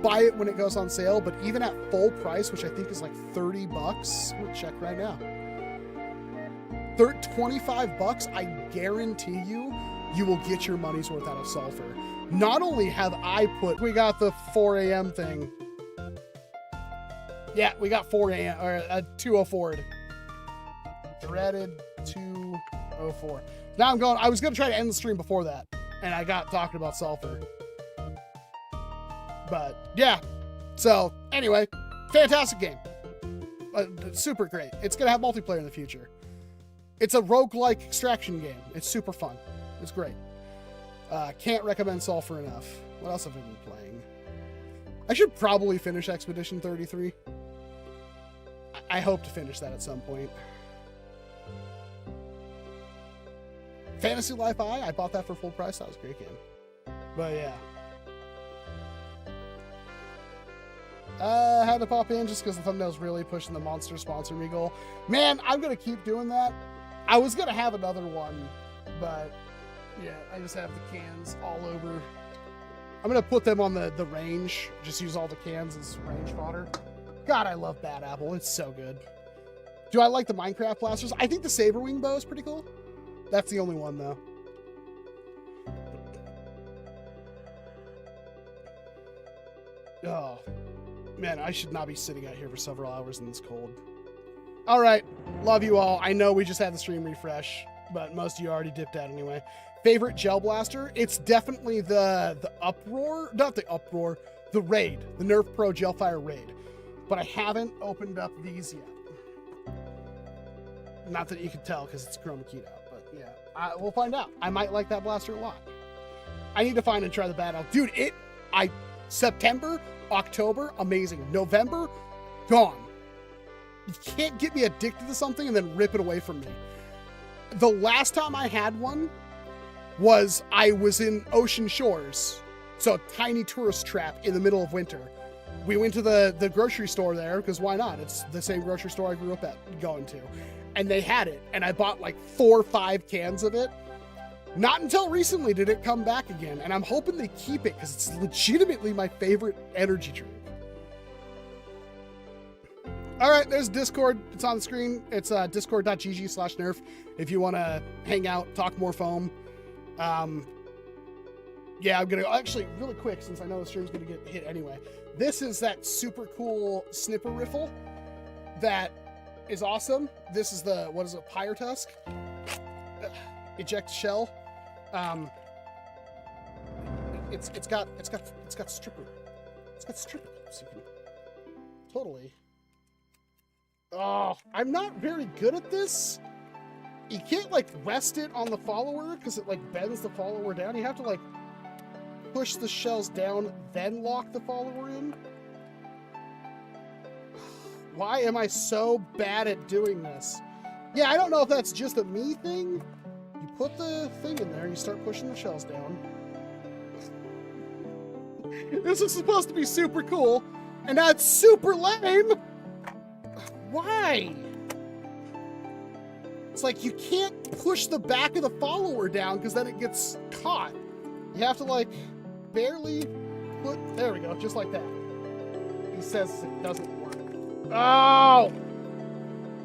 Buy it when it goes on sale, but even at full price, which I think is like $30, I'm gonna check right now. 25 bucks, I guarantee you will get your money's worth out of Sulfur. Not only have we got the 4 a.m. thing. Yeah, we got 4 a.m. or 204. Threaded 204. Now I was gonna try to end the stream before that, and I got talking about Sulfur. But yeah, so anyway, fantastic game. Super great. It's gonna have multiplayer in the future. It's a roguelike extraction game. It's super fun. It's great. Can't recommend Sulfur enough. What else have I been playing? I should probably finish Expedition 33. I hope to finish that at some point. Fantasy Life I bought that for full price. That was a great game. But yeah. I had to pop in just because the thumbnail's really pushing the monster sponsor me goal. Man, I'm going to keep doing that. I was going to have another one, but yeah, I just have the cans all over. I'm going to put them on the range. Just use all the cans as range fodder. God, I love Bad Apple. It's so good. Do I like the Minecraft blasters? I think the Saber Wing bow is pretty cool. That's the only one, though. Oh. Man, I should not be sitting out here for several hours in this cold. All right. Love you all. I know we just had the stream refresh, but most of you already dipped out anyway. Favorite gel blaster? It's definitely the Uproar. Not the Uproar. The Raid. The Nerf Pro Gelfire Raid. But I haven't opened up these yet. Not that you can tell because it's chroma keyed out, but yeah. We'll find out. I might like that blaster a lot. I need to find and try the Bad Apple. Dude, September... October, amazing. November, gone. You can't get me addicted to something and then rip it away from me. The last time I had one was I was in Ocean Shores, so a tiny tourist trap in the middle of winter. We went to the grocery store there, because why not? It's the same grocery store I grew up going to. And they had it, and I bought like 4 or 5 cans of it. Not until recently did it come back again, and I'm hoping they keep it because it's legitimately my favorite energy drink. All right, there's Discord. It's on the screen. It's discord.gg/nerf if you want to hang out, talk more foam. Yeah, I'm going to actually really quick since I know the stream's going to get hit anyway. This is that super cool snipper riffle that is awesome. This is the, what is it, Pyre Tusk? Eject shell. It's got stripper. It's got stripper clips. You can totally. Oh, I'm not very good at this. You can't like rest it on the follower because it like bends the follower down. You have to like push the shells down, then lock the follower in. Why am I so bad at doing this? Yeah, I don't know if that's just a me thing. You put the thing in there, you start pushing the shells down. This is supposed to be super cool, and that's super lame. Why? It's like you can't push the back of the follower down because then it gets caught. You have to like barely put, there we go, just like that. He says it doesn't work. Oh!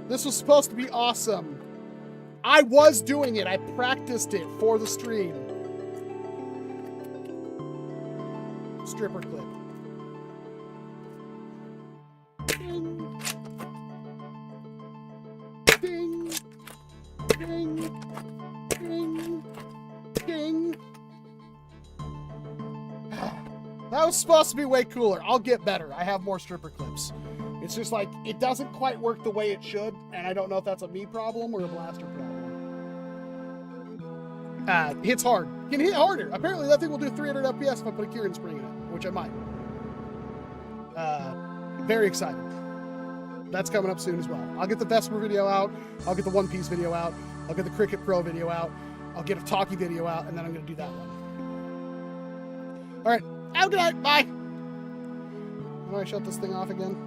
This was supposed to be awesome. I was doing it. I practiced it for the stream. Stripper clip. Ding. Ding. Ding. Ding. Ding. That was supposed to be way cooler. I'll get better. I have more stripper clips. It's just like, it doesn't quite work the way it should, and I don't know if that's a me problem or a blaster problem. Hits hard. Can hit harder. Apparently that thing will do 300 FPS if I put a Kieran spring in it, which I might. Very excited. That's coming up soon as well. I'll get the Vesper video out. I'll get the One Piece video out. I'll get the Cricket Pro video out. I'll get a talkie video out, and then I'm going to do that one. All right. Have a good night. Bye. How do I shut this thing off again?